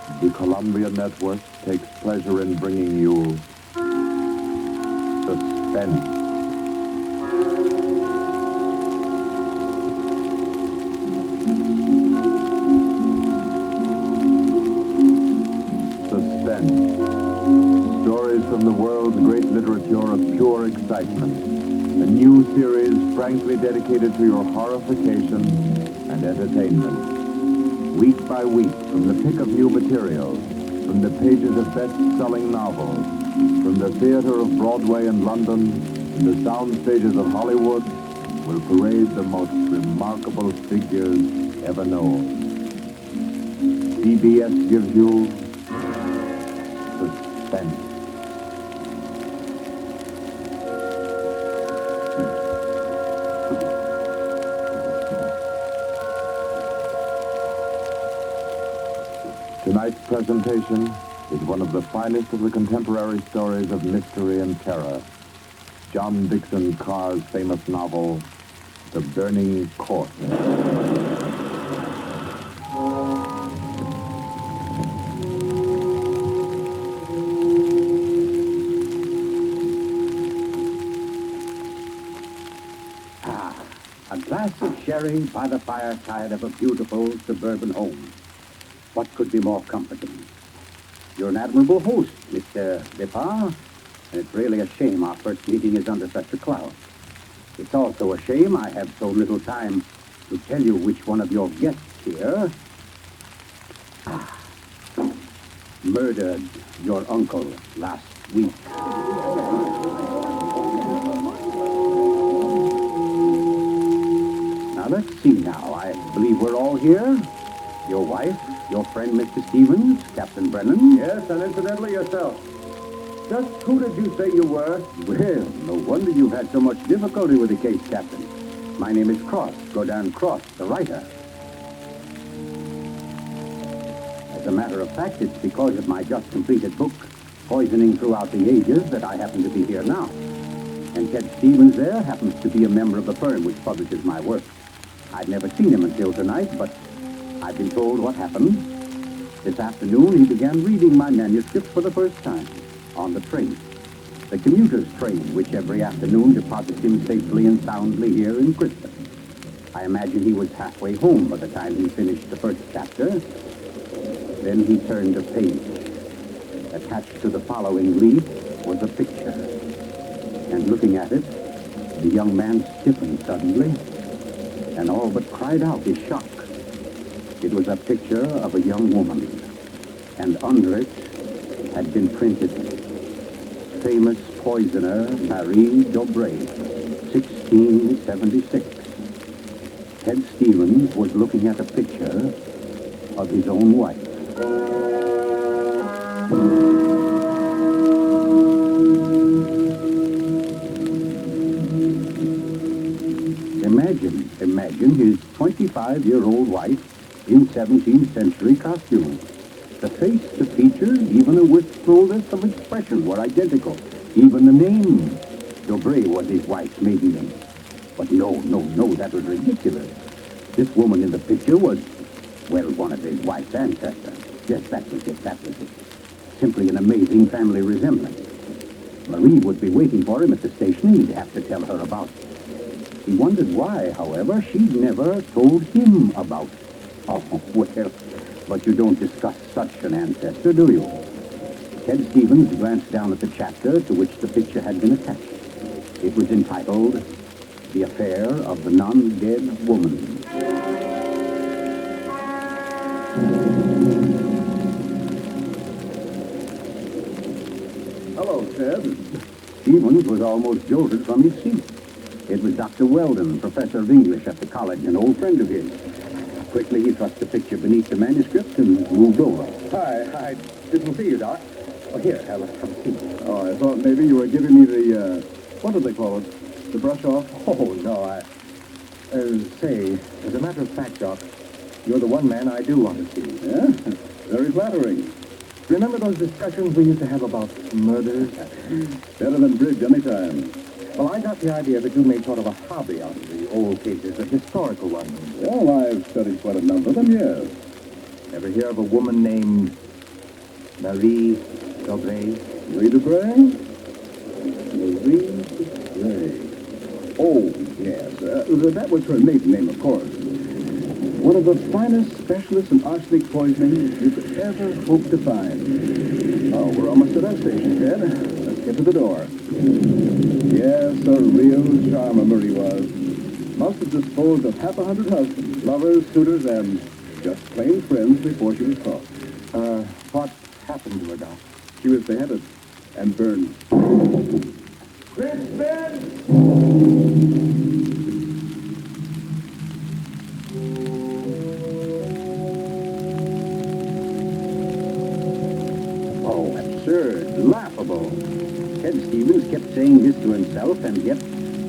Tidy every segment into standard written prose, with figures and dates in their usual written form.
The Columbia Network takes pleasure in bringing you Suspense. Suspense. Stories from the world's great literature of pure excitement. A new series frankly dedicated to your horrification and entertainment. Week by week, from the pick of new materials, from the pages of best-selling novels, from the theater of Broadway and London, and the sound stages of Hollywood, will parade the most remarkable figures ever known. PBS gives you Suspense. Tonight's presentation is one of the finest of the contemporary stories of mystery and terror. John Dickson Carr's famous novel, The Burning Court. A glass of sherry by the fireside of a beautiful suburban home. What could be more comforting? You're an admirable host, Mr. Depart, and it's really a shame our first meeting is under such a cloud. It's also a shame I have so little time to tell you which one of your guests here murdered your uncle last week. Now, let's see now. I believe we're all here. Your wife, your friend, Mr. Stevens, Captain Brennan. Yes, and incidentally yourself. Just who did you say you were? Well, no wonder you've had so much difficulty with the case, Captain. My name is Cross, Godin Cross, the writer. As a matter of fact, it's because of my just completed book, Poisoning Throughout the Ages, that I happen to be here now. And Ted Stevens there happens to be a member of the firm which publishes my work. I'd never seen him until tonight, but I've been told what happened. This afternoon, he began reading my manuscript for the first time on the train. The commuter's train, which every afternoon deposits him safely and soundly here in Crispin. I imagine he was halfway home by the time he finished the first chapter. Then he turned a page. Attached to the following leaf was a picture. And looking at it, the young man stiffened suddenly and all but cried out in shock. It was a picture of a young woman, and under it had been printed, famous poisoner Marie Dobré, 1676. Ted Stevens was looking at a picture of his own wife. Imagine his 25-year-old wife in 17th century costume. The face, the features, even a wistfulness of expression were identical. Even the name. Dobré was his wife's maiden name. But no, that was ridiculous. This woman in the picture was, well, one of his wife's ancestors. Yes, that was it. Simply an amazing family resemblance. Marie would be waiting for him at the station. He'd have to tell her about it. He wondered why, however, she'd never told him about it. Oh, well, but you don't discuss such an ancestor, do you? Ted Stevens glanced down at the chapter to which the picture had been attached. It was entitled, The Affair of the Non-Dead Woman. Hello, Ted. Stevens was almost jolted from his seat. It was Dr. Weldon, professor of English at the college, an old friend of his. Quickly, he thrust the picture beneath the manuscript and moved over. Hi, I didn't see you, Doc. Oh, here, have a seat. Oh, I thought maybe you were giving me the, what do they call it? The brush off? Oh, no, say, as a matter of fact, Doc, you're the one man I do want to see. Yeah? Very flattering. Remember those discussions we used to have about murders? Better than bridge any time. Well, I got the idea that you made sort of a hobby out of the old cases, the historical ones. Well, I've studied quite a number of them, yes. Ever hear of a woman named Marie Dobray. Marie Debray? Marie Debray. Oh, yes. That was her maiden name, of course. One of the finest specialists in arsenic poisoning you could ever hope to find. Oh, we're almost at our station, Ted. Let's get to the door. Yes, a real charmer Marie was. Must have disposed of 100 husbands, lovers, suitors, and just plain friends before she was caught. What happened to her, Doc? She was beheaded and burned. Oh, absurd, laughable. Ted Stevens kept saying this to himself, and yet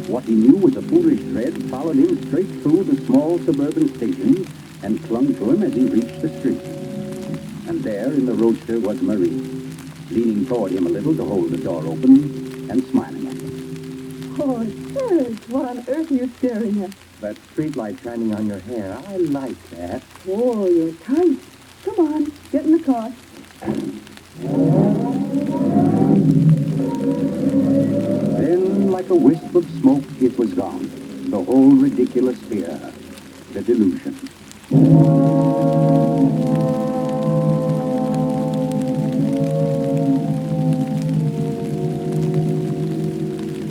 what he knew was a foolish dread followed him straight through the small suburban station and clung to him as he reached the street. And there in the roadster was Marie, leaning toward him a little to hold the door open and smiling at him. Oh, Ted, what on earth are you staring at? That streetlight shining on your hair. I like that. Oh, you're tight. Come on, get in the car. Then, like a wisp of smoke, it was gone. The whole ridiculous fear, the delusion.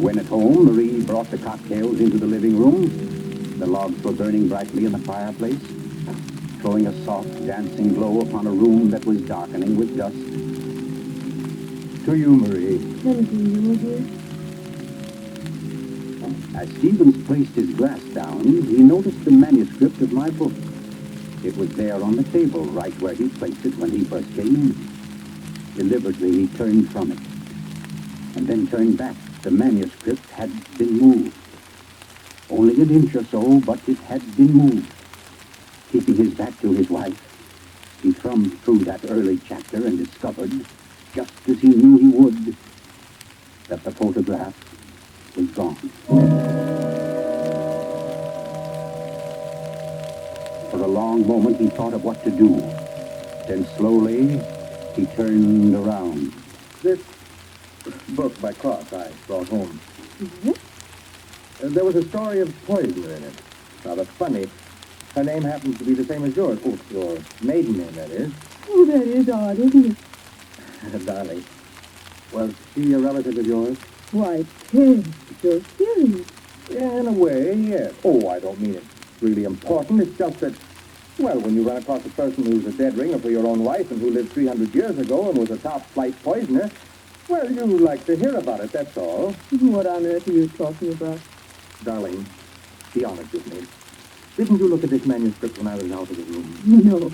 When at home, Marie brought the cocktails into the living room. The logs were burning brightly in the fireplace, throwing a soft, dancing glow upon a room that was darkening with dust. To you, Marie. Anything you will do? As Stevens placed his glass down, he noticed the manuscript of my book. It was there on the table, right where he placed it when he first came in. Deliberately, he turned from it, and then turned back. The manuscript had been moved. Only an inch or so, but it had been moved. Keeping his back to his wife, he thumbed through that early chapter and discovered, just as he knew he would, that the photograph was gone. For a long moment, he thought of what to do. Then slowly, he turned around. This book by Cross I brought home. Mm-hmm. There was a story of poison in it. Rather funny. Her name happens to be the same as yours. Oh, your maiden name, that is. Oh, that is odd, isn't it? Darling. Was she a relative of yours? Why, Ted, you're serious. Yeah, in a way, yes. Oh, I don't mean it's really important. It's just that, well, when you run across a person who's a dead ringer for your own wife and who lived 300 years ago and was a top-flight poisoner, well, you like to hear about it, that's all. What on earth are you talking about? Darling, be honest with me. Didn't you look at this manuscript when I was out of the room? No,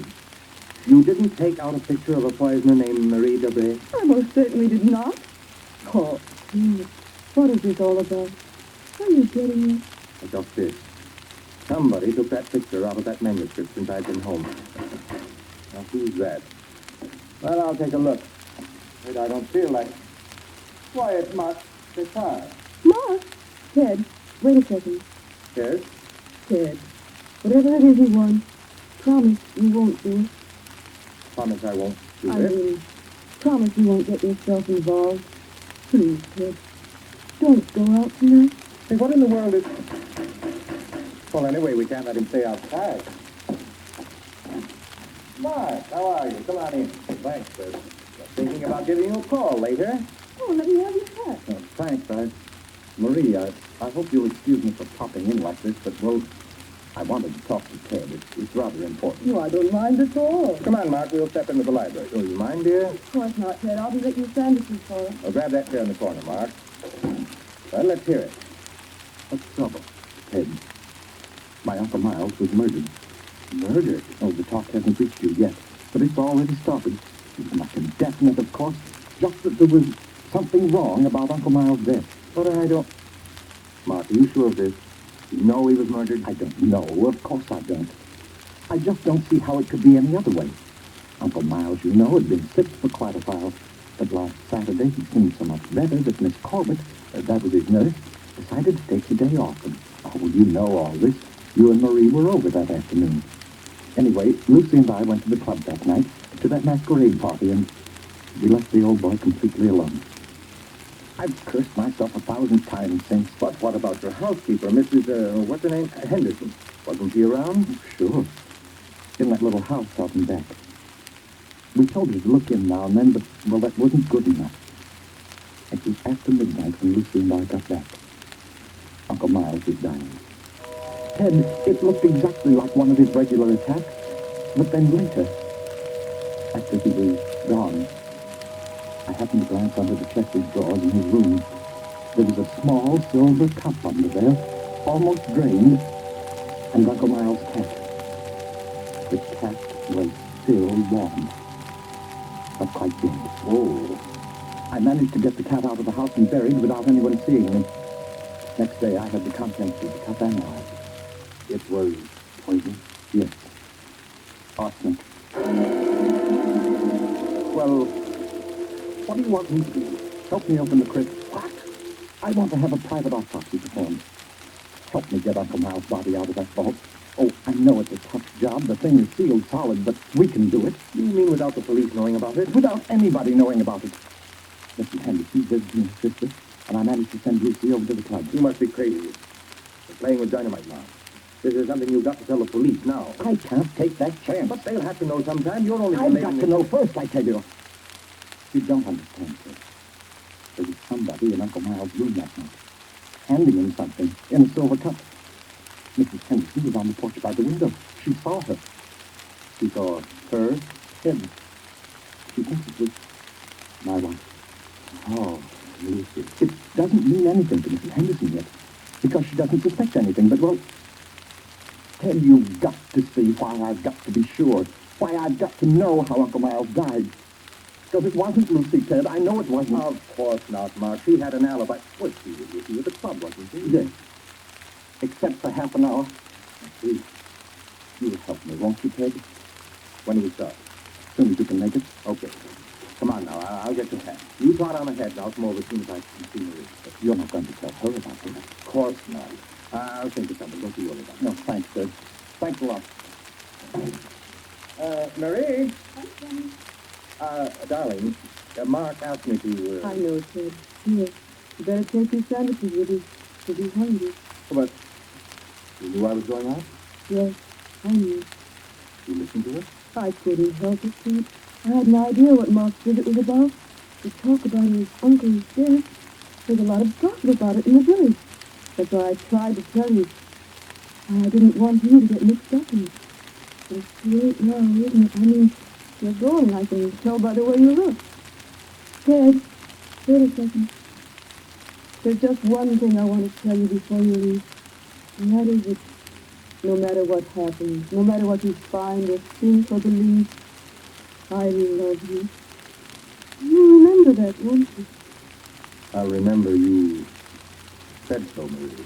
You didn't take out a picture of a poisoner named Marie Dobray? I most certainly did not. Oh, Ted, what is this all about? Are you getting me? Just this. Somebody took that picture out of that manuscript since I've been home. Now, who's that? Well, I'll take a look. But I don't feel like it. Why, it's Mark Desire. Mark? Ted, wait a second. Yes? Ted, whatever it is you want, promise you won't do it. Promise I won't do I it. mean, promise you won't get yourself involved. Please, Ted, don't go out tonight. Hey, what in the world is... Well, anyway, we can't let him stay outside. Mark, how are you? Come on in. Thanks, sir. Thinking about giving you a call later. Oh, let me have your hat. Thanks, Marie, I hope you'll excuse me for popping in like this, but, well, I wanted to talk to Ted. It's rather important. No, I don't mind at all. Come on, Mark. We'll step into the library. Oh, you mind, dear? Of course not, Ted. I'll be getting sandwiches for you. Well, grab that chair in the corner, Mark. Well, let's hear it. What's the trouble? Ted, my Uncle Miles was murdered. Murdered? Oh, the talk hasn't reached you yet, but it's already started. It's nothing definite, of course, just that there was something wrong about Uncle Miles' death. But I don't... Mark, are you sure of this? You know he was murdered? I don't know. Of course I don't. I just don't see how it could be any other way. Uncle Miles, you know, had been sick for quite a while, but last Saturday he seemed so much better that Miss Corbett, that was his nurse, decided to take the day off. And, oh, you know all this. You and Marie were over that afternoon. Anyway, Lucy and I went to the club that night, to that masquerade party, and, We left the old boy completely alone. I've cursed myself 1,000 times since. But what about your housekeeper, Mrs., what's her name? Henderson. Wasn't she around? Sure. In that little house out in back. We told her to look in now and then, but, well, that wasn't good enough. It was after midnight when Lucy and I got back. Uncle Miles was dying. Ted, it looked exactly like one of his regular attacks. But then later, after he was gone, I happened to glance under the chest of drawers in his room. There was a small silver cup under there, almost drained, and Uncle Miles' cat. The cat was still warm, but quite dead. Oh. I managed to get the cat out of the house and buried without anyone seeing me. Next day, I had the contents of the cup analyzed. It was poison? Yes. Arsenic. Well, what do you want me to do? Help me open the crypt. What? I want to have a private autopsy performed. Help me get Uncle Miles' body out of that vault. Oh, I know it's a tough job. The thing is sealed solid, but we can do it. You mean without the police knowing about it? Without anybody knowing about it. Mrs. Henderson visited me, sister, and I managed to send Lucy over to the club. You must be crazy. You're playing with dynamite now. This is something you've got to tell the police now. I can't take that chance. But they'll have to know sometime. You're only I've got to know first, I tell you. You don't understand, sir. There was somebody in Uncle Miles' room that night, handing him something in a silver cup. Mrs. Henderson was on the porch by the window. She saw her. She saw her head. She thinks it was my wife. Oh, Lucy. It doesn't mean anything to Mrs. Henderson yet, because she doesn't suspect anything, but, well, Ted, you've got to see why I've got to be sure, why I've got to know how Uncle Miles died. Because it wasn't Lucy, Ted. I know it wasn't. Of course not, Mark. She had an alibi. Well, she was with you at the club, wasn't she? Yes. Except for half an hour. Please, you'll help me, won't you, Ted? When do we start? As soon as you can make it. Okay. Come on now. I'll get your hat. You trot on ahead, and I'll come over as soon as I can see Marie. You're not going to tell her about it. Of course not. I'll think of something. Don't you worry about it. No, thanks, Ted. Thanks a lot. Marie? Darling, Mark asked me to, I know, Ted. Yes. You better take these sandwiches with you. You'll be hungry. But you knew I was going out? Yes, I knew. You listened to it? I couldn't help it, Ted. I had no idea what Mark's visit was about. The talk about his uncle's death. There's a lot of gossip about it in the village. That's why I tried to tell you. I didn't want you to get mixed up in it. But it's too late now, isn't it? I mean, you're going, I can tell by the way you look. Ted, wait a second. There's just one thing I want to tell you before you leave. And that is that no matter what happens, no matter what you find or think or believe, I love you. You remember that, won't you? I'll remember you said so, Marie.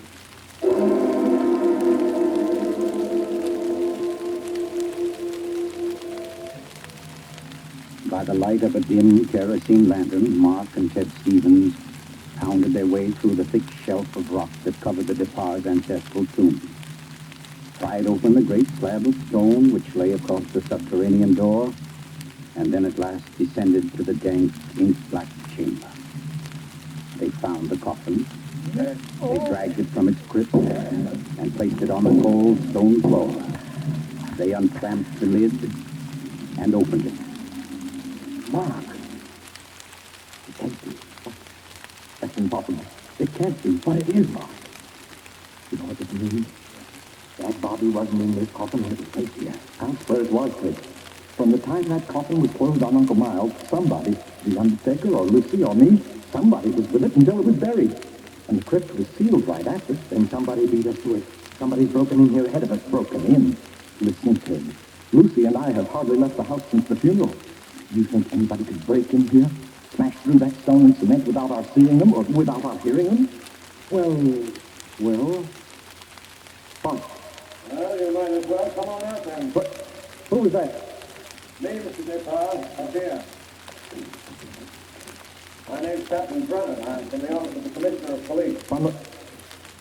By the light of a dim kerosene lantern, Mark and Ted Stevens pounded their way through the thick shelf of rock that covered the Depar's ancestral tomb, pried open the great slab of stone which lay across the subterranean door, and then at last descended to the dank, ink-black chamber. They found the coffin. They dragged it from its crypt and placed it on the cold stone floor. They unclamped the lid and opened it. Mark! It can't be. That's impossible. It can't be, but it is, Mark. You know what it means? That body wasn't in this coffin when it was placed here. I'll swear it was, Ted. From the time that coffin was closed on Uncle Miles, somebody, the undertaker or Lucy or me, somebody was with it until it was buried. And the crypt was sealed right after. Then somebody beat us to it. Somebody's broken in here ahead of us. Broken in? Listen, Ted. Lucy and I have hardly left the house since the funeral. Do you think anybody could break in here, smash through that stone and cement without our seeing them or without our hearing them? Well, what? Well, you might as well come on out then. But who was that? Me, Mr. Depard, up here. My name's Captain Brennan. I'm from the office of the Commissioner of Police. I'd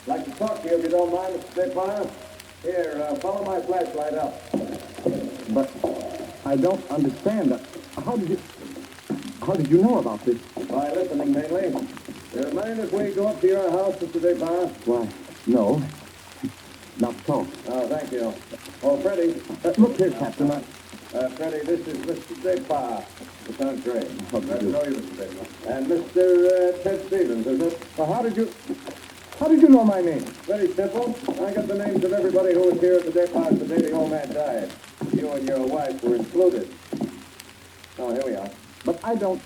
like to talk to you if you don't mind, Mr. Depard. Here, follow my flashlight up. But I don't understand. How did you know about this? By listening, mainly. Do you mind if we go up to your house, Mr. Depar? Why, no. Not at all. Oh, thank you. Oh, Freddie. Look here, Captain. Freddie, this is Mr. Depar. The country. How do you do? Know you, Mr. Depar. And Mr. Ted Stevens, is it? Well, how did you know my name? Very simple. I got the names of everybody who was here at the Depar the day the old man died. You and your wife were included. Oh, here we are. But I don't...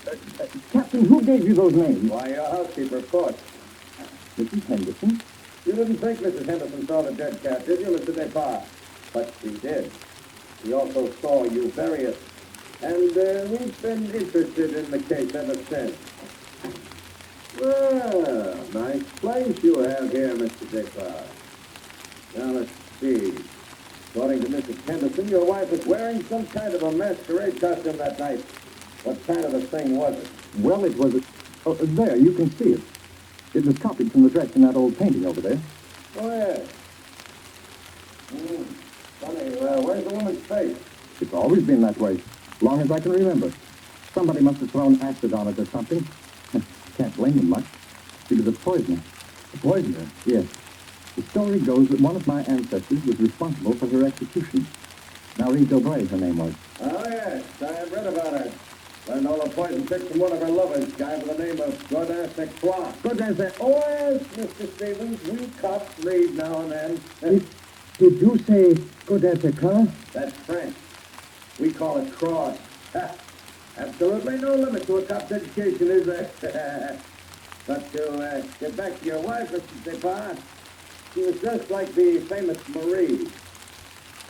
Captain, who gave you those names? Why, your housekeeper, of course. Mrs. Henderson? You didn't think Mrs. Henderson saw the dead cat, did you, Mr. Depar? But she did. She also saw you bury it. And we've been interested in the case ever since. Well, nice place you have here, Mr. Depar. Now, let's see. According to Mrs. Henderson, your wife was wearing some kind of a masquerade costume that night. What kind of a thing was it? Well, it was... Oh, there, you can see it. It was copied from the dress in that old painting over there. Oh, yes. Funny, where's the woman's face? It's always been that way, long as I can remember. Somebody must have thrown acid on it or something. Can't blame them much. She was a poisoner. A poisoner? Yes. The story goes that one of my ancestors was responsible for her execution. Marie Dobray, her name was. Oh, yes. I have read about her. Learned all the poison tricks from one of her lovers, a guy by the name of Godin Croix. Godin Oh, yes, Mr. Stevens. We cops read now and then. Did you say Godin Croix? That's French. We call it cross. Absolutely no limit to a cop's education, is there? But to get back to your wife, Mr. Depar, she was just like the famous Marie.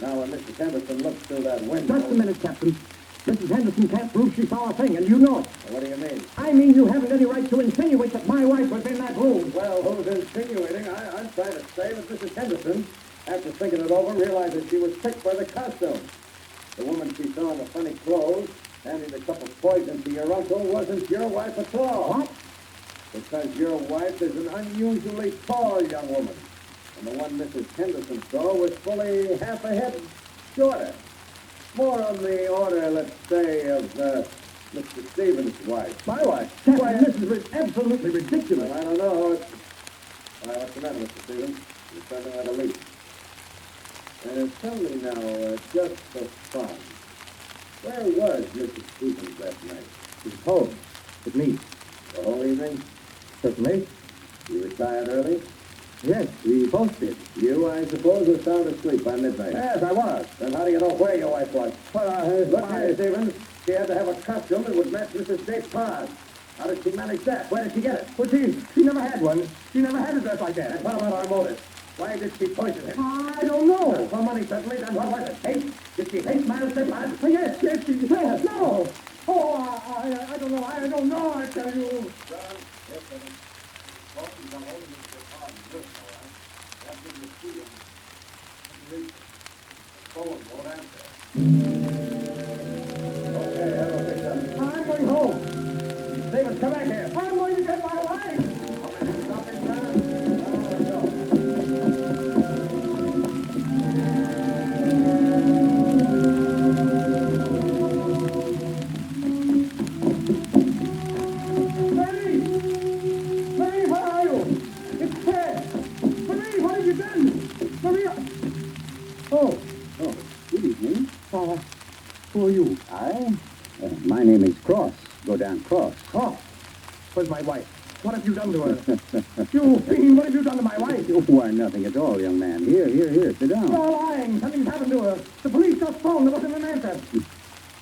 Now, when Mrs. Henderson looked through that window... Just a minute, Captain. Mrs. Henderson can't prove she saw a thing, and you know it. What do you mean? I mean you haven't any right to insinuate that my wife was in that room. Well, who's insinuating? I'm trying to say that Mrs. Henderson, after thinking it over, realized that she was picked by the costume. The woman she saw in the funny clothes, handing the cup of poison to your uncle, wasn't your wife at all. What? Because your wife is an unusually tall young woman. And the one Mrs. Henderson saw was fully half a head shorter. More on the order, let's say, of Mr. Stevens' wife. My wife? Why, this is absolutely ridiculous. Well, I don't know. What's the matter, Mr. Stevens? You're sounding like a leak. Tell me now, just for fun, where was Mr. Stevens last night? He was home. With me. The whole evening? Certainly. You retired early? Yes, we both did. You, I suppose, were sound asleep by midnight. Yes, I was. Then how do you know where your wife was? Look my- here, Stevens. She had to have a costume that would match Mrs. Depar's. How did she manage that? Where did she get it? Well, she never had one. She never had a dress like that. And what about our motive? Why did she poison him? I don't know. For money, certainly. Then what was it? Hate? Did she hate Mrs. Depar? Yes, she did. No. Oh, I don't know. I don't know, I tell you. I'm going home. Stevens, come back here. I'm going to get my wife. Stop in time. Marie! Marie, where are you? It's Ted. Marie, what have you done? Marie! Oh, good evening. Who are you? My name is Cross. Godin Cross. Oh, where's my wife? What have you done to her? You fiend, what have you done to my wife? Why, nothing at all, young man. Here, sit down. You're lying. Something's happened to her. The police just phoned. There wasn't an answer.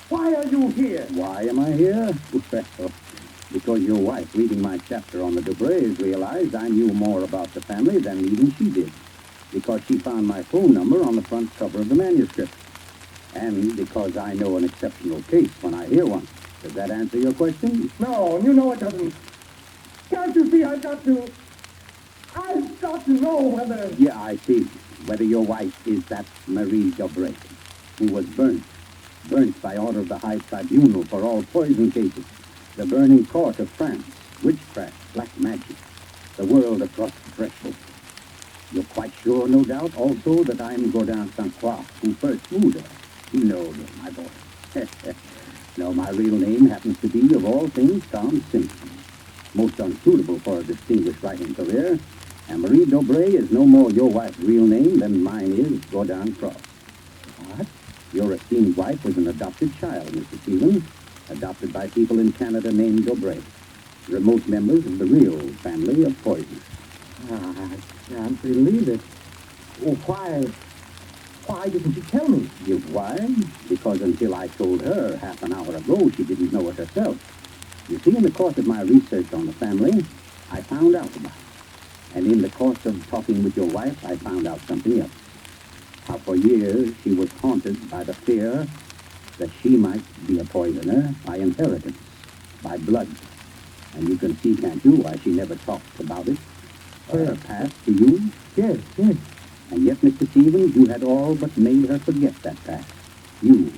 Why are you here? Why am I here? Well, because your wife, reading my chapter on the Dobrays, realized I knew more about the family than even she did. Because she found my phone number on the front cover of the manuscript. And because I know an exceptional case when I hear one. Does that answer your question? No, you know it doesn't. Can't you see I've got to know whether... Yeah, I see. Whether your wife is that Marie Dobray, who was burnt by order of the High Tribunal for all poison cases, the burning court of France, witchcraft, black magic, the world across the threshold. You're quite sure, no doubt, also that I'm Godin Saint Croix, who first wooed her. No, my boy. No, my real name happens to be, of all things, Tom Simpson. Most unsuitable for a distinguished writing career. And Marie Dobray is no more your wife's real name than mine is Gordon Cross. What? Your esteemed wife was an adopted child, Mr. Stevens, adopted by people in Canada named Dobray, remote members of the real family of poison. I can't believe it. Oh, why didn't you tell me? Why? Because until I told her half an hour ago, she didn't know it herself. You see, in the course of my research on the family, I found out about it. And in the course of talking with your wife, I found out something else. How for years she was haunted by the fear that she might be a poisoner by inheritance, by blood. And you can see, can't you, why she never talked about it, or her past to you? Yes. And yet, Mr. Stevens, you had all but made her forget that past. You.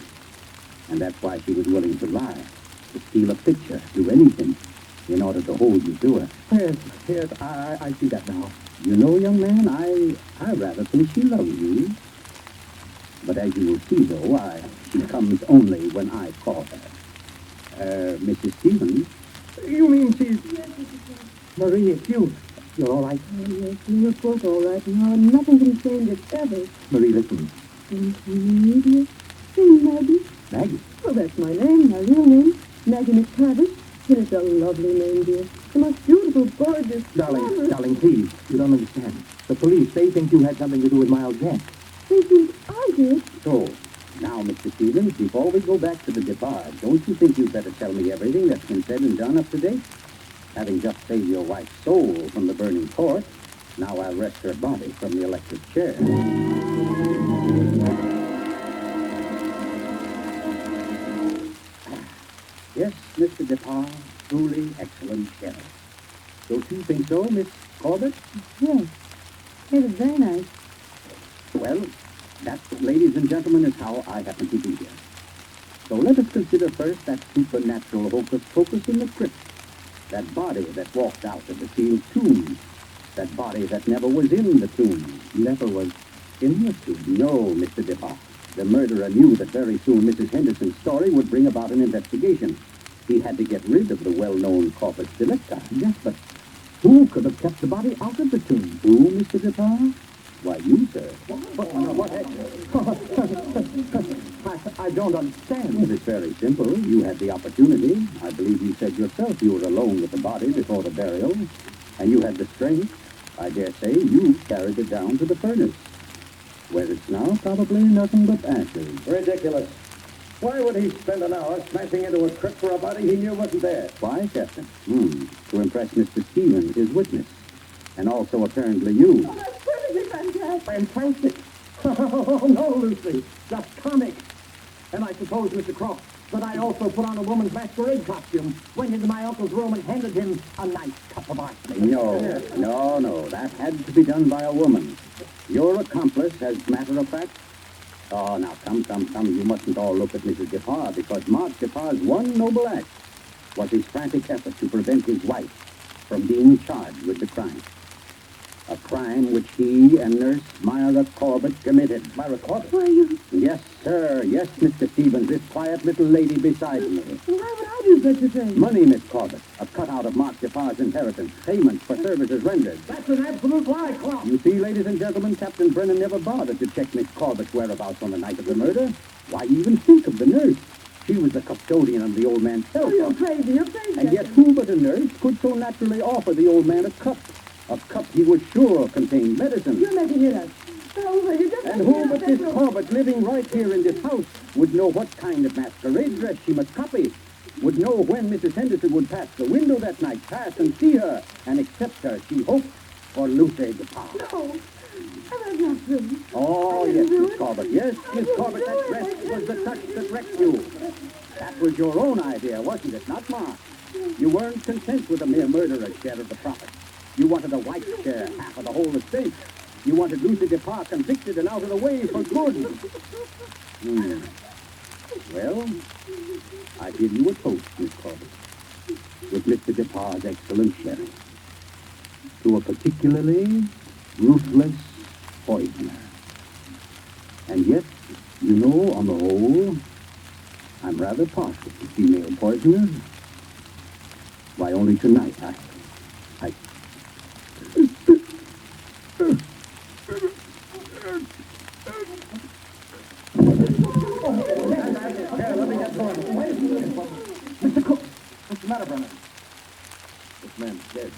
And that's why she was willing to lie, to steal a picture, do anything, in order to hold you to her. Yes, I see that now. You know, young man, I rather think she loves you. But as you will see, though, she comes only when I call her. Mrs. Stevens? You mean she's... Yes, Mrs. Cross. Marie, it's you. You're all right? Oh, yes, we were both all right now, and nothing can change it ever. Marie, listen. Media. Sing, Maggie. Maggie? Well, that's my name, my real name. Maggie McTavish. And it's a lovely name, dear. The most beautiful, gorgeous... Darling, please. You don't understand. The police, they think you had something to do with Miles Jack. They think I did. So, now, Mr. Stevens, before we go back to the depart, don't you think you'd better tell me everything that's been said and done up to date? Having just saved your wife's soul from the burning court, now I'll wrest her body from the electric chair. Yes, Mr. DePauw, truly excellent sheriff. Don't you think so, Miss Corbett? Yes. It was very nice. Well, that, ladies and gentlemen, is how I happen to be here. So let us consider first that supernatural hocus-pocus in the crypt. That body that walked out of the sealed tomb. That body that never was in the tomb. Never was in the tomb. No, Mr. DePauw. The murderer knew that very soon Mrs. Henderson's story would bring about an investigation. He had to get rid of the well-known corpus delicti. Yes, but who could have kept the body out of the tomb? Who, Mr. DePauw? Why, you, sir. What? I don't understand. Well, it's very simple. You had the opportunity. I believe you said yourself you were alone with the body before the burial. And you had the strength. I dare say you carried it down to the furnace, where it's now probably nothing but ashes. Ridiculous. Why would he spend an hour smashing into a crypt for a body he knew wasn't there? Why, Captain? To impress Mr. Stevens, his witness. And also apparently you. Oh, that's perfectly fantastic. Fantastic. Oh, no, Lucy. Just comic. And I suppose, Mr. Croft, that I also put on a woman's masquerade costume, went into my uncle's room and handed him a nice cup of arsenic. No. That had to be done by a woman. Your accomplice, as a matter of fact. Oh, now, come. You mustn't all look at Mrs. DePauw, because Mark DePauw's one noble act was his frantic effort to prevent his wife from being charged with the crime. A crime which he and Nurse Myra Corbett committed. Myra Corbett? Why, you... Yes, sir. Yes, Mr. Stevens, this quiet little lady beside me. Why would I do such a thing? Money, Miss Corbett. A cutout of Mark DePauw's inheritance. Payments for services rendered. That's an absolute lie, Croft. You see, ladies and gentlemen, Captain Brennan never bothered to check Miss Corbett's whereabouts on the night of the murder. Why even think of the nurse? She was the custodian of the old man's Oh, health. you're crazy. And yet who but a nurse could so naturally offer the old man a cup? A cup he was sure contained medicine. You're making it up. Oh, you're just And making who it but up, this that's all. Corbett living right here in this house would know what kind of masquerade dress she must copy, would know when Mrs. Henderson would pass the window that night, pass and see her, and accept her, she hoped, for Lucy DePauw. No, that's not true. Oh, yes, Miss Corbett. Yes, Miss Corbett, that dress was the touch that wrecked you. That was your own idea, wasn't it? Not mine. You weren't content with a mere murderer's share of the profit. You wanted a wife's share, half of the whole estate. You wanted Lucy DePauw convicted and out of the way for good. Well, I give you a toast, Miss Corbett, with Mr. DePauw's excellent sheriff, to a particularly ruthless poisoner. And yet, you know, on the whole, I'm rather partial to female poisoners. Why, only tonight, I... Here, let me get going. Mr. Cook, what's the matter, Brennan? This man's dead.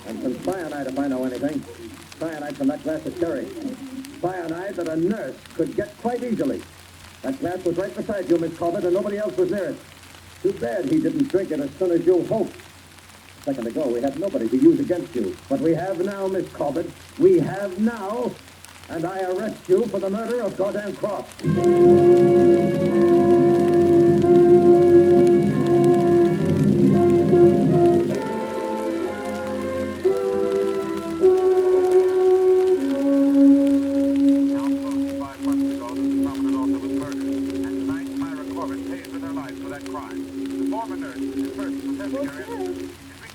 And some cyanide, if I know anything. Cyanide from that glass of sherry. Cyanide that a nurse could get quite easily. That glass was right beside you, Miss Corbett, and nobody else was near it. Too bad he didn't drink it as soon as you hoped. A second ago, we had nobody to use against you. But we have now, Miss Corbett. We have now. And I arrest you for the murder of Gordon Cross.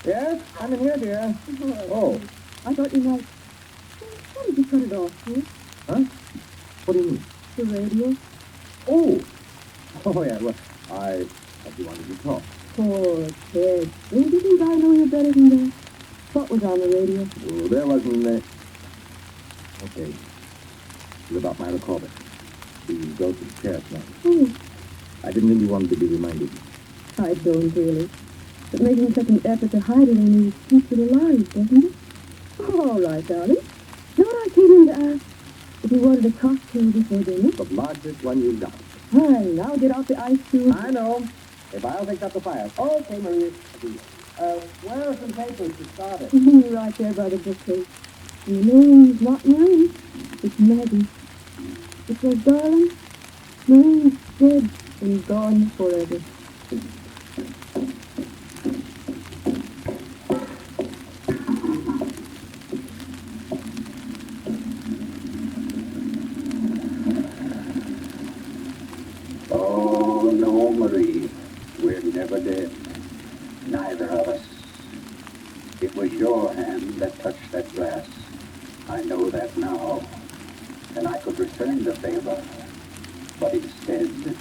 Yes, I'm in here, dear. Oh. I thought you might... Why did you cut it off, Ted? Huh? What do you mean? The radio? Oh. Oh, yeah, well, I thought you wanted to talk. Poor Ted. Don't you think I know you better than that? What was on the radio? Oh, there wasn't... Okay. It was about Myra Corbett. The ghost of the sheriff's man. Oh, I didn't think you wanted to be reminded. I don't really. But making such an effort to hide it only keeps it alive, doesn't it? All right, darling. Now what I came in to ask, if you wanted a cocktail before dinner. The largest one you've got. Hi, now get out the ice cube. I know. If I'll take up the fire. Okay, Maria. Where are some papers to start it? Right there by the bookcase. And the name's not Marie. It's Maggie. It says, darling, Marie's dead and gone forever. Oh, no, Marie. We're never dead. Neither of us. It was your hand that touched that glass. I know that now. And I could return the favor. But instead,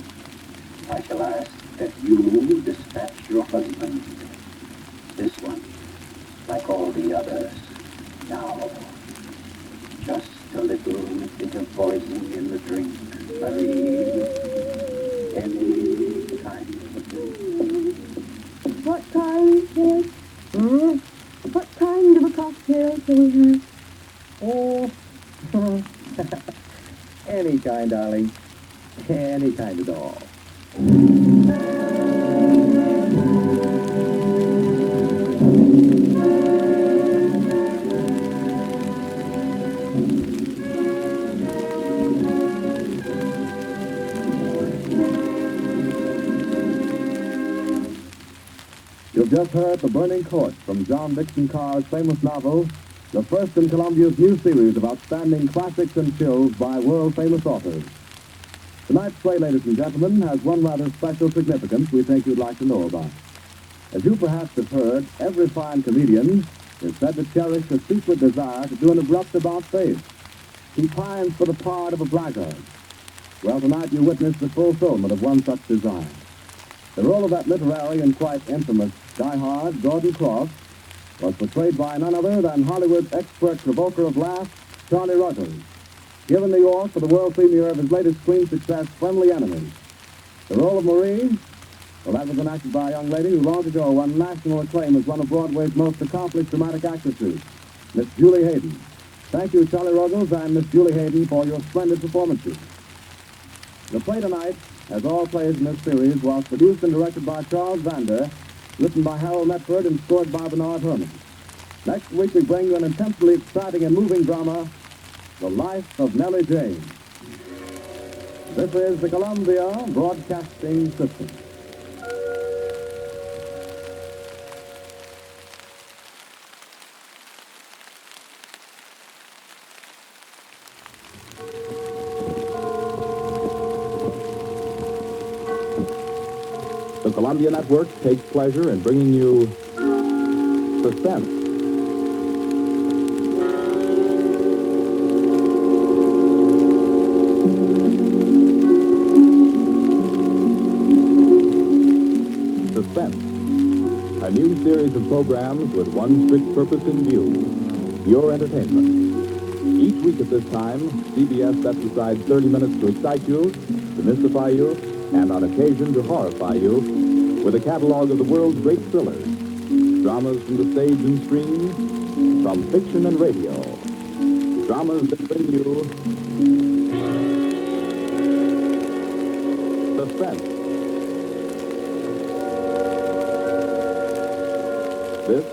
I shall ask that you dispatch your husband. This one, like all the others. Now, just a little bit of poison in the drink, Marie. Any kind of a drink. What kind, Ted? What kind of a cocktail shall we have? Oh, any kind, darling. Any kind at all. You've just heard The Burning Court from John Dixon Carr's famous novel, the first in Columbia's new series of outstanding classics and chills by world-famous authors. Tonight's play, ladies and gentlemen, has one rather special significance we think you'd like to know about. As you perhaps have heard, every fine comedian is said to cherish a secret desire to do an abrupt about-face. He pines for the part of a blackguard. Well, tonight you witness the fulfillment of one such desire. The role of that literary and quite infamous diehard, Gordon Cross, was portrayed by none other than Hollywood's expert provoker of laughs, Charlie Ruggles, here in New York for the world premiere of his latest screen success, Friendly Enemies. The role of Marie, well, that was enacted by a young lady who long ago won national acclaim as one of Broadway's most accomplished dramatic actresses, Miss Julie Hayden. Thank you, Charlie Ruggles and Miss Julie Hayden, for your splendid performances. The play tonight, as all plays in this series, was produced and directed by Charles Vander, written by Harold Metford and scored by Bernard Herrmann. Next week we bring you an intensely exciting and moving drama, The Life of Nellie James. This is the Columbia Broadcasting System. The Columbia Network takes pleasure in bringing you Suspense. Suspense, a new series of programs with one strict purpose in view, your entertainment. Each week at this time, CBS sets aside 30 minutes to excite you, to mystify you, and on occasion to horrify you with a catalog of the world's great thrillers, dramas from the stage and screen, from fiction and radio, dramas that bring you suspense. This,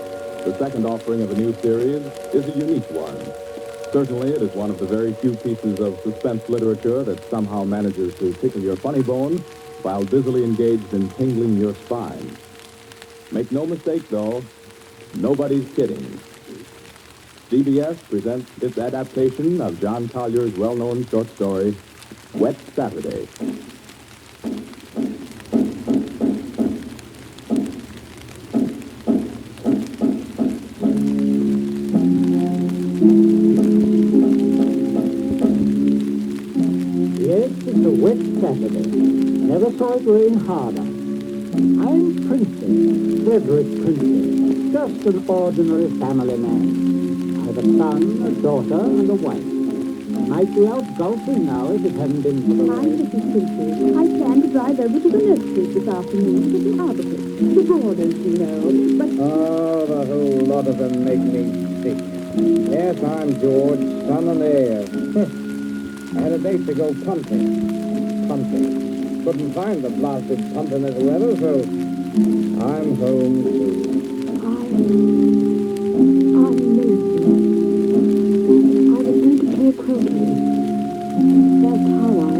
the second offering of a new series, is a unique one. Certainly, it is one of the very few pieces of suspense literature that somehow manages to tickle your funny bone while busily engaged in tingling your spine. Make no mistake, though, nobody's kidding. CBS presents its adaptation of John Collier's well-known short story, Wet Saturday. Never saw it rain harder. I'm Princy, Frederick Princy, just an ordinary family man. I have a son, a daughter, and a wife. I might be out golfing now if it hadn't been for the Hi, rain. Mrs. Princy. I plan to drive over to the nursery this afternoon to the Alibaba. The boarders, you know. But Oh, the whole lot of them make me sick. Yes, I'm George, son and heir. I had a date to go punting. Couldn't find the blasted punting weather, so I'm home too. I'm lazy. I was going to play croquet. That's how I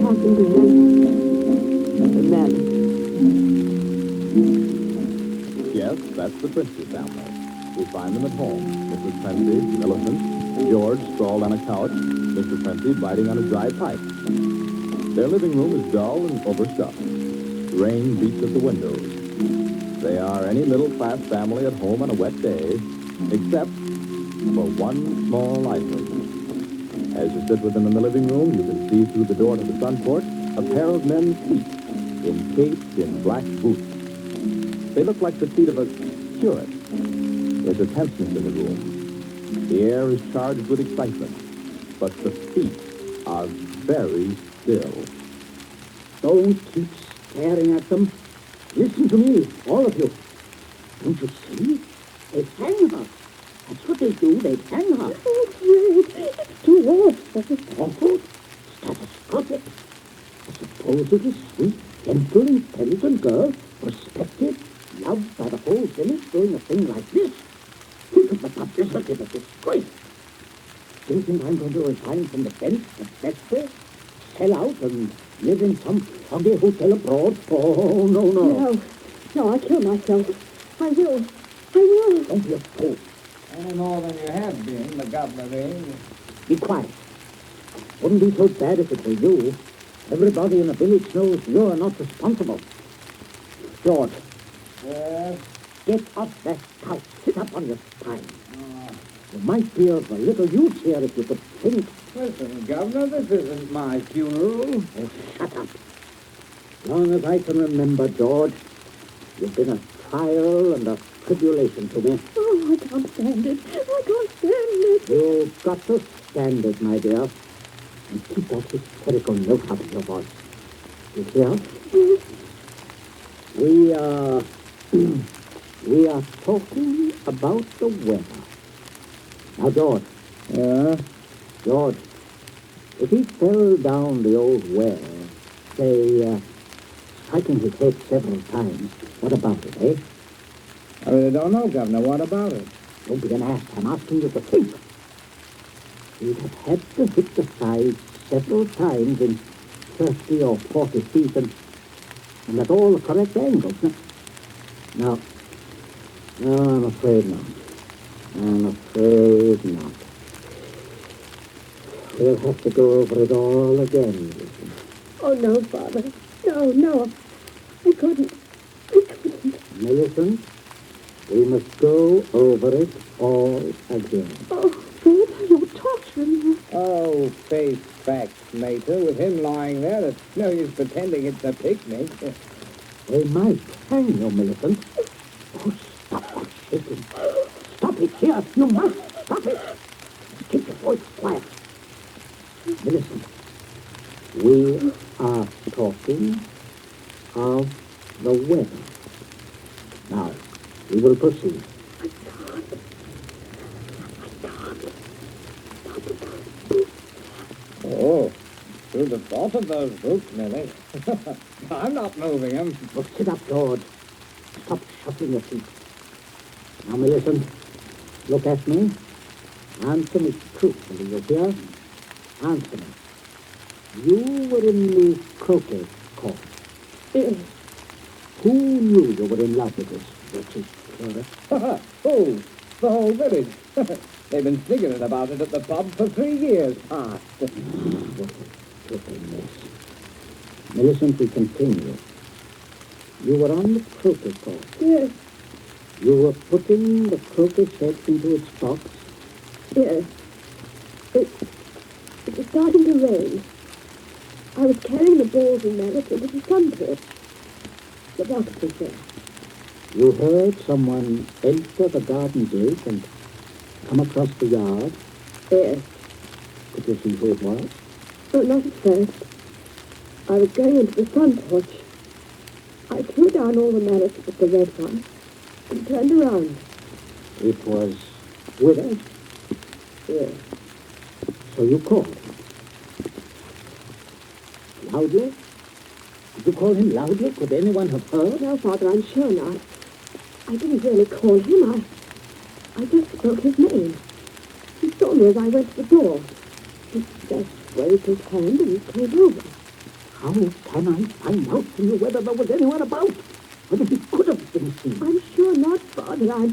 happened to have met. Yes, that's the Princy family. We find them at home. Mrs. Princy, Millicent, George sprawled on a couch, Mr. Princy biting on a dry pipe. Their living room is dull and overstuffed. Rain beats at the windows. They are any middle-class family at home on a wet day, except for one small item. As you sit with them in the living room, you can see through the door to the front porch a pair of men's feet, encased in black boots. They look like the feet of a curate. There's a tenseness in the room. The air is charged with excitement, but the feet are very still. Don't keep staring at them. Listen to me, all of you. Don't you see? They hang her. That's what they do. They hang her. Oh, Fred, it's too awful. Awful? Catastrophic. A supposedly sweet, gentle, intelligent girl, respected, loved by the whole village, doing a thing like this. Think of the publicity of a disgrace. Do you think I'm going to resign from the bench the best way? Sell out and live in some foggy hotel abroad? Oh, no. No, I'll kill myself. I will. Don't be a fool. Any more than you have been, the governor, Be quiet. Wouldn't be so bad if it were you. Everybody in the village knows you're not responsible. George. Yes? Get off that couch. Sit up on your spine. You might be of a little use here if you could think. Listen, Governor, this isn't my funeral. Oh, shut up. As long as I can remember, George, you've been a trial and a tribulation to me. Oh, I can't stand it. You've got to stand it, my dear. And keep that hysterical note out of your voice. You hear? We are talking about the weather. Now, George. Yeah? George, if he fell down the old well, say, striking his head several times, what about it, eh? I really don't know, Governor. What about it? Don't be an ass. I'm asking you to think. He'd have had to hit the side several times in 30 or 40 feet and at all the correct angles. No, I'm afraid not. We'll have to go over it all again. Oh, no, Father. No. I couldn't. Millicent, we must go over it all again. Oh, Fred, you're torturing me. Oh, face facts, Mater. With him lying there, there's no use pretending it's a picnic. They might hang you, Millicent. Oh, stop that shaking. Stop it here. You must stop it. Keep your voice quiet. Millicent, we are talking of the weather. Now, we will proceed. Oh, who'd have thought of those boots, Millie? I'm not moving them. Well, sit up, George. Stop shuffling your feet. Now, Millicent, look at me. Answer me truthfully, you hear? Answer me. You were in the croquet court. Yes. Who knew you were in love with this wretched Clara? Oh, the whole village. They've been singing about it at the pub for 3 years past. What a mess. Millicent, we continue. You were on the croquet court. Yes. You were putting the croquet set into its box. Yes. It was starting to rain. I was carrying the balls and mallets into the sun pit. The box was there. You heard someone enter the garden gate and come across the yard. Yes. Could you see who it was? No, not at first. I was going into the sun porch. I threw down all the mallets but the red one and turned around. It was Withers. Yes. So you called. Loudly? Did you call him loudly? Could anyone have heard? No, Father, I'm sure not. I didn't really call him. I just spoke his name. He saw me as I went to the door. He just waved his hand and he came over. How can I find out from you whether there was anyone about? Whether he could have been seen? I'm sure not, Father.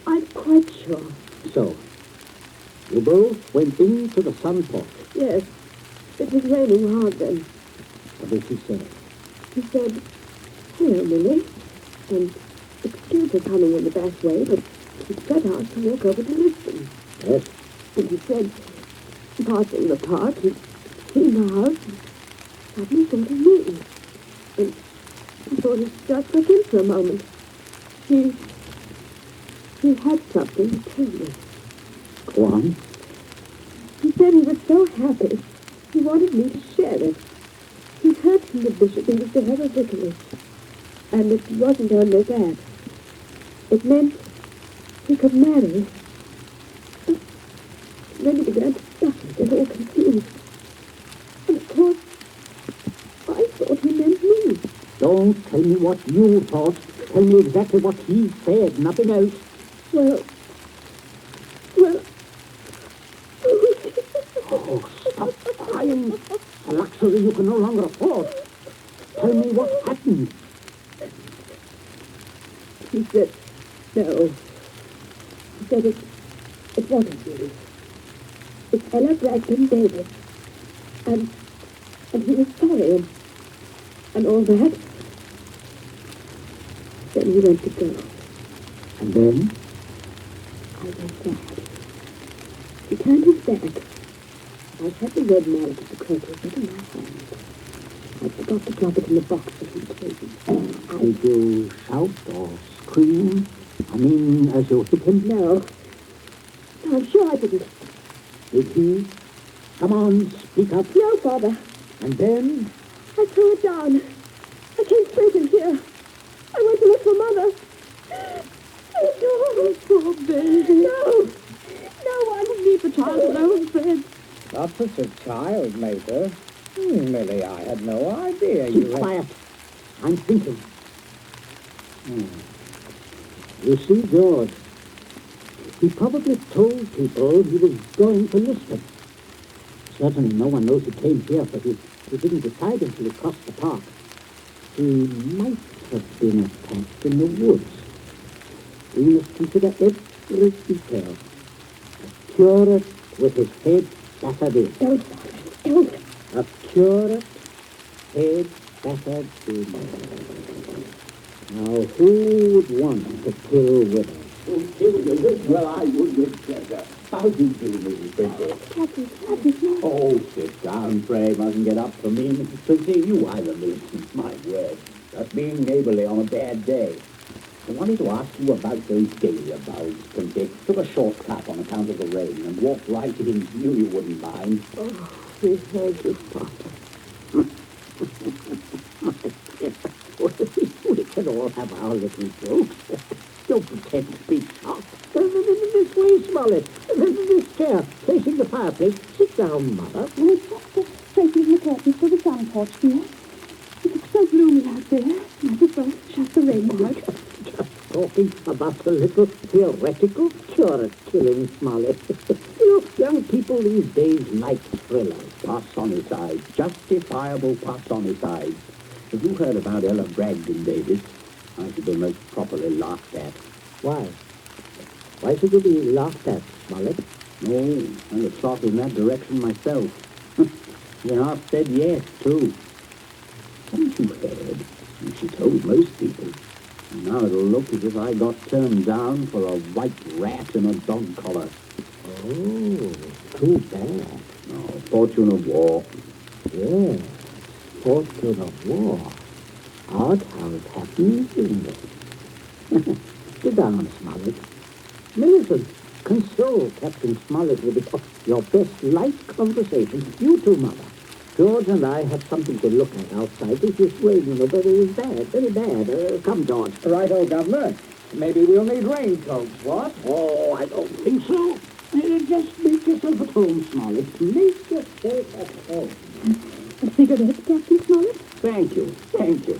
I'm quite sure. So, you both went into the sun porch. Yes. It was raining hard then. What did he say? He said, "Hello, Millie," and excuse her coming in the back way, but he set out to walk over to listen. Yes. And he said, passing the park, he'd seen the house, and suddenly thought of me. And he thought he'd just look in for a moment. He had something to tell me. Go on. He said he was so happy, he wanted me to share it. He'd heard from the bishop he was to have a vicarage. And it wasn't only that. It meant he could marry. And then he began to stutter, get all confused. And of course, I thought he meant me. Don't tell me what you thought. Tell me exactly what he said, nothing else. Well... Oh, stop crying. A luxury you can no longer afford. Tell me what happened. He said, no. He said it wasn't you. It's Ella Bragdon Davis. And he was sorry and all that. Then he went to go. And then? I went sad. He turned his back. I had the red mallet of the croquet set in my hand. I forgot to drop it in the box that he gave me. Did you shout or scream? I mean, as you hit him? No, I'm sure I didn't. Did he? Come on, speak up. No, Father. And then? I threw it down. I came straight in here. I went to look for Mother. Oh, poor baby. No, I didn't leave the child alone in bed. Not such a child, Mater. Millie, I had no idea Keep you had... quiet. I'm thinking. You see, George, he probably told people he was going to Lisbon. Certainly no one knows he came here, for he didn't decide until he crossed the park. He might have been attacked in the woods. We must consider every detail. A curate with his head battered in. Don't. A curate head battered in. Now, who would want to kill Withers? Well, I would with pleasure. How do you do, Mrs. Princy? Oh, sit down, pray. Mustn't get up for me, Mrs. Princy. You are the nuisance, my word. Just being neighborly on a bad day. I wanted to ask you about those dahlia bulbs, Princy. Took a shortcut on account of the rain and walked right in. Knew you wouldn't mind. Oh, we heard you, Papa. We can all have our little jokes. Don't pretend to be shocked. This way, Smollett. This chair, facing the fireplace. Sit down, Mother. We're just straightening the curtains for the sun porch, dear. It's so gloomy out there. Might as well shut the rain out. Just talking about a little theoretical cure-killing, Smollett. You know, young people these days like thrillers, personicides, justifiable personicides. Have you heard about Ella Bragdon, David? I should be most properly laughed at. Why? Why should you be laughed at, Smollett? No, I have thought in that direction myself. You half said yes, too. Haven't you heard? She told most people. And now it'll look as if I got turned down for a white rat in a dog collar. Oh, too bad. No, fortune of war. Yes, fortune of war. Odd how it happens, isn't it? Sit down, Smollett. Millicent, console Captain Smollett with your best light conversation. You too, Mother. George and I have something to look at outside. This is raining, but it is bad, very bad. Come, George. Right-o, Governor. Maybe we'll need raincoats, what? Oh, I don't think so. Just make yourself at home, Smollett. Make yourself at home. A cigarette, Captain Smollett? Thank you, thank you.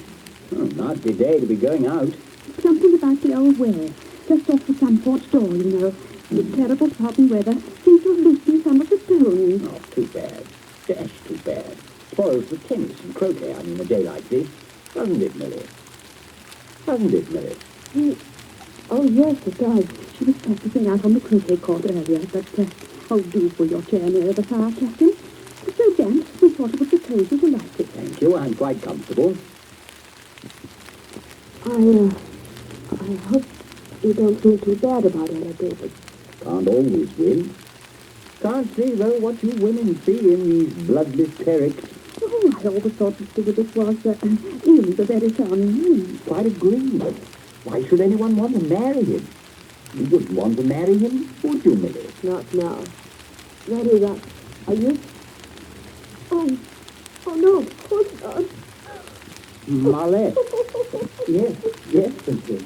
Oh, nasty day to be going out. Something about the old well. Just off the sun porch door, you know. The terrible sodden weather seems to have loosened some of the stones. Oh, too bad. Dash too bad. Spoils the tennis and croquet on a day like this. Doesn't it, Millie? Doesn't it, Millie? Oh, yes, it does. She was practicing out on the croquet court earlier, but I'll do for your chair near the fire, Captain. It's so damp, we thought it would be cozy to light it. Thank you, I'm quite comfortable. I hope you don't feel too bad about Ella, David. Can't always win. Can't see, though, what you women see in these bloodless clerics. Oh, I always thought Mr. Willis was really the very charming. Quite agree. Why should anyone want to marry him? You wouldn't want to marry him, would you, Millie? Not now. Ready, Russ. Are you? Oh no, of course not. Molly. Yes, Princy.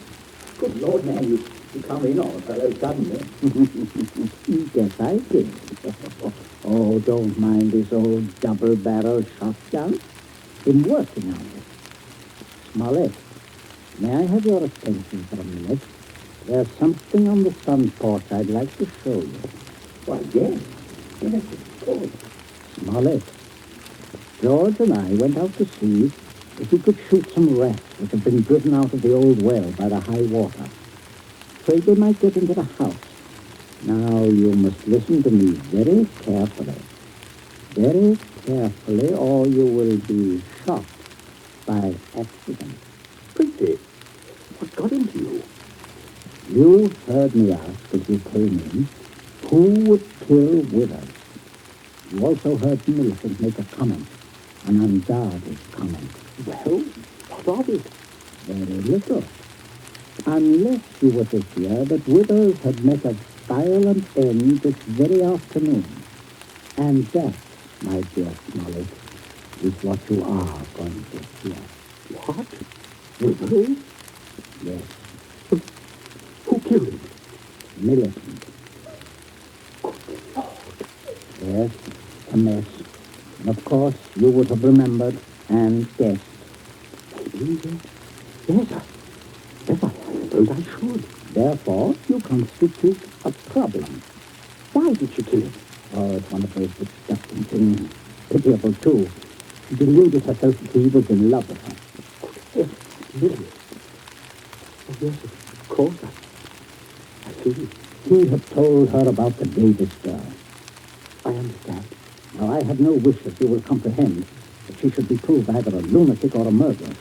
Good Lord, man, you come in on a fellow suddenly. Yes, I did. Oh, don't mind this old double-barrel shotgun. Been working on it. Smollett, may I have your attention for a minute? There's something on the sun porch I'd like to show you. Why, yes. Yes, of course. Smollett, George and I went out to see if we could shoot some rats that have been driven out of the old well by the high water. Afraid they might get into the house. Now, you must listen to me very carefully. Very carefully, or you will be shot by accident. Princy, what got into you? You heard me ask as you came in, who would kill Withers? You also heard Millicent make a comment, an unguarded comment. Well, what of it? Very little. Unless you were to hear that Withers had met a violent end this very afternoon. And that, my dear Smollett, is what you are going to hear. What? Withers? Yes. Who killed him? Millicent. Good Lord. Yes, a mess. And of course, you would have remembered and guessed. Maybe, yes, I suppose I should. Therefore, you constitute a problem. Why did she kill him? Oh, it's one of those disgusting things. Pitiable, too. She deluded herself that he was in love with her. Yes, Lily. Oh, yes, of course, I see. He had told her about the Davis girl. I understand. Now, I have no wish that you will comprehend that she should be proved either a lunatic or a murderer.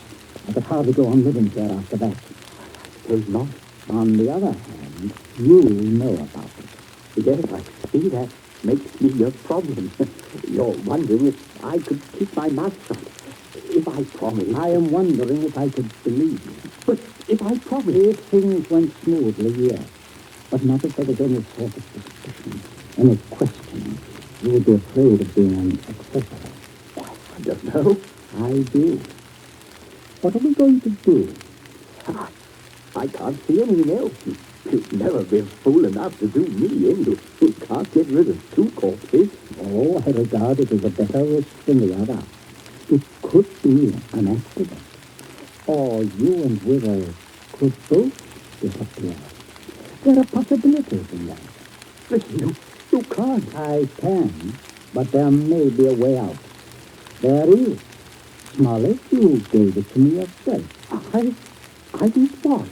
I could hardly go on living here after that. I suppose not. On the other hand, you know about it. Yes, I see that makes me a problem. You're wondering if I could keep my mouth shut. if I promise... I am wondering if I could believe you. But if I promise... If things went smoothly, yes. But not if there was any sort of suspicion, any question. You would be afraid of being an accessory. I don't know. I do. What are we going to do? I can't see anything else. You've never been fool enough to do me in. You can't get rid of two corpses. Oh, I regard it as a better risk than the other. It could be an accident. Or you and Withers could both disappear. There are possibilities in that. Listen, you can't. I can, but there may be a way out. There is. Smollett, you gave it to me yourself. I did what?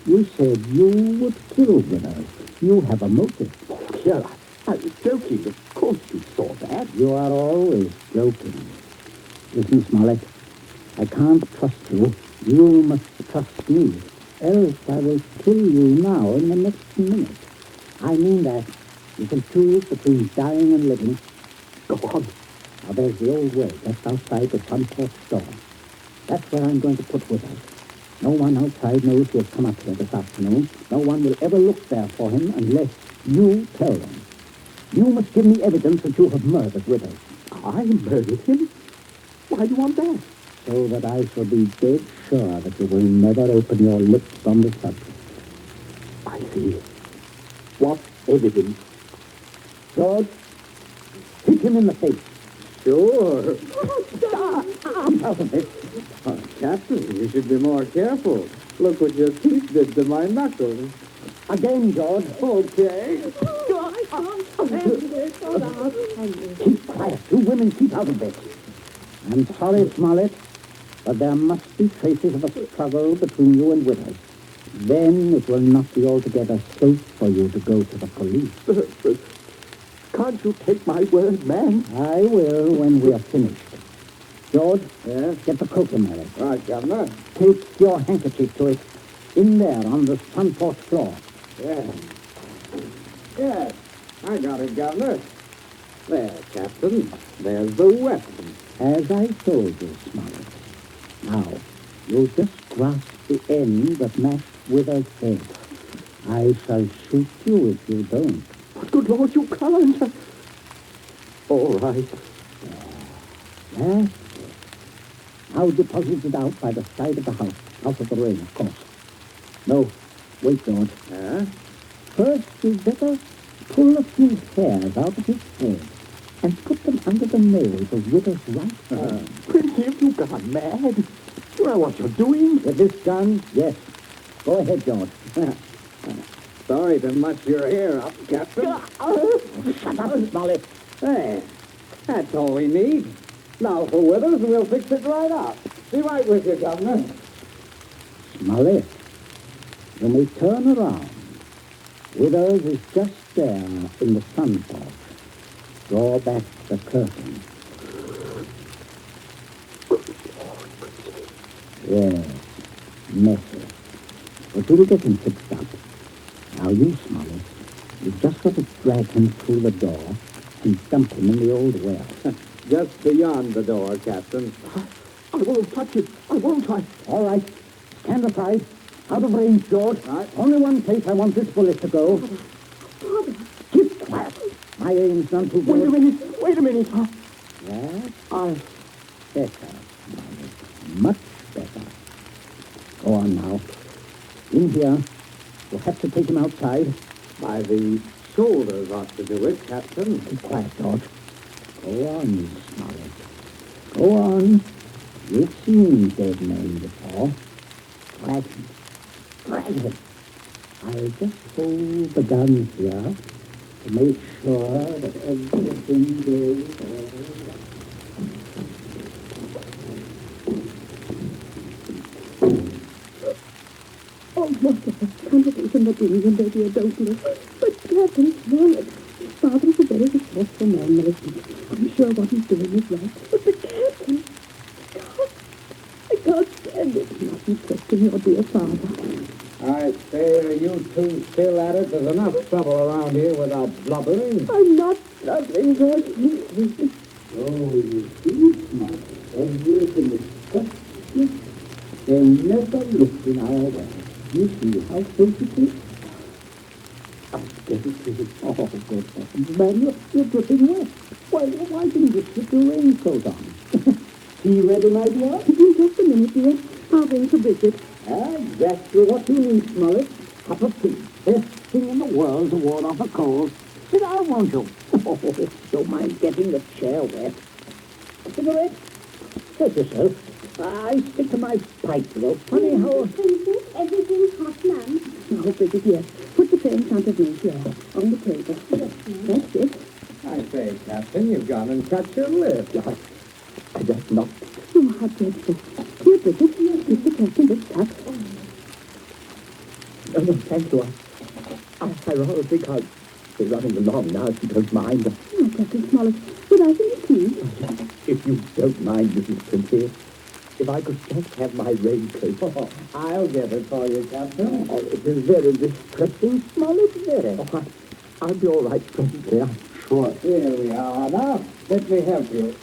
You said you would kill Withers. You have a motive. Oh, yeah, I was joking. Of course you saw that. You are always joking. Listen, Smollett, I can't trust you. You must trust me. Else I will kill you now in the next minute. I mean that. You can choose between dying and living. Go on. Now, there's the old well, just outside the Sunport store. That's where I'm going to put Withers. No one outside knows he has come up here this afternoon. No one will ever look there for him unless you tell them. You must give me evidence that you have murdered Withers. I murdered him? Why do you want that? So that I shall be dead sure that you will never open your lips on the subject. I see. What evidence? George, hit him in the face. Sure. I'm out of it. Oh, Captain, you should be more careful. Look what your teeth did to my knuckles. Again, George. Okay. Keep quiet. You women keep out of this. I'm sorry, Smollett, but there must be traces of a struggle between you and Withers. Then it will not be altogether safe for you to go to the police. Can't you take my word, man? I will when we are finished. George, get the coat in there. Right, Governor. Take your handkerchief to it. In there on the Sunport floor. Yes, I got it, Governor. There, Captain. There's the weapon. As I told you, Smollett. Now, you just grasp the end that matched Withers' head. I shall shoot you if you don't. But good Lord, you can't. All right. Yes. Now deposit it out by the side of the house, out of the rain, of course. No, wait, George. First, you'd better pull a few hairs out of his head and put them under the nails of Withers' right arm. Princy, have you gone mad? You know what you're doing? With this gun, yes. Go ahead, George. Sorry to much your hair up, Captain. Shut up, Smollett. Hey, that's all we need. Now for Withers, and we'll fix it right up. Be right with you, Governor. Smollett, you may turn around. Withers is just there in the sun porch. Draw back the curtain. Yes, messy. But we'll get him fixed up. Now you, Smollett, you've just got to drag him through the door and dump him in the old well. Just beyond the door, Captain. I won't touch it. I won't try. All right. Stand aside. Out of range, George. Right. Only one place I want this bullet to go. Father. Keep quiet. My aim's none too good. Wait a minute. That's better. Much better. Go on now. In here. You'll have to take him outside. By the shoulders ought to do it, Captain. Keep quiet, George. Go on, Smollett. Go on. You've seen dead men before. Drag him. Drag him. I'll just hold the gun here to make sure that everything goes all right. Oh, Mother, conversation between you and baby, I don't know. But Captain Smollett, Father's a very successful man, Millicent. I'm sure what he's doing is right. But the Captain, I can't stand it. You mustn't question your dear father. I say, are you two still at it? There's enough trouble around here without blubbering. I'm not blubbering, George. Oh, you see, Smollett, everything is Yes. They never looked in our way. You see how close it is? I'll get it to you. Oh, good. Man, you're dripping wet. Why didn't you slip your raincoat on? Tea ready, my dear? Just a minute, dear. I'll ring for Bridget. Exactly what you need, Smollett. Cup of tea. Best thing in the world to ward off a cold. Sit down, won't you? Oh, don't mind getting the chair wet. A cigarette? Help yourself. I stick to my pipe, though. Funny how... Princess, everything's hot, ma'am. Oh, Bridget, yes. Put the tray in front of me here, on the table. That's it. I say, Captain, you've gone and cut your lip. I just knocked. Oh, how dreadful. Here, Bridget, give the captain this cup. No, thank you. I rather think I'll be running along now if you don't mind. Oh, Captain Smollett, would I think it please? If you don't mind, Mrs. Princy, if I could just have my raincoat. I'll get it for you, Captain. Oh, it is very distressing, Smollett, very. Oh, I'll be all right presently, I'm sure. Here we are now. Let me help you.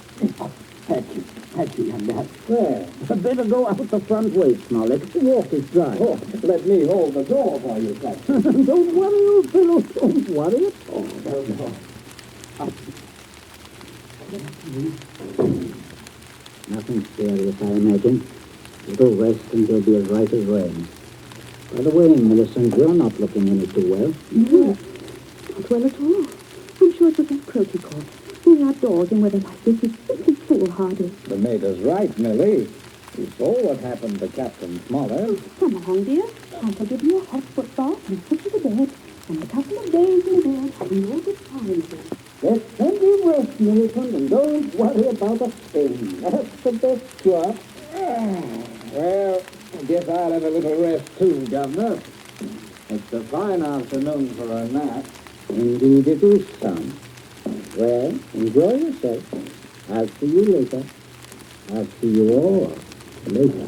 Thank you, young man. There. Better go out the front way, Smollett. The walk is dry. Oh, let me hold the door for you, Captain. Don't worry, old fellow. Don't worry at all. No. Nothing serious, I imagine. Little rest and you'll be as right as rain. By the way, Millicent, you're not looking any too well. No, not well at all. I'm sure it was that croaky cough. Being outdoors in weather like this is simply foolhardy. The maid is right, Millie. You saw what happened to Captain Smollett. Come along, dear. I'll give you a hot foot bath and put you to bed. And a couple of days in bed, and you'll be fine again. There's plenty of rest, Millicent, and don't worry about a thing. That's the best cure. Well, I guess I'll have a little rest too, Governor. It's a fine afternoon for a nap. Indeed it is, son. Well, enjoy yourself. I'll see you later. I'll see you all later.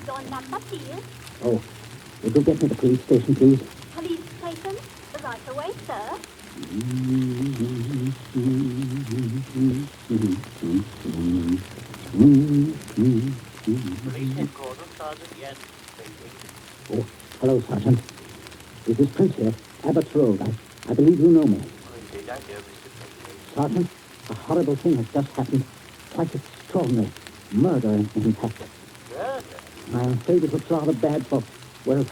Your number, please. Oh, would you get me to the police station, please? Police station? Right away, sir. Police headquarters, Sergeant, yes, speaking. Oh, hello, Sergeant. This is Princy at Abbott's Road. I believe you know me. Oh, indeed, I do, Mr. Princy. Sergeant, a horrible thing has just happened. Quite extraordinary. Murder, in fact. Murder? I'm afraid it looks rather bad for a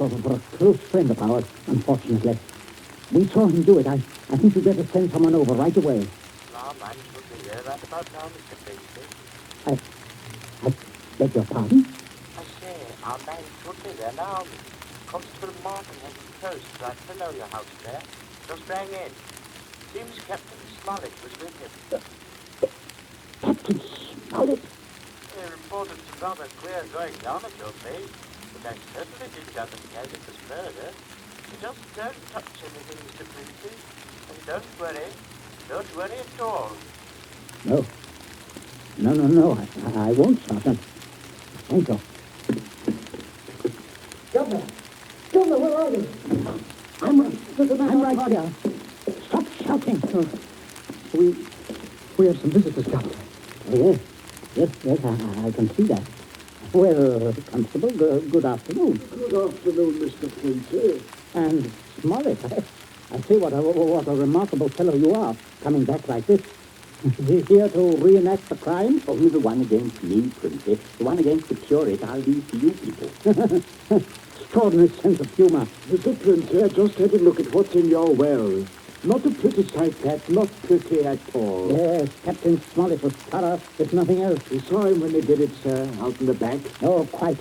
close friend of ours, unfortunately. We saw him do it. I think you'd better send someone over right away. Our man should be here right about now, Mr. Princy. I beg your pardon? I say, our man should be there now. Constable Martin has his post right below your house there. Just rang in. Seems Captain Smollett was with him. Captain Smollett? He reported some rather queer going on at your place, but I certainly didn't understand it was murder. You just don't touch anything, Mr. Princy, and don't worry at all. No, I won't, Sergeant. Thank you. Governor, where are you? I'm right here. Stop shouting. We have some visitors, Governor. Oh, yes, I can see that. Well, Constable, good afternoon. Good afternoon, Mr. Princy. And Smollett, I say what a remarkable fellow you are, coming back like this. Here to reenact the crime? Only the one against me, Princy. The one against the curate I'll leave to you people. Extraordinary sense of humor. Mr. Princy, I just had a look at what's in your well. Not a pretty sight, that. Not pretty at all. Yes, Captain Smollett was thorough, if nothing else. You saw him when they did it, sir, out in the back? Oh, quite.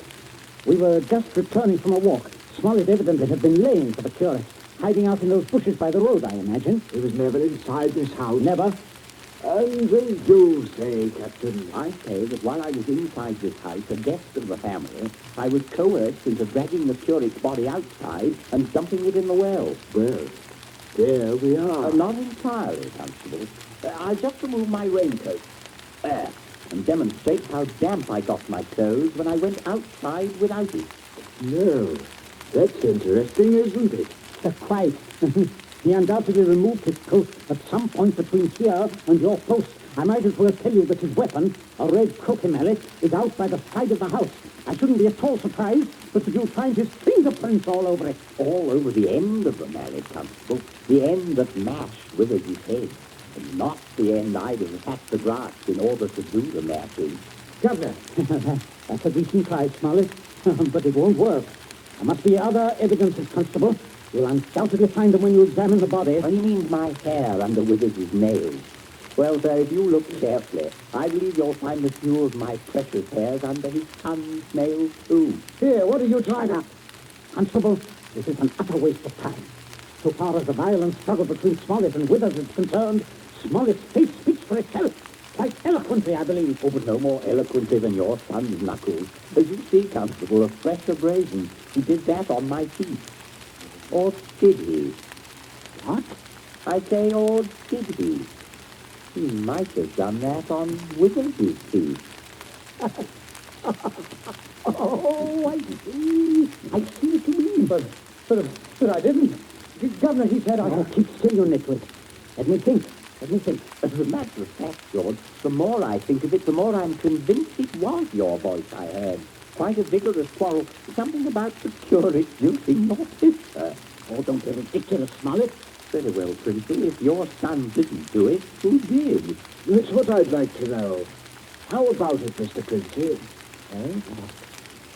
We were just returning from a walk. Smollett evidently had been laying for the curate, hiding out in those bushes by the road, I imagine. He was never inside this house. Never. And they do say, Captain. I say that while I was inside this house, a guest of the family, I was coerced into dragging the curate's body outside and dumping it in the well. Well, there we are. Not entirely, Constable. I'll just remove my raincoat. There. and demonstrate how damp I got my clothes when I went outside without it. No, that's interesting, isn't it? Quite. He undoubtedly removed his coat at some point between here and your post. I might as well tell you that his weapon, a red croquet mallet, is out by the side of the house. I shouldn't be at all surprised, but that you'll find his fingerprints all over it. All over the end of the mallet, Constable. The end that mashed with his head. And not the end I'd have hacked the grass in order to do the mashing. Governor, that's a decent try, Smollett, but it won't work. There must be other evidences, Constable. You'll undoubtedly find them when you examine the body. What do you mean my hair under Withers's nails? Well, sir, if you look carefully, I believe you'll find a few of my precious hairs under his son's nails, too. Here, what are you trying to... Constable, this is an utter waste of time. So far as the violent struggle between Smollett and Withers is concerned, Smollett's face speaks for itself. Quite eloquently, I believe. Oh, but no more eloquently than your son's knuckles. As you see, Constable, a fresh abrasion. He did that on my teeth. Or did he? What? I say, or did he? He might have done that on Withers's teeth. Oh, I see. I see what you mean. But I didn't. Governor, he said I... Oh, keep still, you nitwit. Let me think. As a matter of fact, George, the more I think of it, the more I'm convinced it was your voice I heard. Quite a vigorous quarrel. Something about the curate using your sister. Oh, don't be ridiculous, Smollett. Very well, Princy. If your son didn't do it, who did? That's what I'd like to know. How about it, Mr. Princy?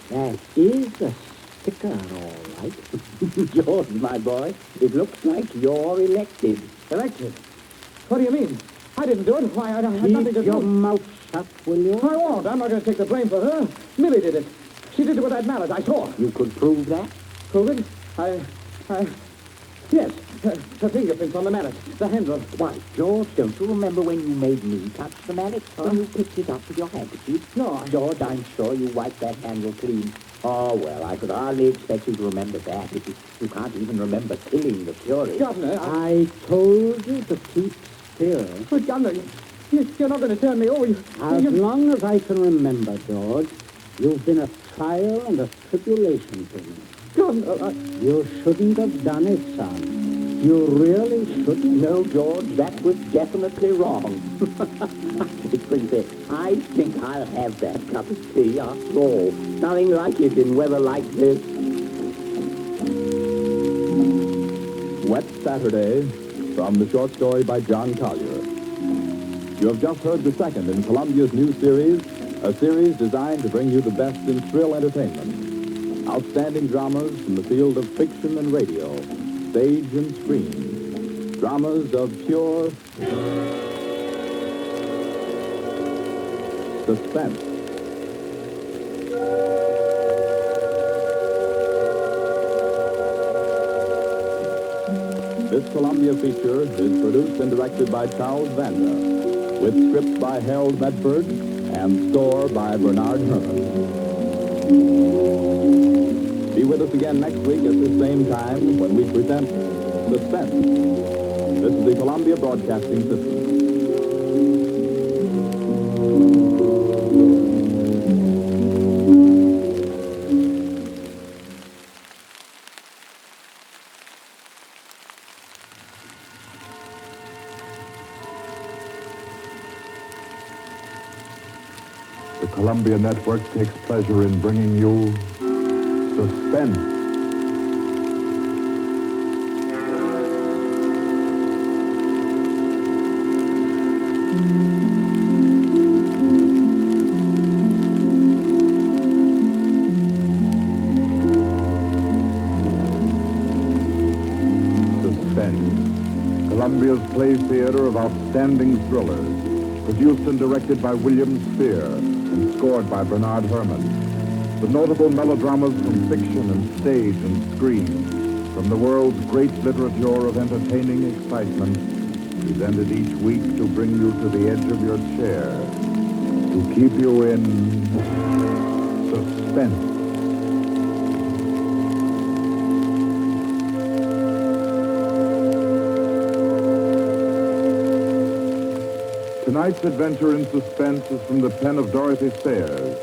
That is a sticker, all right. George, my boy, it looks like you're elected. Elected? What do you mean? I didn't do it. Why, I had nothing to do. Keep your mouth shut, will you? I won't. I'm not going to take the blame for her. Millie did it. She did it with that mallet. I saw her. You could prove that? Prove it? Yes. The fingerprints on the mallet. The handle. Why, George, don't you remember when you made me touch the mallet? When you picked it up with your handkerchief? No. George, I'm sure you wiped that handle clean. Oh, well, I could hardly expect you to remember that if you can't even remember killing the curate. Governor, I told you to keep still. But, Governor, you're not going to turn me over. As long as I can remember, George, you've been a trial and a tribulation to me. Governor, You shouldn't have done it, son. You really shouldn't. No, George, that was definitely wrong. Princy, I think I'll have that cup of tea after all. Nothing like it in weather like this. Wet Saturday, from the short story by John Collier. You have just heard the second in Columbia's new series, a series designed to bring you the best in thrill entertainment. Outstanding dramas from the field of fiction and radio, stage and screen. Dramas of pure suspense. This Columbia feature is produced and directed by Charles Vanda, with script by Harold Medford and score by Bernard Herman. Be with us again next week at the same time when we present Suspense. This is the Columbia Broadcasting System. The Columbia Network takes pleasure in bringing you Suspense. Suspense. Columbia's play theater of outstanding thrillers. Produced and directed by William Spear and scored by Bernard Herman. The notable melodramas from fiction and stage and screen, from the world's great literature of entertaining excitement, presented each week to bring you to the edge of your chair, to keep you in suspense. Tonight, Tonight's adventure in suspense is from the pen of Dorothy Sayers.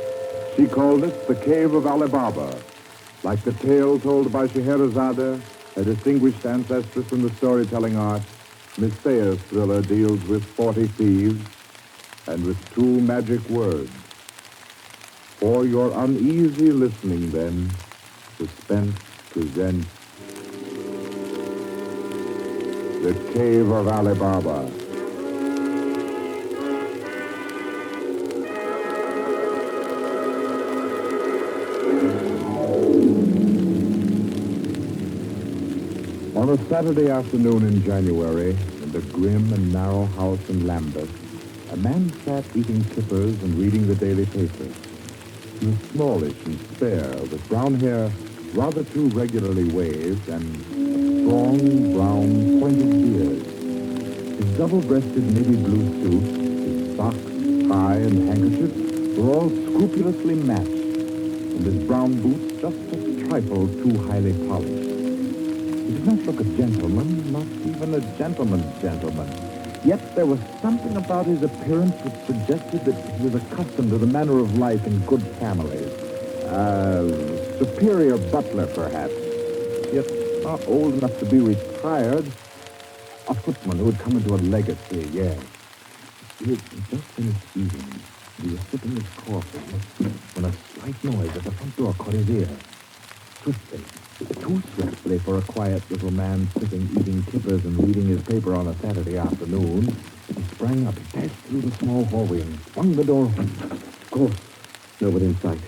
She called it The Cave of Alibaba. Like the tale told by Scheherazade, a distinguished ancestress in the storytelling art, Miss Sayers' thriller deals with 40 thieves and with 2 magic words. For your uneasy listening, then, Suspense presents The Cave of Alibaba. On a Saturday afternoon in January, in the grim and narrow house in Lambeth, a man sat eating kippers and reading the daily paper. He was smallish and spare, with brown hair rather too regularly waved and a strong, brown, pointed beard. His double-breasted navy blue suit, his socks, tie, and handkerchief were all scrupulously matched, and his brown boots just a trifle too highly polished. He did not look a gentleman, not even a gentleman's gentleman. Yet there was something about his appearance which suggested that he was accustomed to the manner of life in good families. Superior butler, perhaps. Yet not old enough to be retired. A footman who had come into a legacy, yes. He had just finished eating. He was sipping his coffee when a slight noise at the front door caught his ear. Swiftly, too swiftly for a quiet little man sitting eating kippers and reading his paper on a Saturday afternoon, he sprang up, dashed through the small hallway, and swung the door open. Of course, nobody in sight.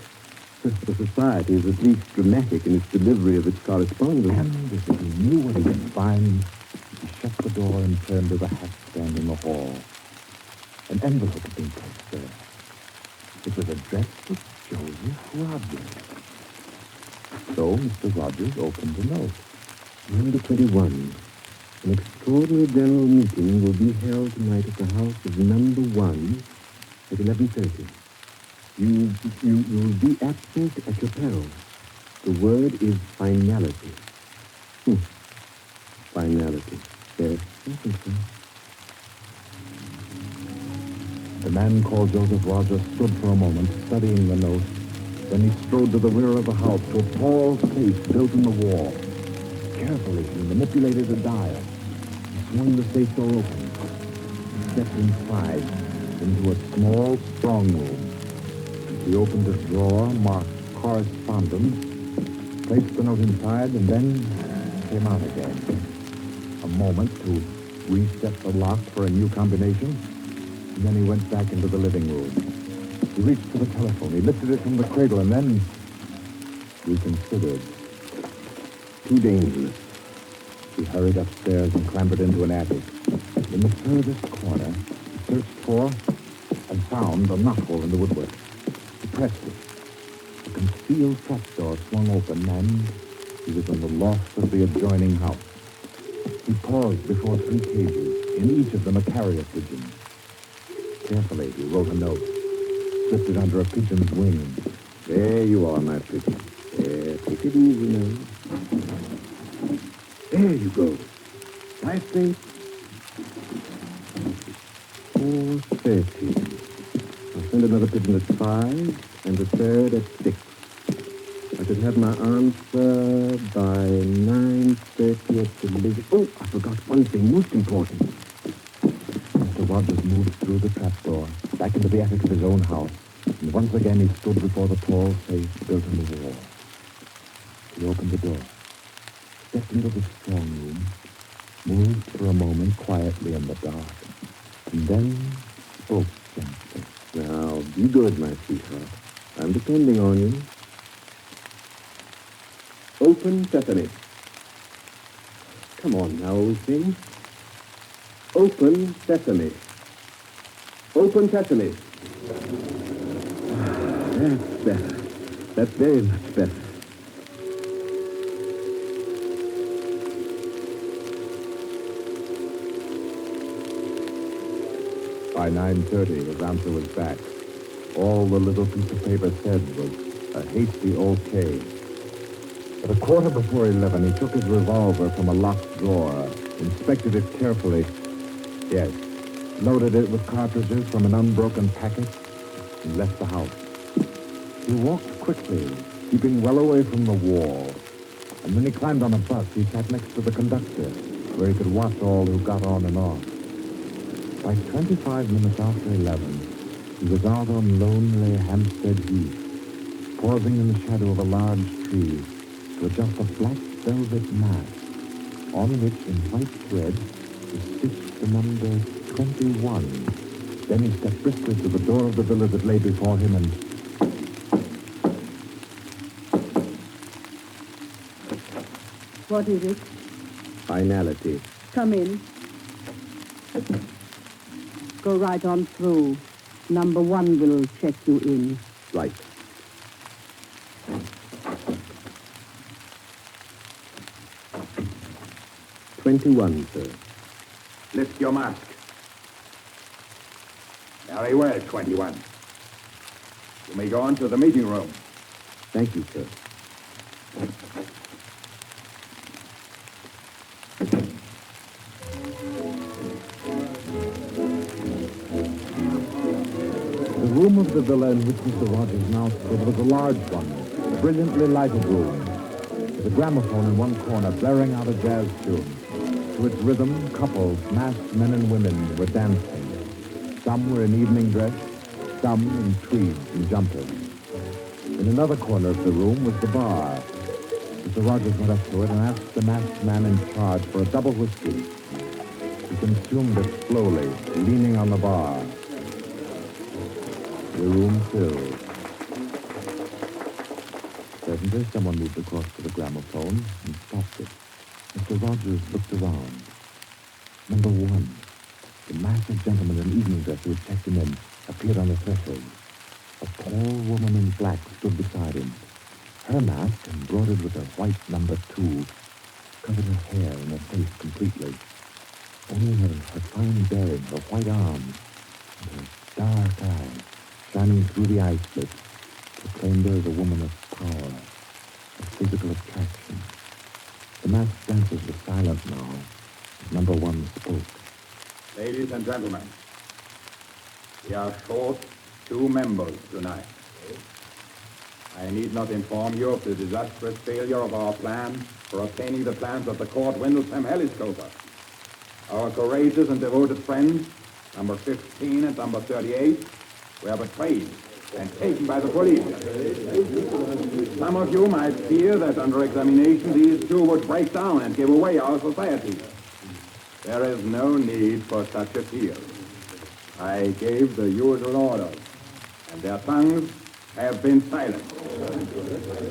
The society is at least dramatic in its delivery of its correspondence. And as if he knew what he would find, he shut the door and turned to the hat stand in the hall. An envelope had been placed there. It was addressed to Joseph Rogers. So Mr. Rogers opened the note. Number 21. An extraordinary general meeting will be held tonight at the house of number 1 at 11:30. You will be absent at your peril. The word is finality. Finality. Yes, I think so. The man called Joseph Rogers stood for a moment, studying the note. Then he strode to the rear of the house, to a tall safe built in the wall. Carefully, he manipulated a dial. He swung the safe door open. He stepped inside, into a small strong room. He opened a drawer marked correspondence, placed the note inside, and then came out again. A moment to reset the lock for a new combination, and then he went back into the living room. He reached for the telephone. He lifted it from the cradle and then reconsidered. Too dangerous. He hurried upstairs and clambered into an attic. In the furthest corner, he searched for and found a knothole in the woodwork. He pressed it. A concealed trapdoor swung open and he was in the loft of the adjoining house. He paused before 3 cages, in each of them a carrier pigeon. Carefully, he wrote a note. Slipped it under a pigeon's wing. There you are, my pigeon. There, take it easy now. There you go. Last thing. 4:30. I'll send another pigeon at 5 and a third at 6. I should have my answer by 9:30 at the latest. Oh, I forgot one thing, most important. Mr. Rogers moved through the trapdoor, back into the attic of his own house, and once again he stood before the tall safe built in the wall. He opened the door, stepped into the strong room, moved for a moment quietly in the dark, and then spoke gently. Now, be good, my sweetheart. I'm depending on you. Open sesame. Come on now, old thing. Open sesame. Open sesame. That's better. That's very much better. By 9:30, his answer was back. All the little piece of paper said was a hasty okay. At a quarter before 11, he took his revolver from a locked drawer, inspected it carefully. Yes, loaded it with cartridges from an unbroken packet, and left the house. He walked quickly, keeping well away from the wall. And when he climbed on a bus, he sat next to the conductor, where he could watch all who got on and off. By 25 minutes after 11, he was out on lonely Hampstead Heath, pausing in the shadow of a large tree to adjust a black velvet mat, on which in white thread was stitched the number 21. Then he stepped briskly to the door of the villa that lay before him and... What is it? Finality. Come in. Go right on through. Number 1 will check you in. Right. "21, sir. Lift your mask. Very well, 21. You may go on to the meeting room. Thank you, sir. The room of the villa in which Mr. Rogers now stood was a large one, a brilliantly lighted room, with a gramophone in one corner blaring out a jazz tune. To its rhythm, couples, masked men and women, were dancing. Some were in evening dress, some in tweeds and jumpers. In another corner of the room was the bar. Mr. Rogers went up to it and asked the masked man in charge for a double whiskey. He consumed it slowly, leaning on the bar. The room filled. Presently, someone moved across to the gramophone and stopped it. Mr. Rogers looked around. Number 1, the massive gentleman in evening dress who had checked him in, appeared on the threshold. A tall woman in black stood beside him. Her mask, embroidered with a white number 2, covered her hair and her face completely. Only her fine bearing, her white arms, and her dark eyes, shining through the eye slits, proclaimed her as a woman of power, of physical attraction. The masked dancers were silent now, as number 1 spoke. Ladies and gentlemen, we are short 2 members tonight. I need not inform you of the disastrous failure of our plan for obtaining the plans of the court Windlesham Heliscoper. Our courageous and devoted friends, number 15 and number 38, were betrayed and taken by the police. Some of you might fear that under examination these 2 would break down and give away our society. There is no need for such a fear. I gave the usual orders, and their tongues have been silenced.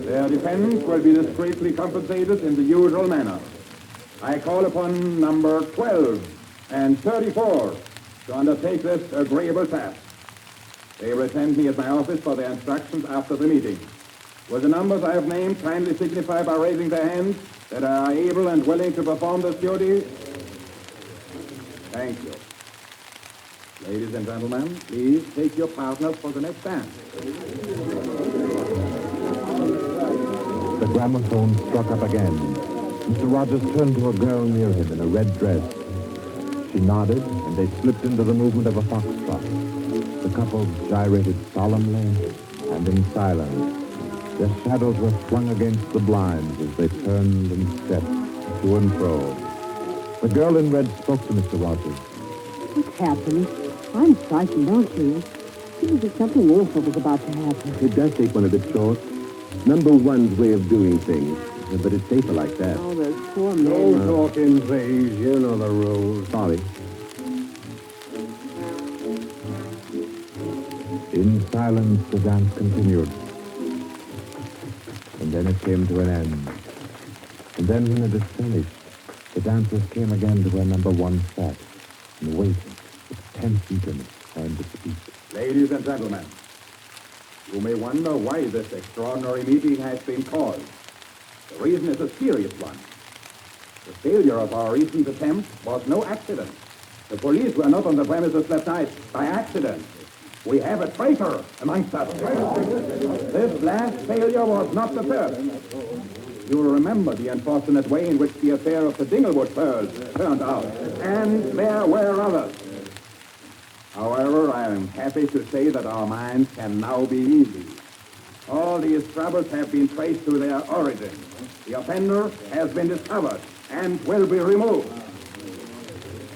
Their defense will be discreetly compensated in the usual manner. I call upon number 12 and 34 to undertake this agreeable task. They will attend me at my office for their instructions after the meeting. Will the numbers I have named kindly signify by raising their hands that I are able and willing to perform this duty? Thank you. Ladies and gentlemen, please take your partners for the next dance. The gramophone struck up again. Mr. Rogers turned to a girl near him in a red dress. She nodded, and they slipped into the movement of a foxtrot. The couple gyrated solemnly and in silence. Their shadows were flung against the blinds as they turned and stepped to and fro. The girl in red spoke to Mr. Rogers. What's happened? I'm frightened, aren't you? Seems that something awful was about to happen. It does take one a bit short. Number 1's way of doing things. But it's safer like that. Oh, those poor men. Don't talk in please. You know the rules. Sorry. In silence, the dance continued. And then it came to an end. And then when it was finished, the dancers came again to where number 1 sat and waited with tense eagerness for him to speak. Ladies and gentlemen, you may wonder why this extraordinary meeting has been called. The reason is a serious one. The failure of our recent attempt was no accident. The police were not on the premises last night by accident. We have a traitor amongst us. This last failure was not the first. You'll remember the unfortunate way in which the affair of the Dinglewood pearls turned out. And there were others. However, I am happy to say that our minds can now be easy. All these troubles have been traced to their origin. The offender has been discovered and will be removed.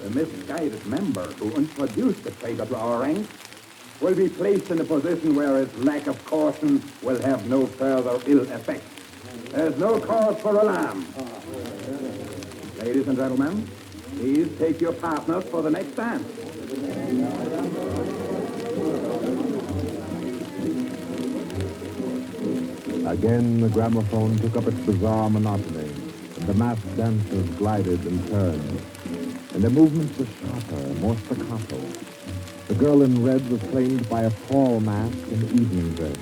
The misguided member who introduced the traitor to our ranks will be placed in a position where his lack of caution will have no further ill effect. There's no cause for alarm. Ladies and gentlemen, please take your partners for the next dance. Again, the gramophone took up its bizarre monotony, and the masked dancers glided and turned. And their movements were sharper, more staccato. The girl in red was claimed by a tall mask in evening dress.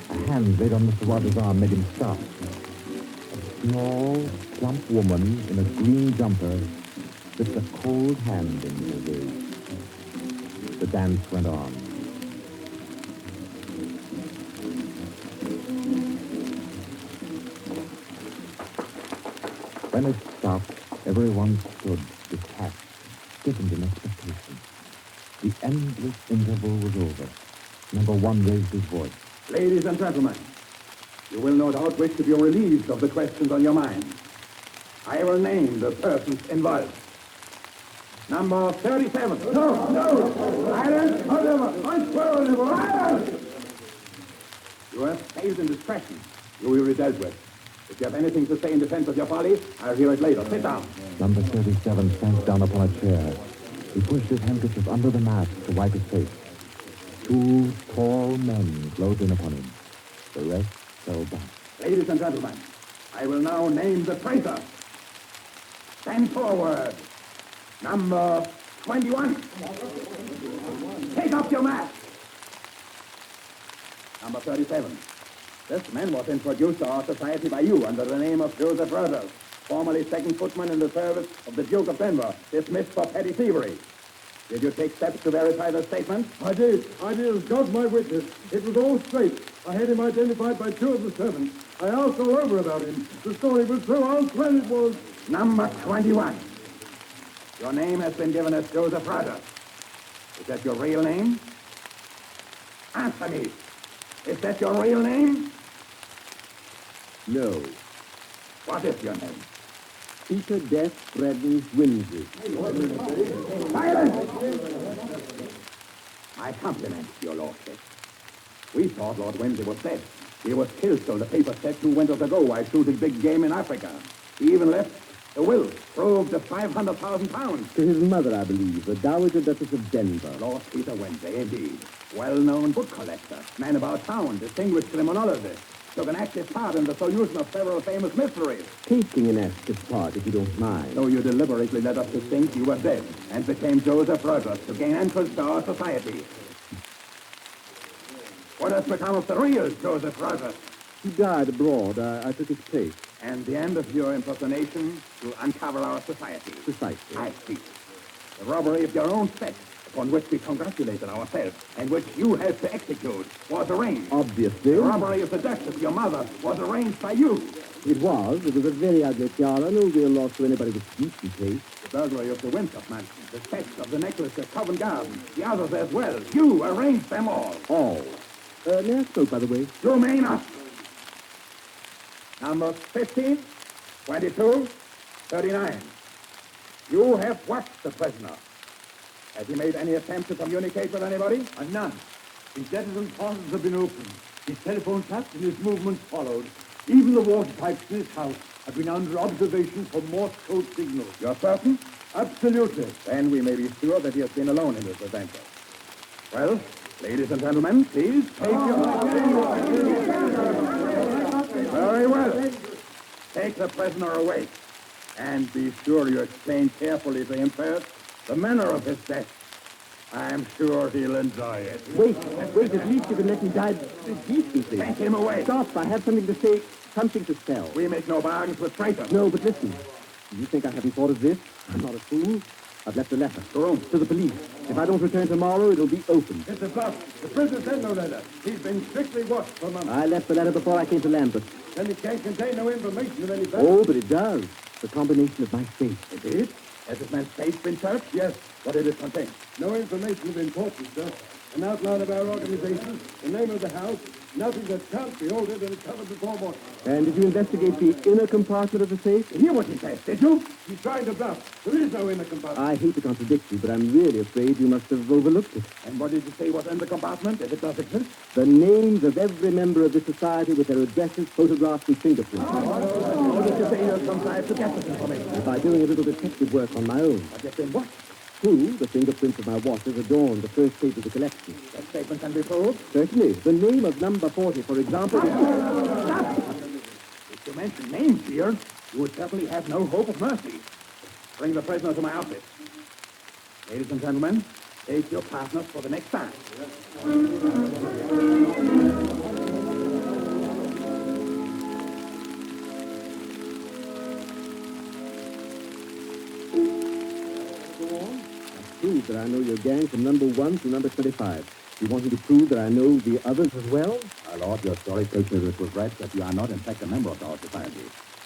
A hand laid on Mr. Rogers' arm made him stop. A small, plump woman in a green jumper slipped a cold hand into his. The dance went on. When it stopped, everyone stood detached, stiffened in expectation. The endless interval was over. Number one raised his voice. Ladies and gentlemen, you will no doubt wish to be relieved of the questions on your mind. I will name the persons involved. Number 37. No! Silence! Silence! You have failed in discretion. You will be dealt with. If you have anything to say in defense of your folly, I'll hear it later. Sit down. Number 37 sank down upon a chair. He pushed his handkerchief under the mask to wipe his face. Two tall men closed in upon him. The rest fell back. Ladies and gentlemen, I will now name the traitor. Stand forward. Number 21. Take off your mask. Number 37. This man was introduced to our society by you under the name of Joseph Rogers, formerly second footman in the service of the Duke of Denver, dismissed for petty thievery. Did you take steps to verify the statement? I did. As God's my witness. It was all straight. I had him identified by two of the servants. I asked all over about him. The story was so unplanned it was. Number 21. Your name has been given as Joseph Rogers. Is that your real name? Answer me. Is that your real name? No. What is your name? Peter Death Threadens Whimsy. Silence! My compliments, your lordship. We thought Lord Whimsy was dead. He was killed, so the paper said 2 winters ago while shooting big game in Africa. He even left the will, proved of £500,000. To his mother, I believe, the Dowager Duchess of Denver. Lord Peter Whimsy, indeed. Well-known book collector, man about town, distinguished criminologist. Took an active part in the solution of several famous mysteries. Taking an active part, if you don't mind. So you deliberately led us to think you were dead and became Joseph Rogers to gain entrance to our society. What has become of the real Joseph Rogers? He died abroad. I took his place. And the end of your impersonation to uncover our society. Precisely. I see. The robbery of your own set, upon which we congratulated ourselves, and which you helped to execute, was arranged. Obviously. The robbery of the Duchess, your mother, was arranged by you. It was. It was a very ugly tiara. No real loss to anybody with decent taste. The burglary of the Winthrop mansion, the theft of the necklace at Covent Garden, the others as well. You arranged them all. All. May I smoke, by the way? You may not. Numbers 15, 22, 39. You have watched the prisoner. Has he made any attempt to communicate with anybody? None. His letters and parcels have been opened. His telephone tapped and his movements followed. Even the water pipes in his house have been under observation for Morse code signals. You're certain? Absolutely. Then we may be sure that he has been alone in this adventure. Well, ladies and gentlemen, please take your... Very well. Take the prisoner away. And be sure you explain carefully to him first the manner of his death. I'm sure he'll enjoy it. Wait, at least you can let him die decently. Take him away. Stop, I have something to say, something to sell. We make no bargains with traitors. No, but listen. Do you think I haven't thought of this? I'm not a fool. I've left a letter. To whom? To the police. If I don't return tomorrow, it'll be open. It's a bluff. The prisoner sent no letter. He's been strictly watched for months. I left the letter before I came to Lambeth. Then it can't contain no information of any value. Oh, but it does. The combination of my fate. Indeed? Has this man's safe been searched? Yes. What did it contain? No information of importance, sir. An outline of our organization, the name of the house, nothing that can't be altered and covered before morning. And did you investigate the inner compartment of the safe? Hear what he says, did you? He's trying to bluff. There is no inner compartment. I hate to contradict you, but I'm really afraid you must have overlooked it. And what did you say was in the compartment, if it does exist? The names of every member of this society with their addresses, photographs, and fingerprints. What did you say you've contrived to get this information? By doing a little detective work on my own. But then what? True, the fingerprints of my watches adorn the first page of the collection. That statement can be proved? Certainly. The name of number 40, for example... Stop! If you mention names here, you would certainly have no hope of mercy. Bring the prisoner to my office. Ladies and gentlemen, take your partners for the next time. Prove that I know your gang from number 1 to number 25. You want me to prove that I know the others as well? My lord, your story fills me with regret that you are not, in fact, a member of our society.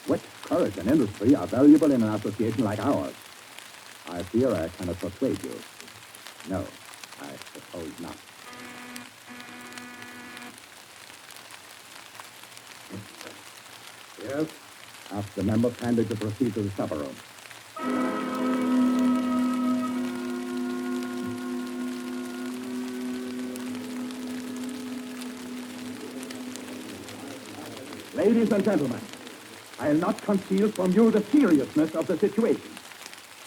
Wit, courage, and industry are valuable in an association like ours. I fear I cannot persuade you. No, I suppose not. Yes? Ask the members kindly to proceed to the supper room. Ladies and gentlemen, I'll not conceal from you the seriousness of the situation.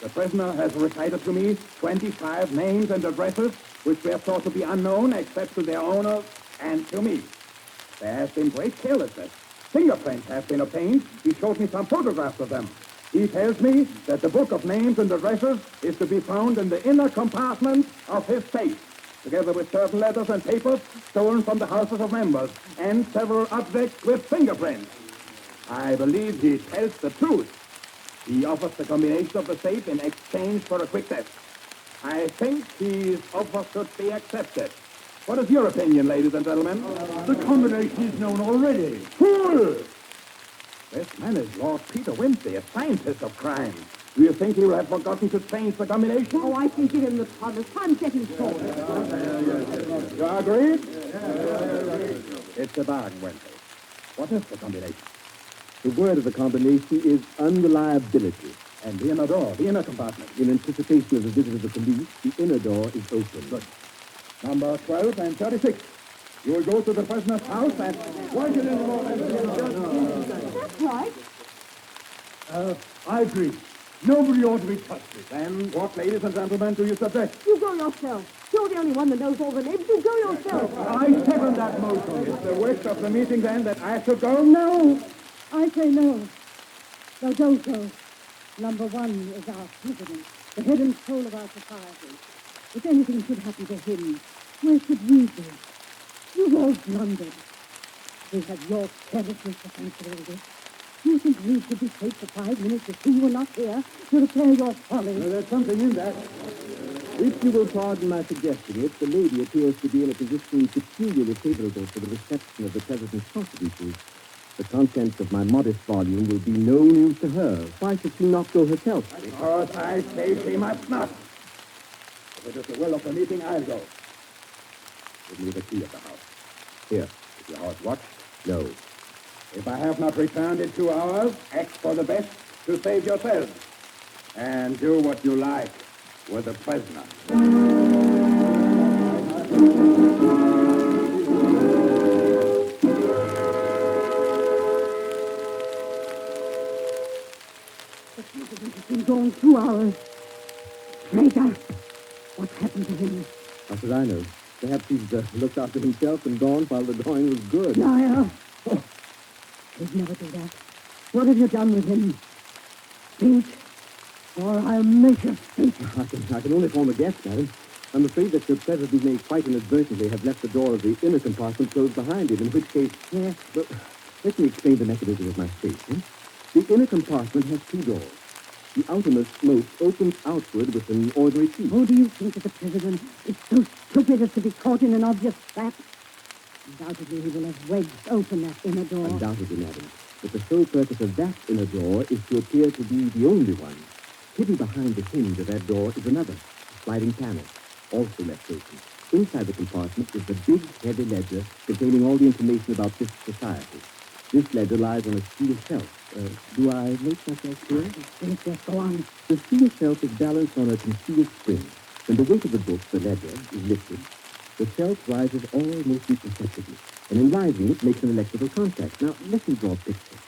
The prisoner has recited to me 25 names and addresses which were thought to be unknown except to their owners and to me. There has been great carelessness. Fingerprints have been obtained. He showed me some photographs of them. He tells me that the book of names and addresses is to be found in the inner compartment of his safe, together with certain letters and papers stolen from the houses of members, and several objects with fingerprints. I believe he tells the truth. He offers the combination of the safe in exchange for a quick test. I think his offer should be accepted. What is your opinion, ladies and gentlemen? The combination is known already. Fool! This man is Lord Peter Wimsey, a scientist of crime. Do you think he will have forgotten to change the combination? Oh, I think give him the promise. Time's getting short. You agreed? It's a bargain, Wimsey. What is the combination? The word of the combination is unreliability. And the inner door, the inner compartment. In anticipation of the visit of the police, the inner door is open. Good. Number 12 and 36. You will go to the prisoner's house and... Why get in the morning? That's right. I agree. Nobody ought to be touched. Then what, ladies and gentlemen, do you suggest? You go yourself. You're the only one that knows all the names. You go yourself. I second that motion. It's the wish of the meeting, then, that I should go? No. I say no. No, don't go. Number 1 is our president, the head and soul of our society. If anything should happen to him, where should we be? You've all blundered. We have your carelessness to thank for all this. You think we should be safe for 5 minutes if you were not here to repair your folly? Well, there's something in that. If you will pardon my suggesting it, the lady appears to be in a position peculiarly favorable for the reception of the president's contributions. The contents of my modest volume will be no news to her. Why should she not go herself? Because I say she must not. If it is the will of the meeting, I'll go. Give me the key of the house. Here. Is your house watched? No. If I have not returned in 2 hours, act for the best to save yourselves. And do what you like with the prisoner. The president has been gone 2 hours. Traitor! What's happened to him? How should I know? Perhaps he's looked after himself and gone while the going was good. Liar! Oh, he'd never do that. What have you done with him? Speak, or I'll make you speak. I can only form a guess, madam. I'm afraid that your president may quite inadvertently have left the door of the inner compartment closed behind him, in which case... Yes? Well, let me explain the mechanism of my safe. The inner compartment has 2 doors. The outermost opens outward with an ordinary key. Who do you think that the president is so stupid as to be caught in an obvious trap? Undoubtedly he will have wedged open that inner door. Undoubtedly, madam. But the sole purpose of that inner door is to appear to be the only one. Hidden behind the hinge of that door is another, a sliding panel, also left open. Inside the compartment is the big, heavy ledger containing all the information about this society. This ledger lies on a steel shelf. Do I make myself clear? Yes, go on. The steel shelf is balanced on a concealed spring. When the weight of the book, the ledger, is lifted, the shelf rises almost imperceptibly, and in rising it makes an electrical contact. Now, let me draw a picture.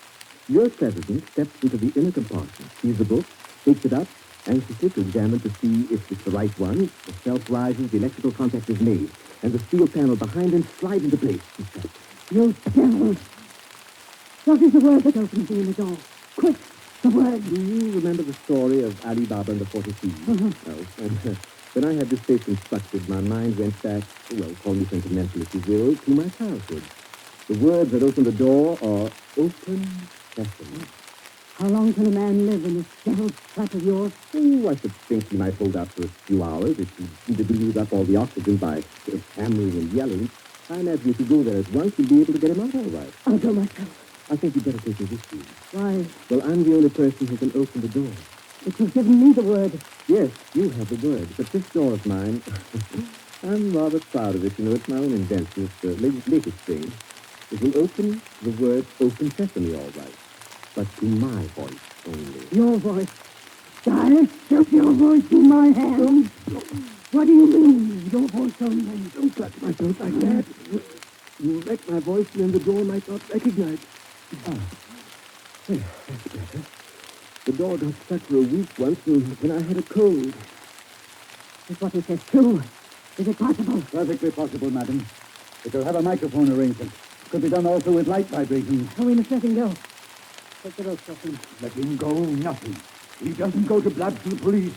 Your president steps into the inner compartment, sees the book, takes it up, anxiously to examine to see if it's the right one. The shelf rises, the electrical contact is made, and the steel panel behind him slides into place. You devil! What is the word that opens the inner door? Quick, the word. Do you remember the story of Alibaba and the 40 Thieves? Mm-hmm. No. And when I had this place constructed, my mind went back, well, call me sentimental if you will, to my childhood. The words that open the door are open sesame. How long can a man live in this devil's trap of yours? Oh, I should think he might hold out for a few hours if he didn't use up all the oxygen by hammering and yelling. I imagine if you go there at once, you'll be able to get him out all right. I'll go myself. I think you'd better take me with you. Why? Well, I'm the only person who can open the door. But you've given me the word. Yes, you have the word, but this door of mine, I'm rather proud of it. You know, it's my own invention. It's the latest thing. It will open the word open sesame all right, but to my voice only. Your voice. I took your voice in my hand. What do you mean, your voice only? Don't touch my throat like that. You wreck my voice, and then the door might not recognize. There, that's better. The door got stuck for a week once when I had a cold. Is what he says true? Is it possible? Perfectly possible, madam. It will have a microphone arrangement. Could be done also with light vibrations. Oh, we must let him go. Take the ropes off him. Let him go, nothing. He doesn't go to blab to the police.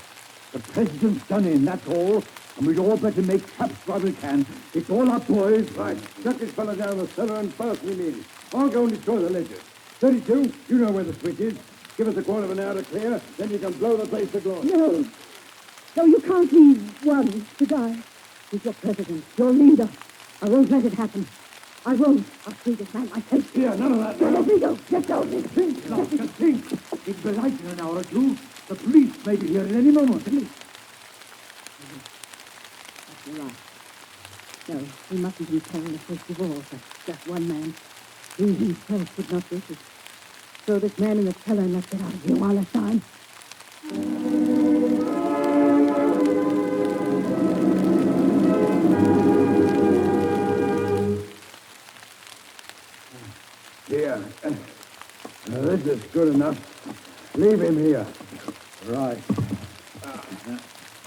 The president's done in, that's all. And we'd all better make traps while we can. It's all up, boys. Right. Shut this fella down the cellar and pass me in. I'll go and destroy the ledger. 32, you know where the switch is. Give us a quarter of an hour to clear, then you can blow the place to glory. No. No, you can't leave one to die. He's your president, your leader. I won't let it happen. I won't. I'll see this man myself. Here, none of that. No, let me go. Get down. Think, Doctor, think. It'll be light in an hour or two. The police may be here at any moment. That's all right. No, we mustn't be telling the first of all for just one man. He himself would not wish it. Throw this man in the cellar and let's get out of here while it's time. Here. This is good enough. Leave him here. Right.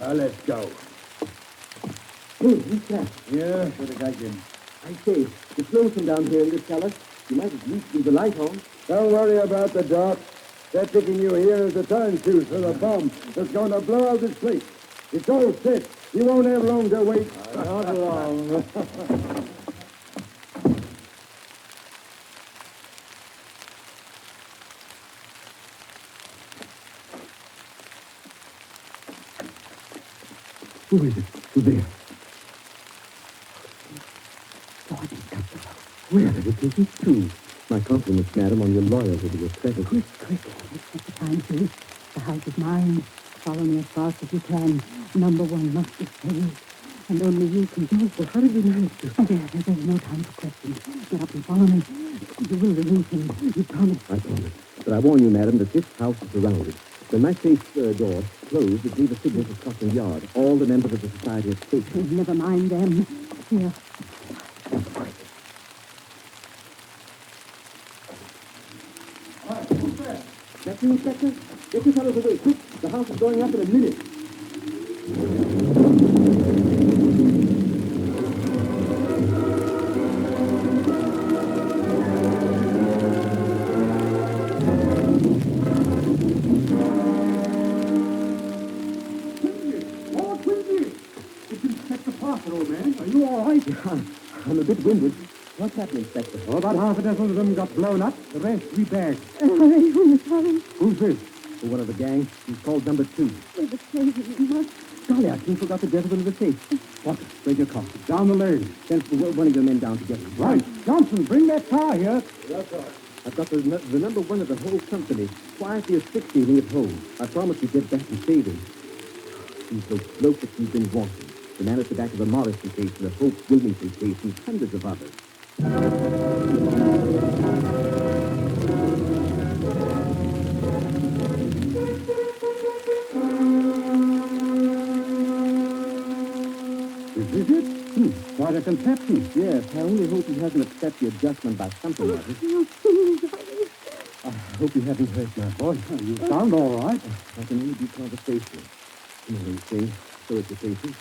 Let's go. Hey, who's that? Yeah, should have got him. I say, the flow's from down here in this cellar. You might at least leave the light on. Don't worry about the dark. They're taking you here as a time fuse for the bomb that's going to blow out this place. It's all set. You won't have long to wait. Not long. Who is it? Who's there? Where did it take you to? My compliments, madam, on your loyalty to your president. Quick. Let's set the time, please. The house is mine. Follow me as fast as you can. Number one must be saved. And only you can do it. Well, how did you manage to? There's no time for questions. Get up and follow me. You will release him. You promise. I promise. But I warn you, madam, that this house is surrounded. When my safe door closed, it gave a signal to Scotland Yard. All the members of the society are safe. Never mind them. Here. That's you, Inspector? Get your fellows away, quick. The house is going up in a minute. Old man, are you all right? I'm a bit winded. What's happened, Inspector? Oh, about half a dozen of them got blown up. The rest we bagged. Who's this? One of the gang. He's called number 2. We're the safe. Golly, I soon forgot the gentleman of the safe. Walker, where's your car? Down the lane. Send one of your men down to get him. Right. Johnson, bring that car here. Yes, sir. I've got the number one of the whole company, quietly asphyxiating at home. I promise you get back and save him. He's the bloke that you've been wanting. The man at the back of the Morrison case and the Hope Wilmington case and hundreds of others. Is it? Quite a conception. Yes, I only hope he hasn't upset the adjustment by something or other. I hope you haven't hurt my voice. You sound all right. I can only be conversational. You know what they say, so it's the cases.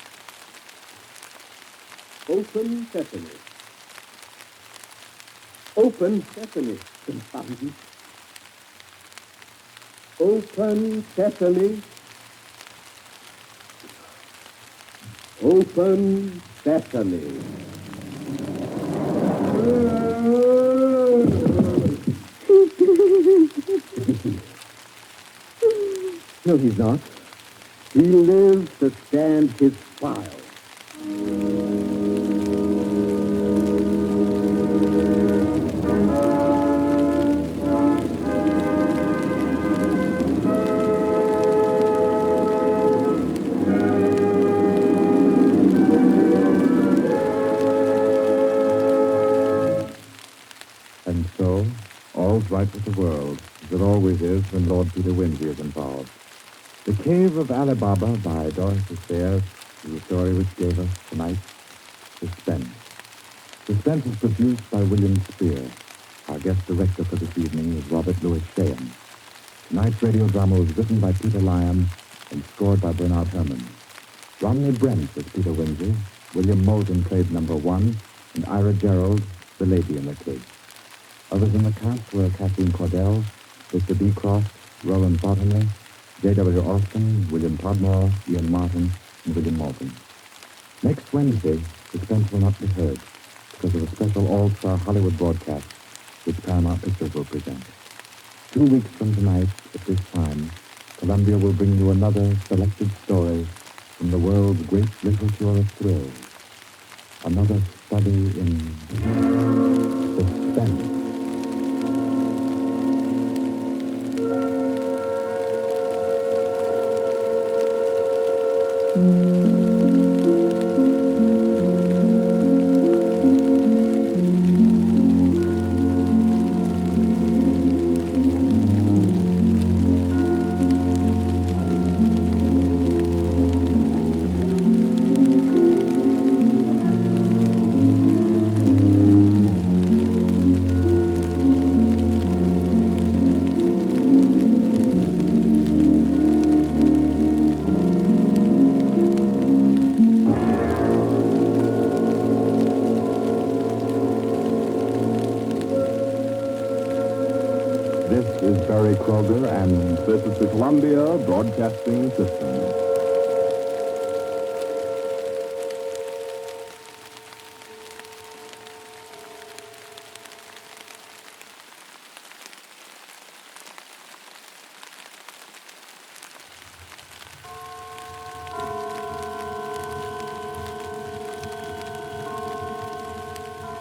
Open sesame. Open sesame. Open sesame. Open sesame. No, he's not. He lives to stand his trial. And so, all's right with the world, as it always is when Lord Peter Wimsey is involved. The Cave of Alibaba by Doris Sayers is the story which gave us tonight Suspense. Suspense is produced by William Spear. Our guest director for this evening is Robert Louis Shahan. Tonight's radio drama was written by Peter Lyon and scored by Bernard Herrmann. Romney Brent was Peter Wimsey, William Moulton played number one, and Ira Gerald, the lady in the case. Others in the cast were Kathleen Cordell, Victor B. Croft, Roland Bottomley, J.W. Austin, William Podmore, Ian Martin, and William Morgan. Next Wednesday, Suspense will not be heard because of a special all-star Hollywood broadcast which Paramount Pictures will present. 2 weeks from tonight, at this time, Columbia will bring you another selected story from the world's great literature of thrills. Another study in suspense. Kroger, and this is the Columbia Broadcasting System.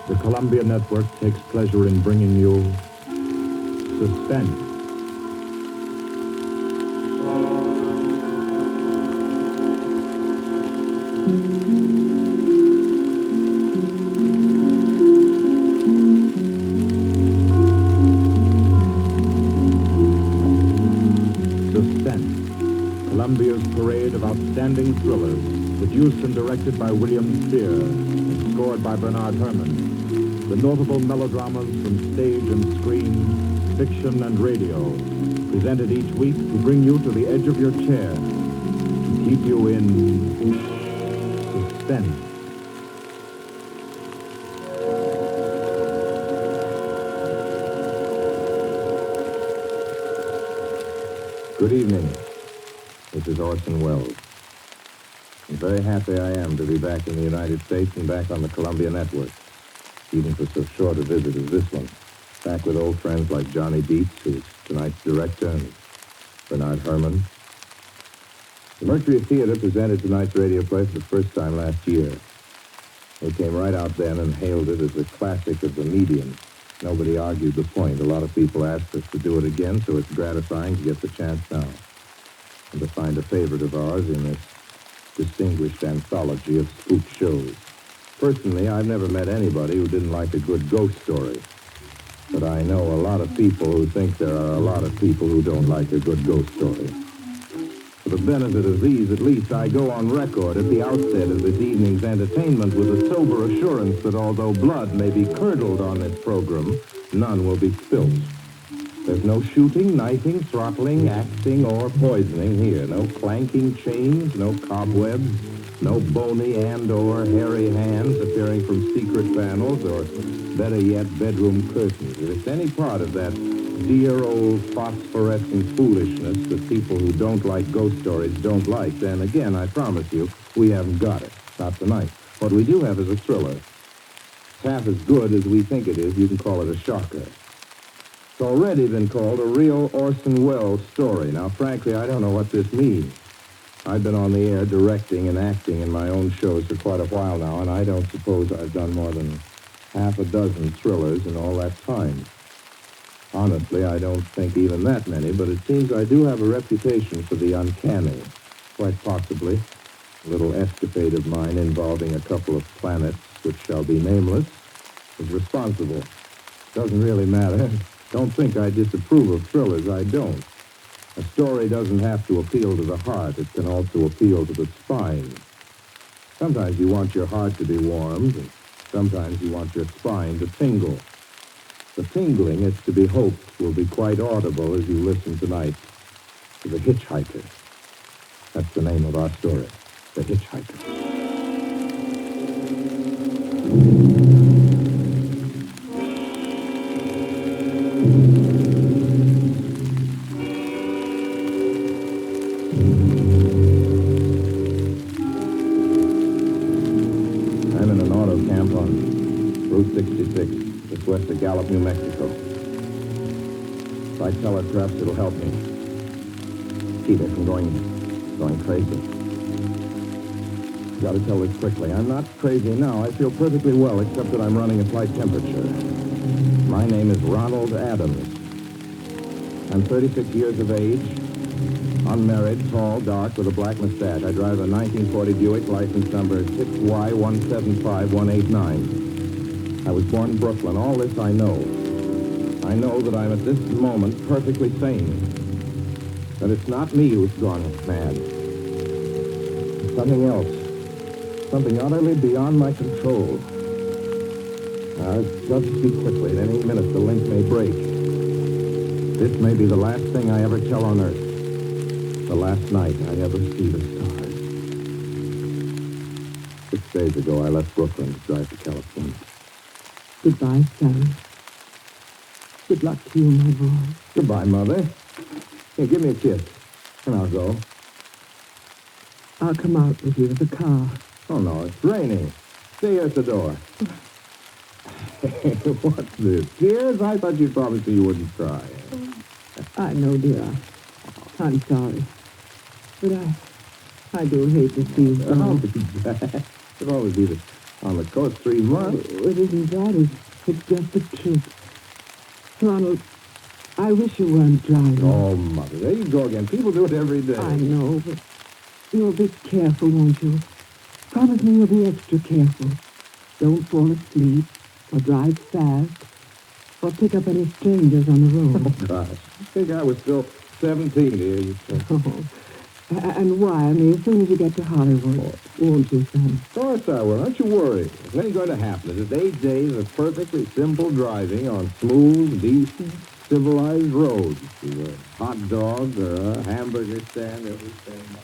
The Columbia Network takes pleasure in bringing you Suspense. Columbia's parade of outstanding thrillers, produced and directed by William Spear and scored by Bernard Herrmann. The notable melodramas from stage and screen, fiction and radio, presented each week to bring you to the edge of your chair, to keep you in suspense. Good evening. This is Orson Welles. I'm very happy I am to be back in the United States and back on the Columbia Network, even for so short a visit as this one. Back with old friends like Johnny Dietz, who's tonight's director, and Bernard Herrmann. The Mercury Theater presented tonight's radio play for the first time last year. They came right out then and hailed it as a classic of the medium, Nobody argued the point. A lot of people asked us to do it again, so it's gratifying to get the chance now. And to find a favorite of ours in this distinguished anthology of spook shows. Personally, I've never met anybody who didn't like a good ghost story. But I know a lot of people who think there are a lot of people who don't like a good ghost story. For the benefit of these, at least, I go on record at the outset of this evening's entertainment with a sober assurance that although blood may be curdled on this program, none will be spilt. There's no shooting, knifing, throttling, axing, or poisoning here. No clanking chains, no cobwebs, no bony and/or hairy hands appearing from secret panels, or better yet, bedroom curtains. If it's any part of that dear old phosphorescent foolishness that people who don't like ghost stories don't like, then again, I promise you, we haven't got it. Not tonight. What we do have is a thriller. It's half as good as we think it is. You can call it a shocker. It's already been called a real Orson Welles story. Now, frankly, I don't know what this means. I've been on the air directing and acting in my own shows for quite a while now, and I don't suppose I've done more than half a dozen thrillers in all that time. Honestly, I don't think even that many, but it seems I do have a reputation for the uncanny. Quite possibly, a little escapade of mine involving a couple of planets, which shall be nameless, is responsible. Doesn't really matter. Don't think I disapprove of thrillers. I don't. A story doesn't have to appeal to the heart. It can also appeal to the spine. Sometimes you want your heart to be warmed, and sometimes you want your spine to tingle. The tingling, it's to be hoped, will be quite audible as you listen tonight to The Hitchhiker. That's the name of our story, The Hitchhiker. I'm in an auto camp on Route 66. Just west of Gallup, New Mexico. If I tell her, perhaps it'll help me keep it from going crazy. Got to tell this quickly. I'm not crazy now. I feel perfectly well, except that I'm running a flight temperature. My name is Ronald Adams. I'm 36 years of age, unmarried, tall, dark, with a black mustache. I drive a 1940 Buick, license number 6Y175189. I was born in Brooklyn. All this I know. I know that I'm at this moment perfectly sane. That it's not me who's gone mad. It's something else. Something utterly beyond my control. Just speak quickly. At any minute, the link may break. This may be the last thing I ever tell on Earth. The last night I ever see the stars. 6 days ago, I left Brooklyn to drive to California. Goodbye, son. Good luck to you, my boy. Goodbye, Mother. Here, give me a kiss, and I'll go. I'll come out with you to the car. Oh, no, it's raining. Stay here at the door. Hey, what's this? Tears? I thought you promised me you wouldn't cry. I know, dear. I'm sorry. But I do hate to see you go. I'll be back. It'll always be on the coast 3 months. It isn't that. It's just a trip. Ronald, I wish you weren't driving. Oh, Mother, there you go again. People do it every day. I know, but you'll be careful, won't you? Promise me you'll be extra careful. Don't fall asleep, or drive fast, or pick up any strangers on the road. Oh, gosh. I think I was still 17 here, you said. Oh. And wire me as soon as you get to Hollywood, won't you, son? Of course I will. Don't you worry. It ain't going to happen. It's 8 days of perfectly simple driving on smooth, decent, civilized roads. To a hot dog or a hamburger stand every time.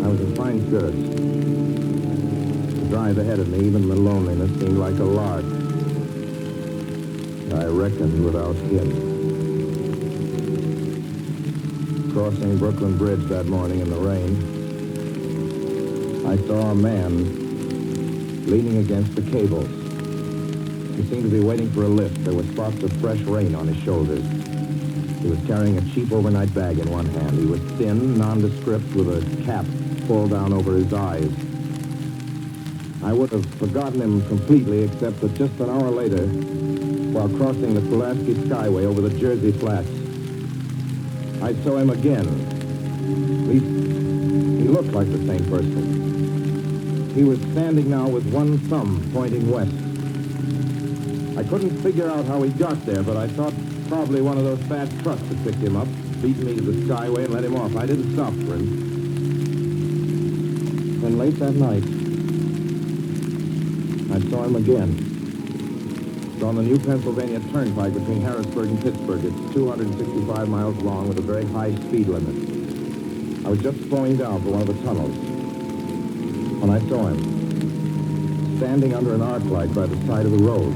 I was in fine spirits. The drive ahead of me, even the loneliness, seemed like a lark. I reckoned without him. Crossing Brooklyn Bridge that morning in the rain, I saw a man leaning against the cables. He seemed to be waiting for a lift. There were spots of fresh rain on his shoulders. He was carrying a cheap overnight bag in one hand. He was thin, nondescript, with a cap pulled down over his eyes. I would have forgotten him completely, except that just an hour later, while crossing the Pulaski Skyway over the Jersey Flats, I saw him again. At least, he looked like the same person. He was standing now with one thumb pointing west. I couldn't figure out how he got there, but I thought probably one of those fast trucks had picked him up, beat me to the Skyway, and let him off. I didn't stop for him. Then late that night, I saw him again. It's on the New Pennsylvania Turnpike between Harrisburg and Pittsburgh. It's 265 miles long with a very high speed limit. I was just slowing down for one of the tunnels when I saw him, standing under an arc light by the side of the road.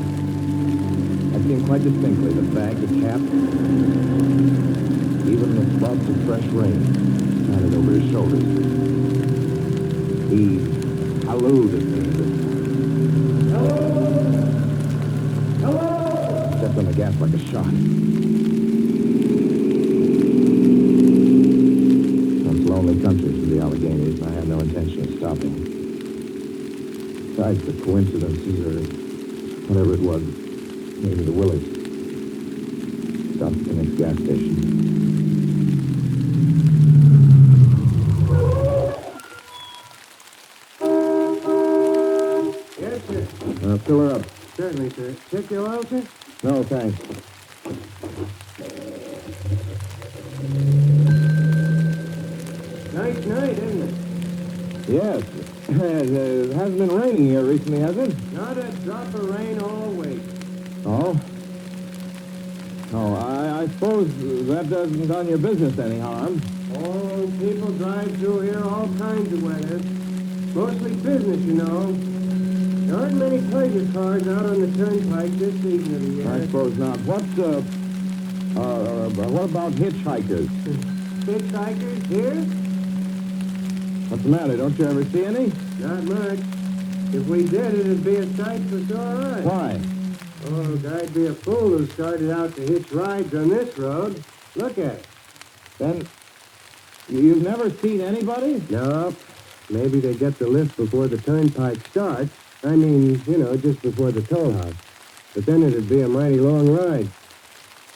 I see him quite distinctly, the bag, the cap, even the spots of fresh rain planted over his shoulders. He hallooed at me. Hello! Hello! Stepped on the gas like a shot. Those lonely countries of the Alleghenies, I had no intention of stopping. Besides the coincidences, or whatever it was, maybe the Willis. Stopped at the next gas station. Yes, sir. Fill her up. Certainly, sir. Check your oil, sir? No, thanks. Nice night, isn't it? Yes. It hasn't been raining here recently, has it? Not a drop of rain all week. Oh? Oh, I suppose that doesn't done your business any harm. Oh, people drive through here all kinds of weather. Mostly business, you know. There aren't many pleasure cars out on the turnpike this season of the year. I suppose not. What about hitchhikers? Hitchhikers here? What's the matter? Don't you ever see any? Not much. If we did, it'd be a sight for sore eyes. Why? Oh, I'd be a fool who started out to hitch rides on this road. Look at it. Then, you've never seen anybody? No. Maybe they get the lift before the turnpike starts. I mean, you know, just before the toll house. But then it'd be a mighty long ride.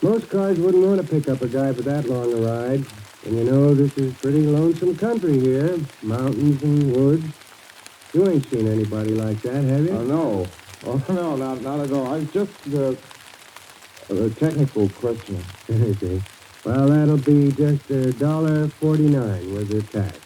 Most cars wouldn't want to pick up a guy for that long a ride. And you know, this is pretty lonesome country here. Mountains and woods. You ain't seen anybody like that, have you? Oh, no. Oh, no, not at all. I was just a technical question. Okay. Well, that'll be just $1.49 with the tax.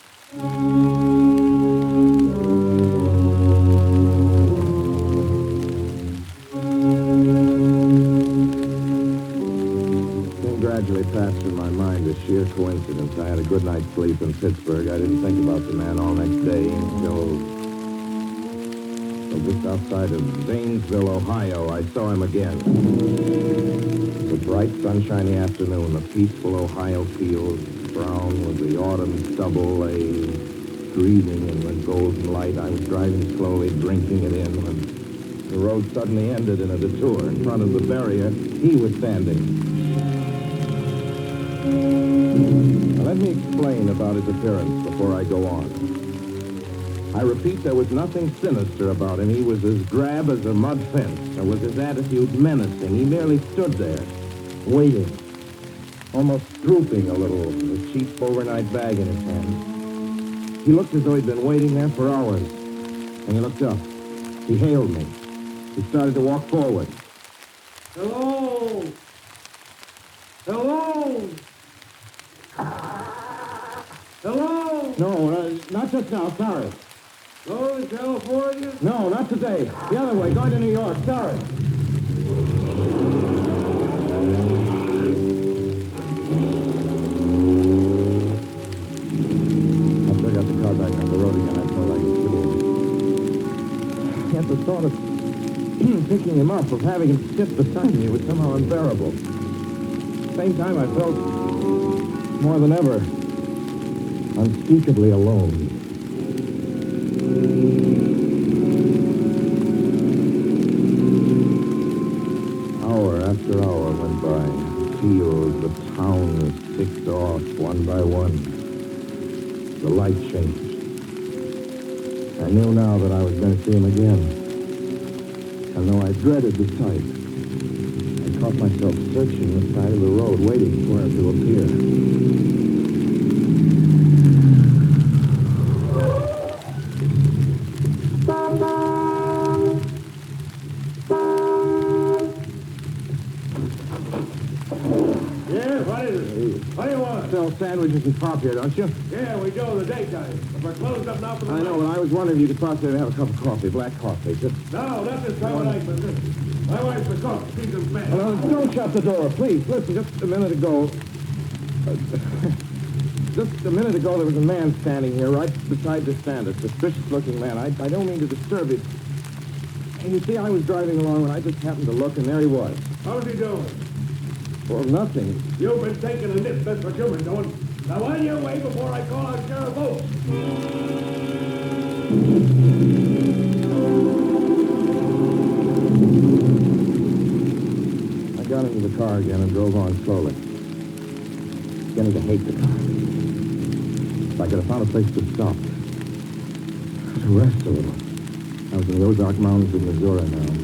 Gradually passed through my mind a sheer coincidence. I had a good night's sleep in Pittsburgh. I didn't think about the man all next day until just outside of Zanesville, Ohio, I saw him again. It was a bright, sunshiny afternoon. The peaceful Ohio fields, brown with the autumn stubble, lay dreaming in the golden light. I was driving slowly, drinking it in, when the road suddenly ended in a detour. In front of the barrier, he was standing. Now, let me explain about his appearance before I go on. I repeat, there was nothing sinister about him. He was as drab as a mud fence, nor was his attitude menacing. He merely stood there, waiting, almost drooping a little, with a cheap overnight bag in his hand. He looked as though he'd been waiting there for hours. And he looked up. He hailed me. He started to walk forward. Hello! Hello! Hello? No, not just now, sorry. Hello to California? No, not today. The other way, going to New York, sorry. After I got the car back on the road again, I felt like a fool. Yet the thought of picking him up, of having him sit beside me, was somehow unbearable. At the same time, I felt more than ever unspeakably alone. Hour after hour went by. Fields, the town, The light changed. I knew now that I was going to see him again. And though I dreaded the sight, I caught myself searching the side of the road, waiting for him to appear. Sandwiches and pop here, don't you? Yeah, we do in the daytime. But we're closed up now for the I know, but I was wondering if you could stop there and have a cup of coffee, black coffee. Just... No, not this time of night, but my wife's the cook. She's a man. Well, don't shut the door, please. Listen, just a minute ago... just a minute ago, there was a man standing here right beside the stand, a suspicious-looking man. I don't mean to disturb you. And you see, I was driving along when I just happened to look, and there he was. How's he doing? Well, nothing. You've been taking a nip, that's what you've been doing. Now, on your way before I call out Sheriff Oates. I got into the car again and drove on slowly. Beginning to hate the car. If I could have found a place to stop. To rest a little. I was in the Ozark Mountains of Missouri now.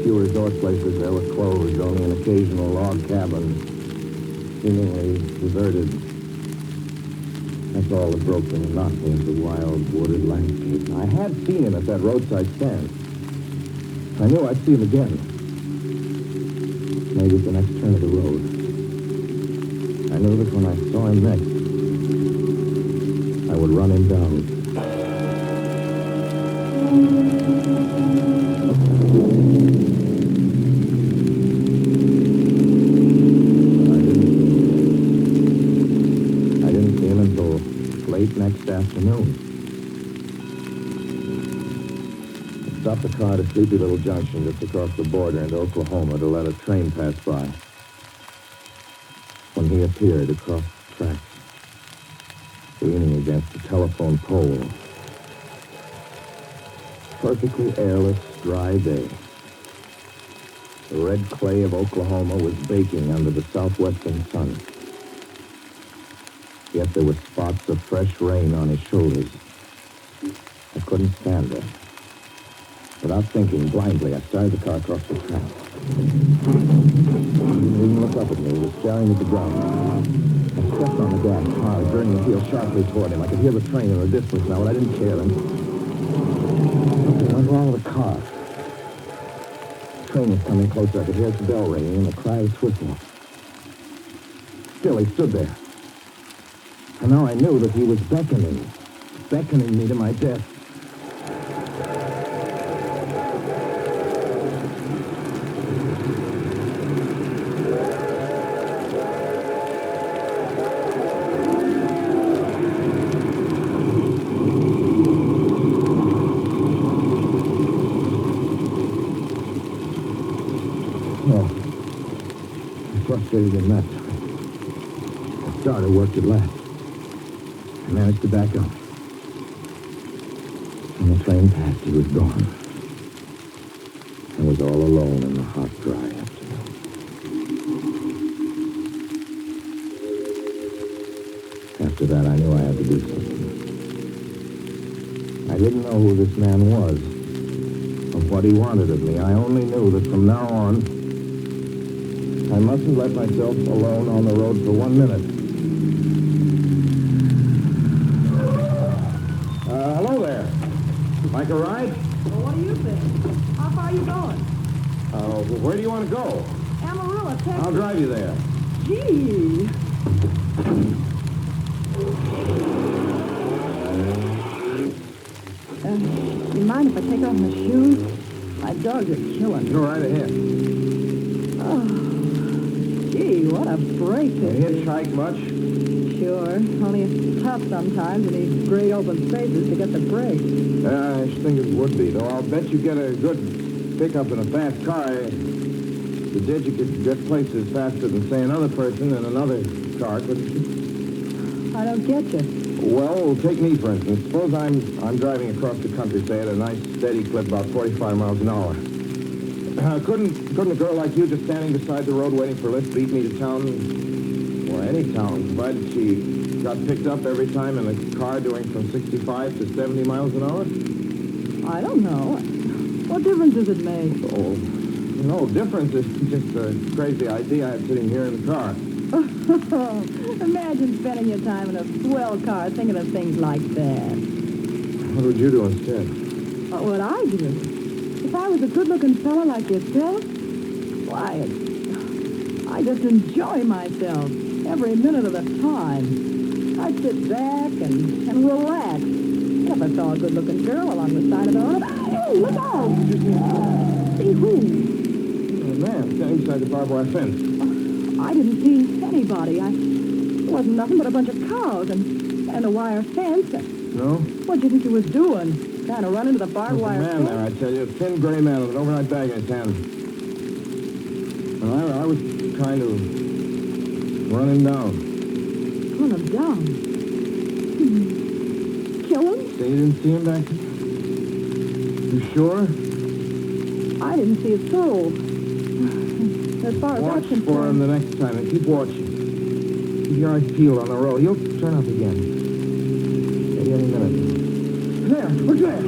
Few resort places there were closed, only an occasional log cabin, seemingly deserted. That's all that broke the monotony of the wild, wooded landscape. I had seen him at that roadside stand. I knew I'd see him again. Maybe at the next turn of the road. I knew that when I saw him next, I would run him down. Next afternoon. I stopped the car at a sleepy little junction just across the border into Oklahoma to let a train pass by. When he appeared across the tracks, leaning against a telephone pole. Perfectly airless, dry day. The red clay of Oklahoma was baking under the southwestern sun. Yet there were spots of fresh rain on his shoulders. I couldn't stand there. Without thinking, blindly, I started the car across the track. He didn't even look up at me. He was staring at the ground. I stepped on the gas hard, turning the wheel sharply toward him. I could hear the train in the distance now, but I didn't care. And something went wrong with the car. The train was coming closer. I could hear its bell ringing and the cry of its whistle. Still, he stood there. And now I knew that he was beckoning me to my death. Well, I'm frustrated in that time. The starter worked at last. I managed to back up. When the train passed, he was gone. I was all alone in the hot, dry afternoon. After that, I knew I had to do something. I didn't know who this man was, or what he wanted of me. I only knew that from now on, I mustn't let myself alone on the road for 1 minute. Hello there. Like a ride? Well, what do you think? How far are you going? Where do you want to go? Amarillo, Texas. I'll drive you there. Gee. You mind if I take off my shoes? My dogs are killing me. Go right ahead. Oh, gee, what a break You this is. hitchhike much? Sure, only it's tough sometimes in these great open spaces to get the break. I should think it would be, though I'll bet you get a good pickup in a fast car. The judge you could get places faster than, say, another person in another car, couldn't you? I don't get you. Well, take me, for instance. Suppose I'm driving across the country, say, at a nice, steady clip, about 45 miles an hour. Couldn't a girl like you just standing beside the road waiting for a lift beat me to town, or any town, provided she got picked up every time in a car doing from 65 to 70 miles an hour? I don't know. What difference does it make? Oh, no difference. It's just a crazy idea I have sitting here in the car. Imagine spending your time in a swell car thinking of things like that. What would you do instead? What would I do? If I was a good-looking fella like yourself, why, I just enjoy myself every minute of the time. I sit back and relax. If I saw a good-looking girl along the side of the road, hey, look out! See who? A man standing beside the barbed wire fence. I didn't see anybody. It wasn't nothing but a bunch of cows and a wire fence. No? What do you think he was doing? Trying to run into the barbed wire There's a man fence? there, I tell you. A thin gray man with an overnight bag in his hand. Well, I was trying to run him down. Run him down? Kill him? So you didn't see him back there? You sure? I didn't see a soul. As far as Watch that's concerned. for him the next time and keep watching. Keep your eyes peeled on the road. He'll turn up again. Maybe any minute. There! Look there!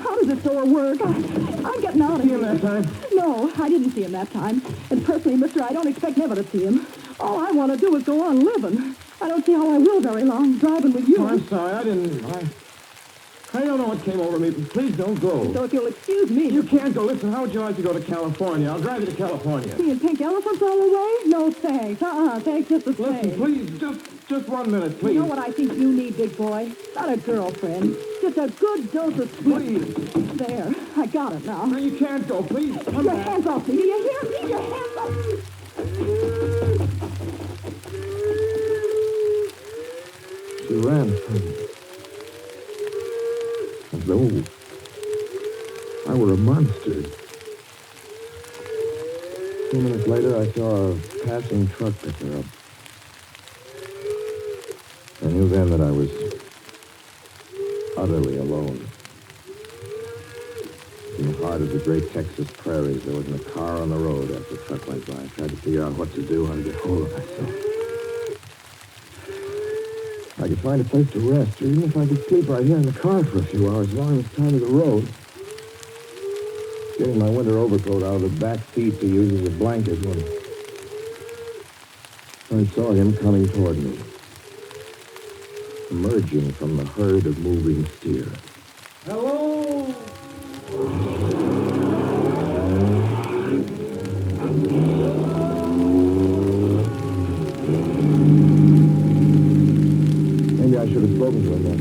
How does this door work? I'm getting out of here. See him that time? No, I didn't see him that time. And personally, mister, I don't expect never to see him. All I want to do is go on living. I don't see how I will very long driving with you. Oh, I'm sorry. I don't know what came over me, but please don't go. So if you'll excuse me... You can't go. Listen, how would you like to go to California? I'll drive you to California. Seeing pink elephants all the way? No, thanks. Thanks just the same. Listen, please, just 1 minute, please. You know what I think you need, big boy? Not a girlfriend. Just a good dose of sweet... Please. There. I got it now. No, you can't go, please. Come Your back. hands off me. Do you hear me? Your hands off me. She ran from me. As though I were a monster. 2 minutes later, I saw a passing truck pick her up. I knew then that I was utterly alone. In the heart of the great Texas prairies, there wasn't a car on the road after the truck went by. I tried to figure out what to do, how to get hold of myself. I could find a place to rest, or even if I could sleep right here in the car for a few hours, as long as it's time of the road. Getting my winter overcoat out of the back seat to use as a blanket when I saw him coming toward me, emerging from the herd of moving steer. Hello? Maybe I should have spoken to him then.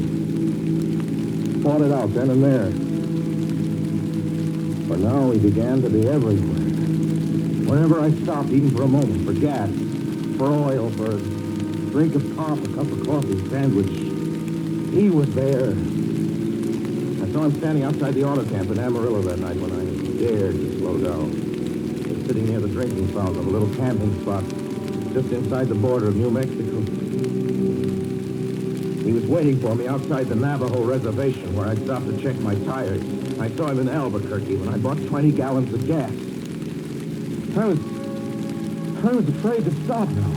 Fought it out then and there. But now he began to be everywhere. Whenever I stopped, even for a moment, for gas, for oil, for a drink of pop, a cup of coffee, sandwich, he was there. I saw him standing outside the auto camp in Amarillo that night when I dared to slow down. He was sitting near the drinking fountain, a little camping spot just inside the border of New Mexico. He was waiting for me outside the Navajo reservation where I'd stopped to check my tires. I saw him in Albuquerque when I bought 20 gallons of gas. I was afraid to stop now.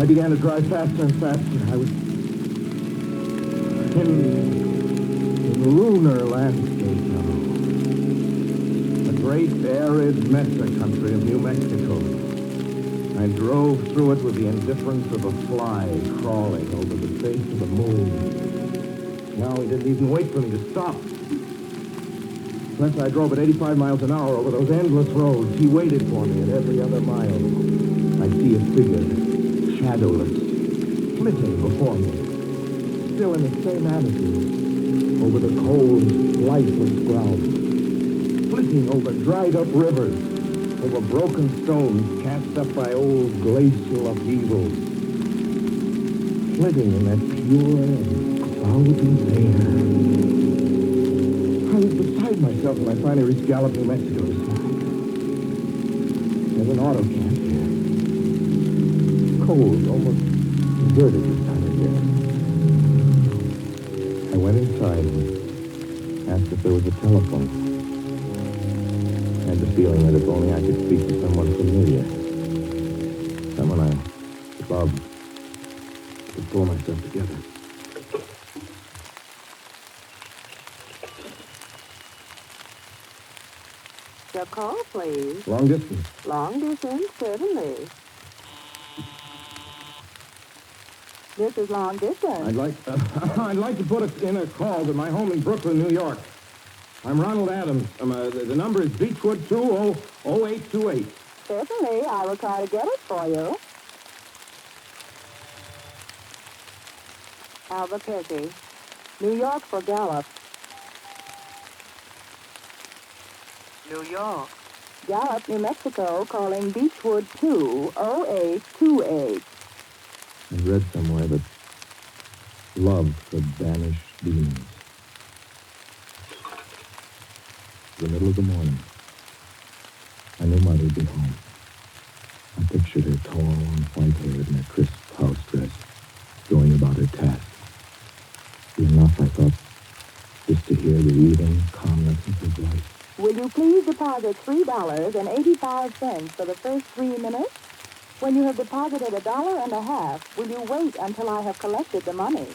I began to drive faster and faster. I was in lunar landscape now. The great arid mesa country of New Mexico. I drove through it with the indifference of a fly crawling over the face of the moon. Now he didn't even wait for me to stop. Unless I drove at 85 miles an hour over those endless roads, he waited for me at every other mile. I see a figure, shadowless, flitting before me, still in the same attitude, over the cold, lifeless ground, flitting over dried-up rivers, over broken stones cast up by old glacial upheavals, flitting in that pure and cloudy air. I was beside myself when I finally reached Gallup, New Mexico. There's an auto camp here. Cold, almost deserted this time of year. I went inside and asked if there was a telephone. And to feeling that if only I could speak to someone familiar, someone I loved, I could pull myself together. Your call, please. Long distance. Long distance, certainly. This is long distance. I'd like to put in a call to my home in Brooklyn, New York. I'm Ronald Adams. The number is Beechwood 200828. Certainly, I will try to get it for you. Albuquerque, New York for Gallup. New York. Gallup, New Mexico, calling Beechwood 20828. I read somewhere that love could banish demons. The middle of the morning. I knew Mother would be home. I pictured her tall and white-haired in a crisp house dress, going about her task. Enough, I thought, just to hear the even calmness of her voice. Will you please deposit $3.85 for the first 3 minutes? When you have deposited $1.50, will you wait until I have collected the money?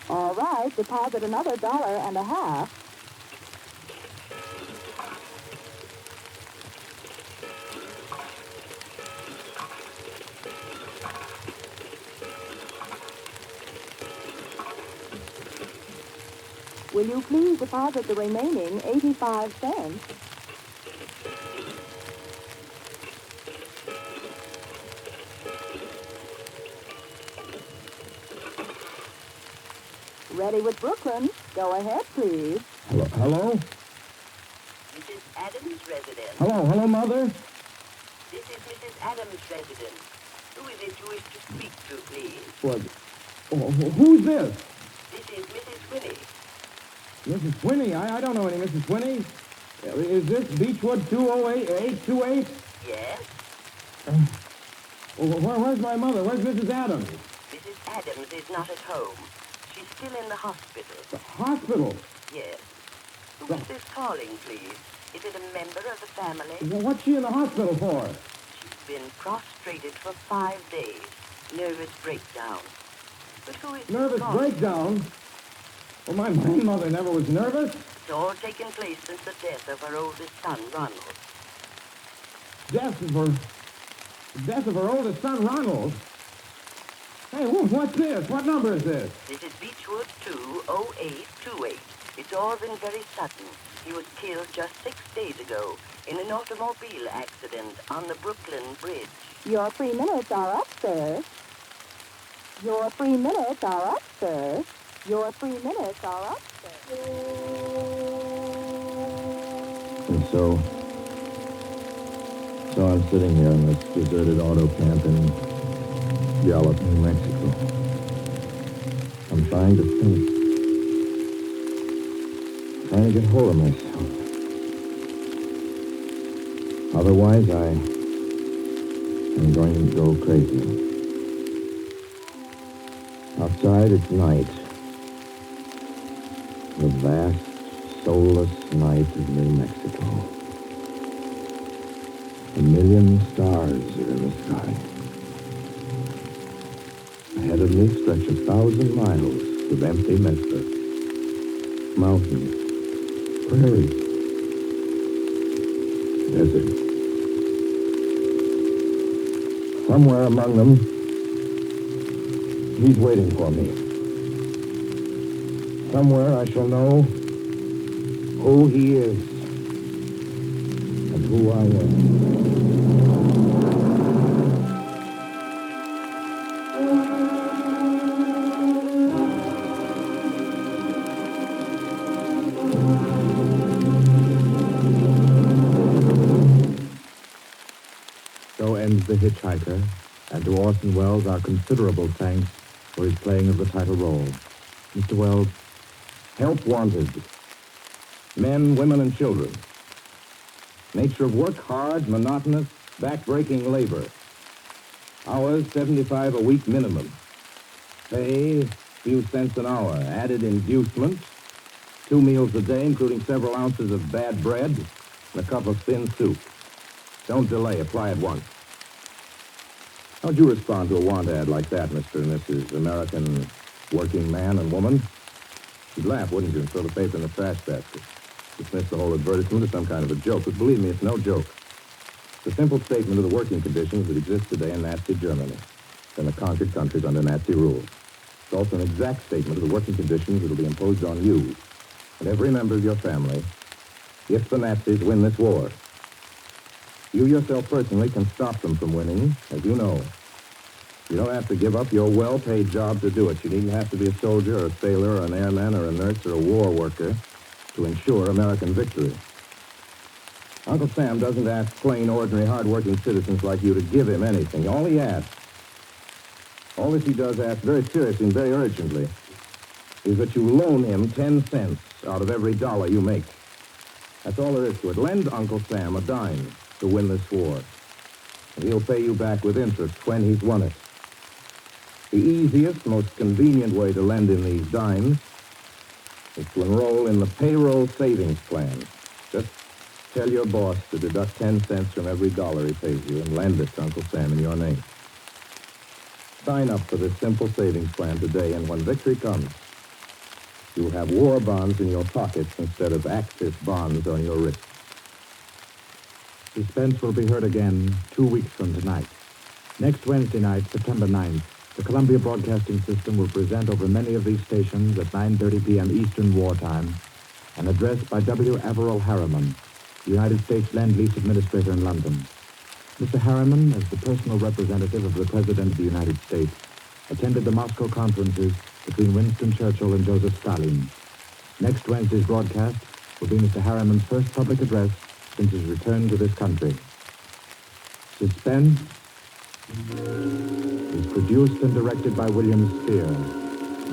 All right, deposit another $1.50. Will you please deposit the remaining 85 cents? Ready with Brooklyn. Go ahead, please. Hello? Mrs. Adams' residence. Hello, Mother? This is Mrs. Adams' residence. Who is it you wish to speak to, please? What? Who's this? This is Mrs. Winnie. Mrs. Swinney? I don't know any Mrs. Swinney. Is this Beechwood 20828? Yes? Where's my mother? Where's Mrs. Adams? Mrs. Adams is not at home. She's still in the hospital. The hospital? Yes. Who is this calling, please? Is it a member of the family? What's she in the hospital for? She's been prostrated for 5 days. Nervous breakdown. But who is Nervous calling? breakdown? Well, my mother never was nervous. It's all taken place since the death of her oldest son, Ronald. Death of her oldest son, Ronald? Hey, what's this? What number is this? This is Beechwood 20828. It's all been very sudden. He was killed just 6 days ago in an automobile accident on the Brooklyn Bridge. Your 3 minutes are up, sir. Your 3 minutes are up, sir. Your 3 minutes are up, sir. And so I'm sitting here in this deserted auto camp in Gallup, New Mexico. I'm trying to think. Trying to get hold of myself. Otherwise, I'm going to go crazy. Outside, it's night. The vast, soulless night of New Mexico. 1,000,000 stars are in the sky. Ahead of me stretch 1,000 miles of empty mesa. Mountains, prairies, desert. Somewhere among them, he's waiting for me. Somewhere I shall know who he is and who I am. So ends The Hitchhiker, and to Orson Welles our considerable thanks for his playing of the title role. Mr. Welles, help wanted. Men, women, and children. Nature of work, hard, monotonous, back-breaking labor. Hours, 75 a week minimum. Pay, few cents an hour. Added inducements, 2 meals a day, including several ounces of bad bread and a cup of thin soup. Don't delay. Apply at once. How'd you respond to a want ad like that, Mr. and Mrs. American working man and woman? You'd laugh, wouldn't you, and throw the paper in the trash basket. Dismiss the whole advertisement as some kind of a joke. But believe me, it's no joke. It's a simple statement of the working conditions that exist today in Nazi Germany and the conquered countries under Nazi rule. It's also an exact statement of the working conditions that will be imposed on you and every member of your family if the Nazis win this war. You yourself personally can stop them from winning, as you know. You don't have to give up your well-paid job to do it. You needn't have to be a soldier or a sailor or an airman or a nurse or a war worker to ensure American victory. Uncle Sam doesn't ask plain, ordinary, hard-working citizens like you to give him anything. All he asks, all that he does ask very seriously and very urgently, is that you loan him 10 cents out of every dollar you make. That's all there is to it. Lend Uncle Sam a dime to win this war, and he'll pay you back with interest when he's won it. The easiest, most convenient way to lend him these dimes is to enroll in the payroll savings plan. Just tell your boss to deduct 10 cents from every dollar he pays you and lend it to Uncle Sam in your name. Sign up for this simple savings plan today, and when victory comes, you'll have war bonds in your pockets instead of Axis bonds on your wrists. Suspense will be heard again 2 weeks from tonight. Next Wednesday night, September 9th, the Columbia Broadcasting System will present over many of these stations at 9:30 p.m. Eastern Wartime an address by W. Averill Harriman, United States Lend-Lease Administrator in London. Mr. Harriman, as the personal representative of the President of the United States, attended the Moscow conferences between Winston Churchill and Joseph Stalin. Next Wednesday's broadcast will be Mr. Harriman's first public address since his return to this country. Suspense is produced and directed by William Spear.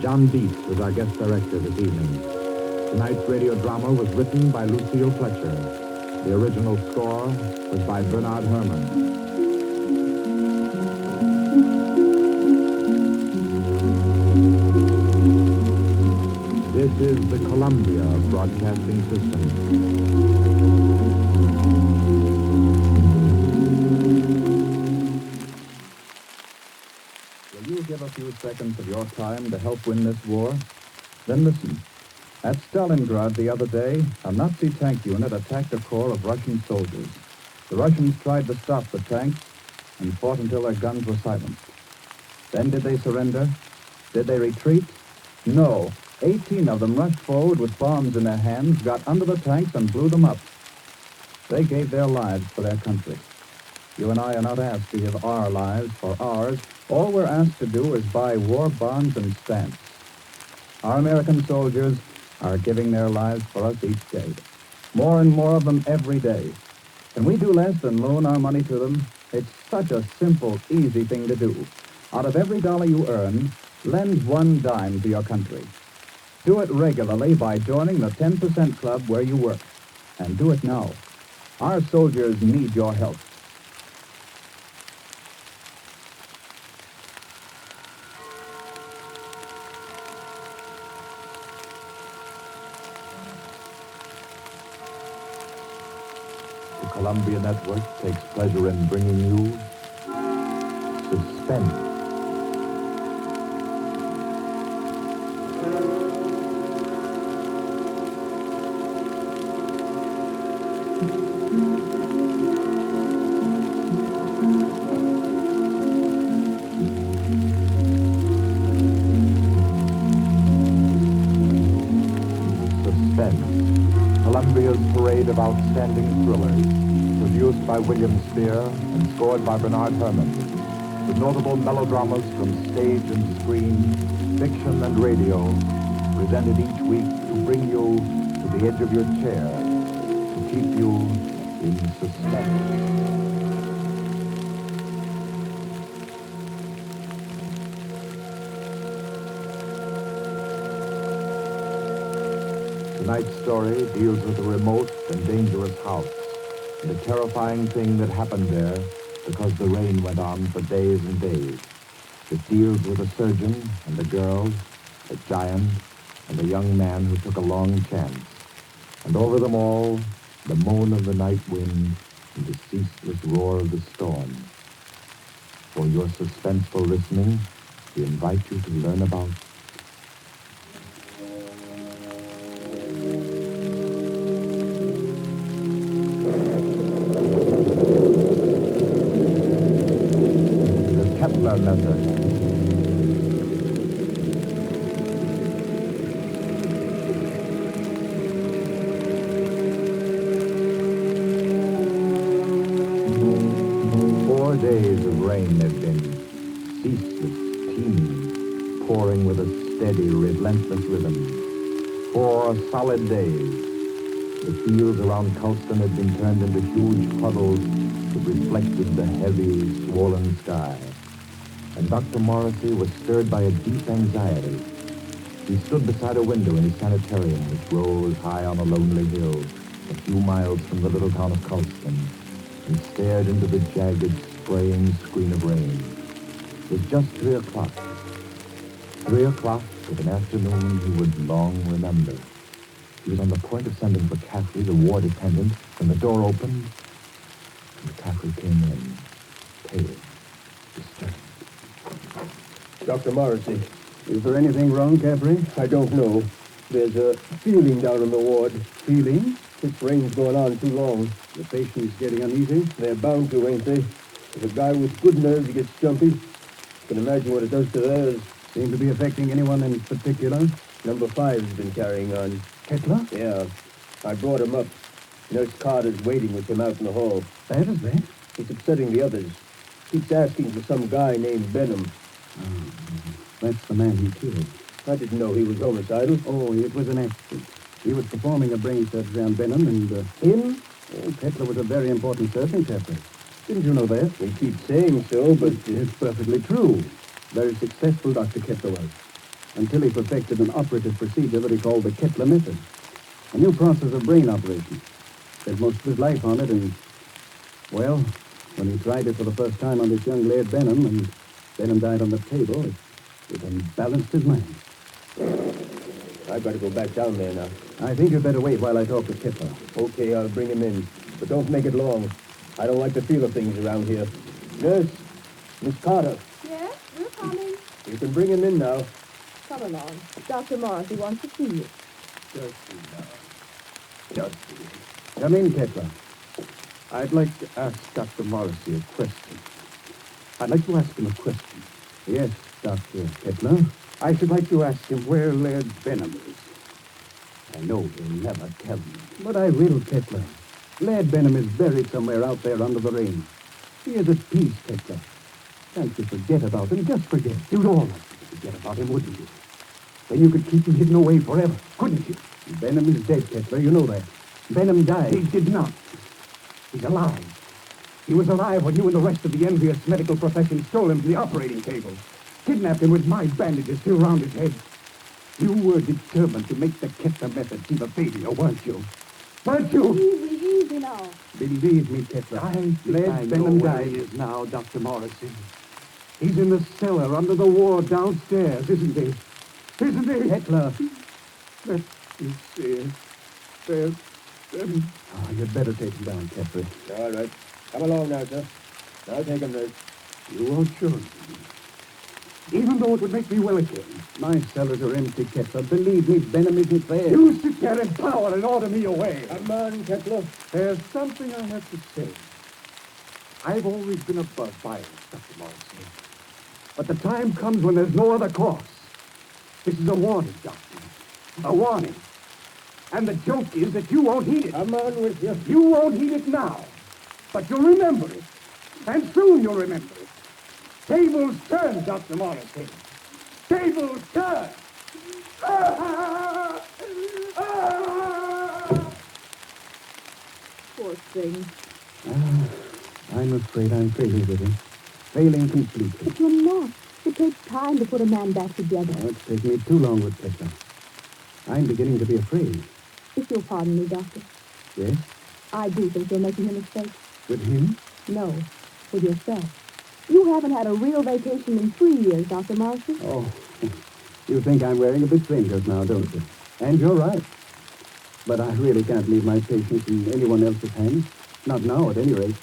John Dietz was our guest director this evening. Tonight's radio drama was written by Lucille Fletcher. The original score was by Bernard Herrmann. This is the Columbia Broadcasting System. Give a few seconds of your time to help win this war? Then listen. At Stalingrad the other day, a Nazi tank unit attacked a corps of Russian soldiers. The Russians tried to stop the tanks and fought until their guns were silenced. Then did they surrender? Did they retreat? No. 18 of them rushed forward with bombs in their hands, got under the tanks and blew them up. They gave their lives for their country. You and I are not asked to give our lives for ours. All we're asked to do is buy war bonds and stamps. Our American soldiers are giving their lives for us each day. More and more of them every day. Can we do less than loan our money to them? It's such a simple, easy thing to do. Out of every dollar you earn, lend 1 dime to your country. Do it regularly by joining the 10% club where you work. And do it now. Our soldiers need your help. Columbia Network takes pleasure in bringing you Suspense. Suspense, Columbia's parade of outstanding thrillers. Produced by William Spear and scored by Bernard Herrmann, with notable melodramas from stage and screen, fiction and radio, presented each week to bring you to the edge of your chair, to keep you in suspense. Tonight's story deals with a remote and dangerous house. and a terrifying thing that happened there because the rain went on for days and days. It deals with a surgeon and a girl, a giant, and a young man who took a long chance. And over them all, the moan of the night wind and the ceaseless roar of the storm. For your suspenseful listening, we invite you to learn about the Kepler method. Days of rain have been ceaseless, teeming, pouring with a steady, relentless rhythm. 4 solid days. The fields around Colston had been turned into huge puddles that reflected the heavy, swollen sky. And Dr. Morrissey was stirred by a deep anxiety. He stood beside a window in his sanitarium, which rose high on a lonely hill, a few miles from the little town of Colston, and stared into the jagged, spraying screen of rain. It was just 3 o'clock. 3 o'clock of an afternoon he would long remember. He was on the point of sending for Caffrey, the ward attendant, when the door opened, and Caffrey came in, pale, disturbed. Dr. Morrissey, is there anything wrong, Caffrey? I don't know. There's a feeling down in the ward. Feeling? This rain's going on too long. The patient's getting uneasy? They're bound to, ain't they? If a guy with good nerves gets jumpy, you can imagine what it does to theirs. Seem to be affecting anyone in particular? Number 5's been carrying on. Kettler? Yeah. I brought him up. Nurse Carter's waiting with him out in the hall. Bad as that? He's upsetting the others. Keeps asking for some guy named Benham. Oh, that's the man he killed. I didn't know he was homicidal. Oh, it was an accident. He was performing a brain surgery on Benham, and him? Oh, Kettler was a very important surgeon, Caffrey. Didn't you know that? We keep saying so, but it's perfectly true. Very successful Dr. Kettler was, until he perfected an operative procedure that he called the Kettler method. A new process of brain operation. Spent most of his life on it, and, well, when he tried it for the first time on this young lad Benham, and Benham died on the table, it unbalanced his mind. I've got to go back down there now. I think you'd better wait while I talk with Kettler. Okay, I'll bring him in, but don't make it long. I don't like the feel of things around here. Nurse, Miss Carter. Yes, we're coming. You can bring him in now. Come along. Dr. Morrissey wants to see you. Just come in, Kettler. I'd like to ask Dr. Morrissey a question. I'd like to ask him a question. Yes, Dr. Kettler. I should like to ask him where Laird Benham is. I know he'll never tell me. But I will, Kettler. Laird Benham is buried somewhere out there under the rain. He is at peace, Kettler. Can't you forget about him? Just forget. You'd all like to forget about him, wouldn't you? Then you could keep him hidden away forever, couldn't you? Benham is dead, Kettler. You know that. Benham died. He did not. He's alive. He was alive when you and the rest of the envious medical profession stole him from the operating table. Kidnapped him with my bandages still round his head. You were determined to make the Kettler method seem a failure, weren't you? Weren't you? Easy now. Believe me, Kettler. I Benham died. He is now, Dr. Morrissey. He's in the cellar under the ward downstairs, isn't he? Isn't he? Kettler. Let me see. There's... Oh, you'd better take him down, Kettler. All right. Come along now, sir. I'll take him, nurse. You won't sure. Even though it would make me well again. My cellars are empty, Kettler. Believe me, Benham isn't there. You sit there in power and order me away. Come on, Kettler. There's something I have to say. I've always been above violence, Dr. Morrissey. But the time comes when there's no other course. This is a warning, Doctor. A warning. And the joke is that you won't heed it. Come on with you. You won't heed it now. But you'll remember it. And soon you'll remember it. Tables turn, Dr. Morrissey. Tables turn. Poor thing. I'm afraid I'm failing with him. Failing completely. But you're not. It takes time to put a man back together. Oh, it's taken me too long with Kettler. I'm beginning to be afraid. If you'll pardon me, Doctor. Yes? I do think you're making a mistake. With him? No, with yourself. You haven't had a real vacation in 3 years, Dr. Marcy. Oh, you think I'm wearing a big thing just now, don't you? And you're right. But I really can't leave my patients in anyone else's hands. Not now, at any rate.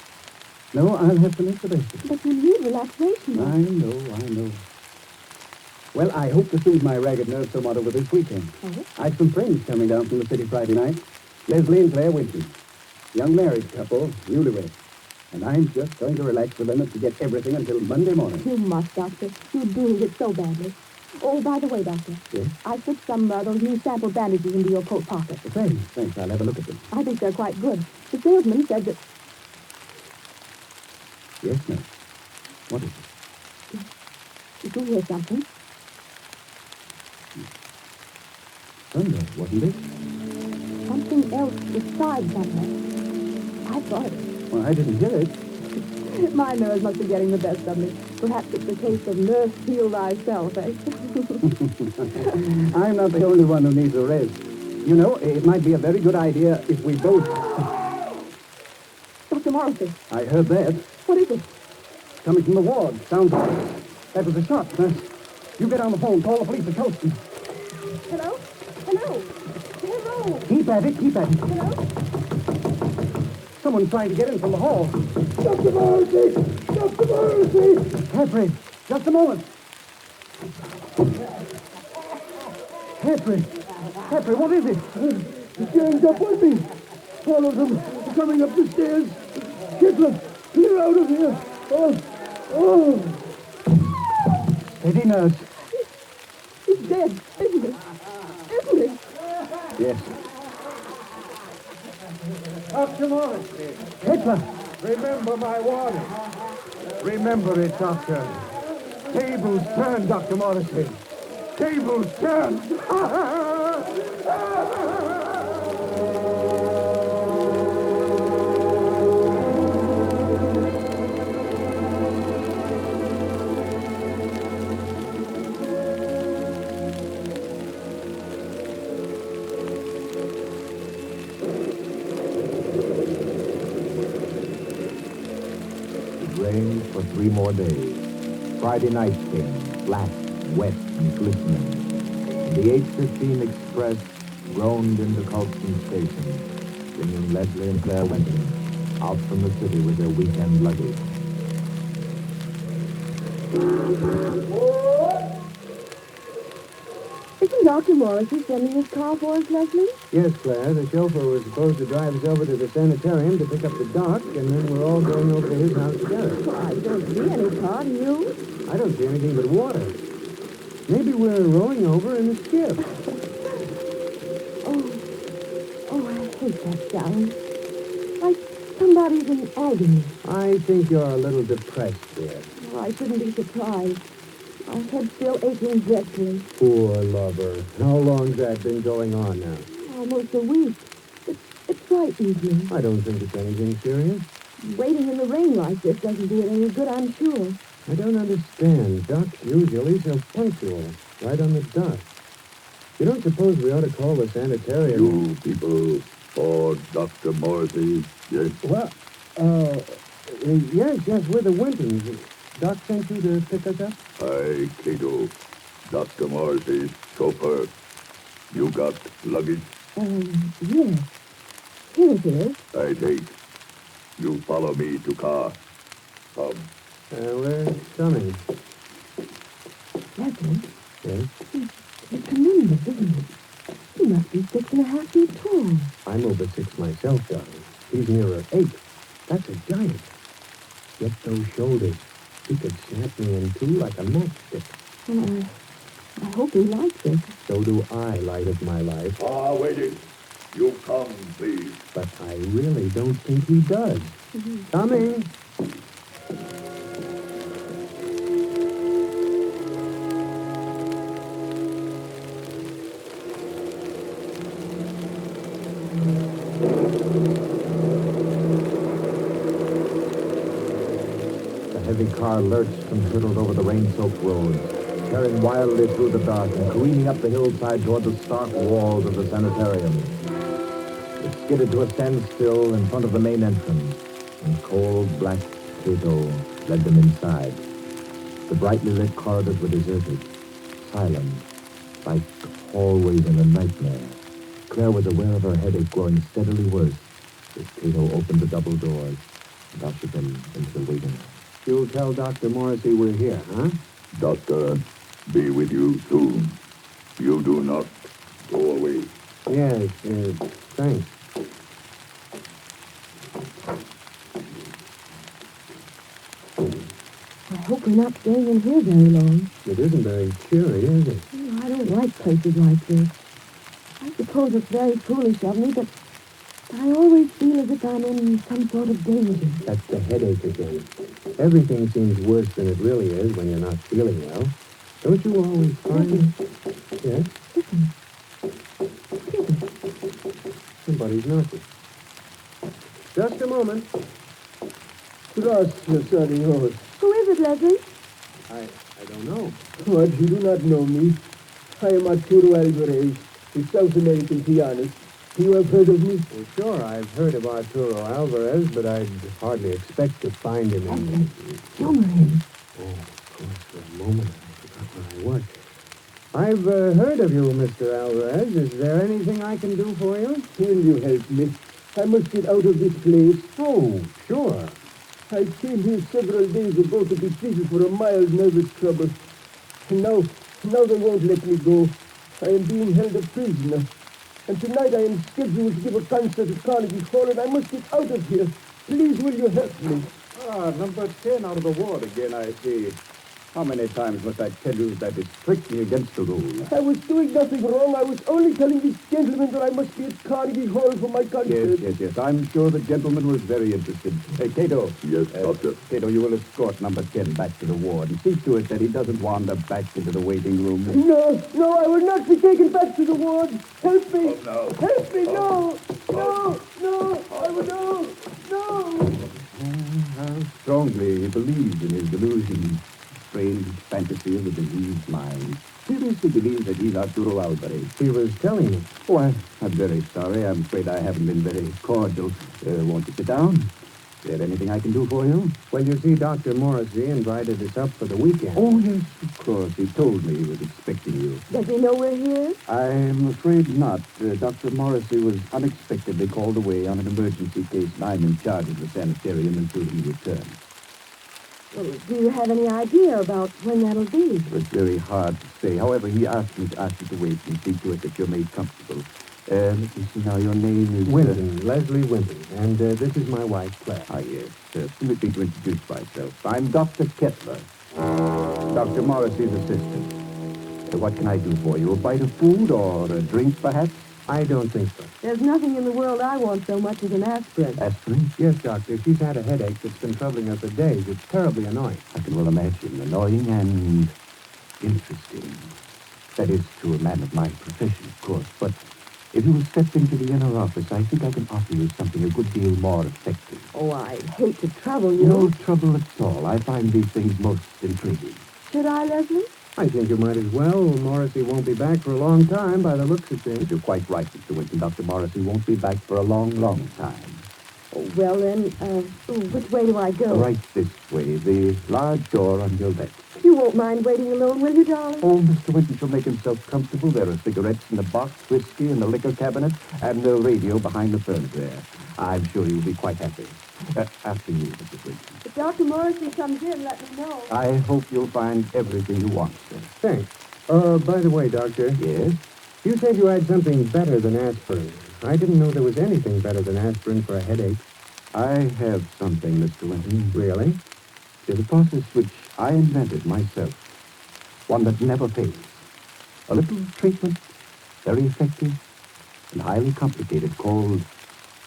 No, I'll have to make the best of it. But you need relaxation. I know. Well, I hope to soothe my ragged nerves somewhat over this weekend. Oh? I've some friends coming down from the city Friday night. Leslie and Claire Winton. Young married couple, newlywed. And I'm just going to relax with them and forget everything until Monday morning. You must, Doctor. You do need it so badly. Oh, by the way, Doctor. Yes? I slipped some those new sample bandages into your coat pocket. Thanks. I'll have a look at them. I think they're quite good. The salesman said that... Yes, ma'am. What is it? Did you hear something? Thunder, wasn't it? Something else besides thunder. I thought it. Well, I didn't hear it. My nerves must be getting the best of me. Perhaps it's a case of nurse heal thyself, eh? I'm not the only one who needs a rest. You know, it might be a very good idea if we both... Dr. Morrissey. I heard that. What is it? Coming from the ward. Sounds like that was a shot, nurse. You get on the phone. Call the police at Coaston. Hello? Hello? Hello? Keep at it. Hello? Someone's trying to get in from the hall. Dr. Morrissey! Dr. Morrissey! Hatred, just a moment. Hatred, what is it? He's ganged up on me. All of them coming up the stairs. Hitler, clear out of here. Oh. Steady, nurse. He's dead, isn't he? Isn't he? Yes. Dr. Morrissey. Hitler. Remember my warning. Remember it, Doctor. Tables turn, Dr. Morrissey. Tables turn. Rained for 3 more days. Friday night came, black, wet, and glistening. And the 8:15 express groaned into Colston Station, bringing Leslie and Claire Winton out from the city with their weekend luggage. Isn't Dr. Morrissey sending his car for us, Leslie? Yes, Claire. The chauffeur was supposed to drive us over to the sanitarium to pick up the doc, and then we're all going over to his house together. Well, I don't see any car, do you? I don't see anything but water. Maybe we're rowing over in a skiff. Oh, I hate that sound. Like somebody's in agony. I think you're a little depressed there. Oh, I shouldn't be surprised. My head's still aching dreadfully. Poor lover. How long's that been going on now? Almost a week. It frightens me. I don't think it's anything serious. Waiting in the rain like this doesn't do it any good, I'm sure. I don't understand. Doc's usually so punctual. Right on the dot. You don't suppose we ought to call the sanitarium? You people for Dr. Morrissey, yes? Well, yes, we're the Wintons. Doc sent you to pick us up? Hi, Cato. Dr. Morrissey's chauffeur. You got luggage? Yes. Here it is. I take. You follow me to car. Come. We're coming. Leslie, Yes? it's tremendous, isn't it? He must be 6.5 feet tall. I'm over 6 myself, darling. He's nearer 8. That's a giant. Yet those shoulders. He could snap me in two like a matchstick. Well, I hope he likes it. So do I, light of my life. Waiting. You come, please. But I really don't think he does. Coming. The heavy car lurched and hurtled over the rain-soaked roads, tearing wildly through the dark and careening up the hillside toward the stark walls of the sanitarium. Its skidded to a standstill in front of the main entrance, and cold black Cato led them inside. The brightly lit corridors were deserted, silent, like hallways in a nightmare. Claire was aware of her headache growing steadily worse as Cato opened the double doors and ushered them into the waiting room. You'll tell Dr. Morrissey we're here, huh? Doctor, be with you soon. You do not go away. Yes, thanks. I hope we're not staying in here very long. It isn't very cheery, is it? I don't like places like this. I suppose it's very foolish of me, but I always feel as if I'm in some sort of danger. That's the headache again. Everything seems worse than it really is when you're not feeling well. Don't you always find... Yes? Somebody's knocking. Just a moment. Gracias a Dios. Who is it, Leslie? I don't know. What, you do not know me? I am Arturo Alvarez, the South American pianist. You have heard of me? Well, sure, I've heard of Arturo Alvarez, but I'd hardly expect to find him in... Humor him. Oh, of course, for a moment I forgot where I was. I've heard of you, Mr. Alvarez. Is there anything I can do for you? Will you help me? I must get out of this place. Oh, sure. I came here several days ago to be treated for a mild nervous trouble. And now they won't let me go. I am being held a prisoner. And tonight I am scheduled to give a concert at Carnegie Hall, and I must get out of here. Please, will you help me? Number 10 out of the ward again, I see. How many times must I tell you that is strictly against the rule? I was doing nothing wrong. I was only telling this gentleman that I must be at Carnegie Hall for my concert. Yes. I'm sure the gentleman was very interested. Hey, Cato. Yes, Doctor. Cato, you will escort number 10 back to the ward and see to it that he doesn't wander back into the waiting room. No, I will not be taken back to the ward. Help me. Oh, no. Help me, no. I will no. How strongly he believes in his delusions. Strange fantasy of a diseased mind. Seriously believes that he's Arturo Alvarez. He was telling me. Oh, I'm very sorry. I'm afraid I haven't been very cordial. Won't you sit down? Is there anything I can do for you? Well, you see, Dr. Morrissey invited us up for the weekend. Oh, yes, of course. He told me he was expecting you. Does he know we're here? I'm afraid not. Dr. Morrissey was unexpectedly called away on an emergency case, and I'm in charge of the sanitarium until he returns. Well, do you have any idea about when that'll be? It's very hard to say. However, he asked me to ask you to wait and see to it that you're made comfortable. Let me see now. Your name is... Winton, Leslie Winton. And this is my wife, Claire. Ah, yes. Permit me to introduce myself. I'm Dr. Kettler, Dr. Morrissey's assistant. What can I do for you? A bite of food or a drink, perhaps? I don't think so. There's nothing in the world I want so much as an aspirin. Aspirin? Yes, Doctor. She's had a headache that's been troubling her for days. It's terribly annoying. I can well imagine. Annoying and interesting. That is to a man of my profession, of course. But if you will step into the inner office, I think I can offer you something a good deal more effective. Oh, I hate to trouble you. No trouble at all. I find these things most intriguing. Should I, Leslie? I think you might as well. Morrissey won't be back for a long time by the looks of things. You're quite right, Mr. Winton. Dr. Morrissey won't be back for a long, long time. Oh, well then, which way do I go? Right this way, the large door on your left. You won't mind waiting alone, will you, darling? Oh, Mr. Winton shall make himself comfortable. There are cigarettes in the box, whiskey in the liquor cabinet, and the radio behind the furniture there. I'm sure you'll be quite happy. After you, Mrs. Winton. If Dr. Morrissey comes in, let me know. I hope you'll find everything you want, sir. Thanks. By the way, Doctor. Yes? You said you had something better than aspirin. I didn't know there was anything better than aspirin for a headache. I have something, Mr. Winton. Really? It's a process which I invented myself. One that never fails. A little treatment, very effective and highly complicated, called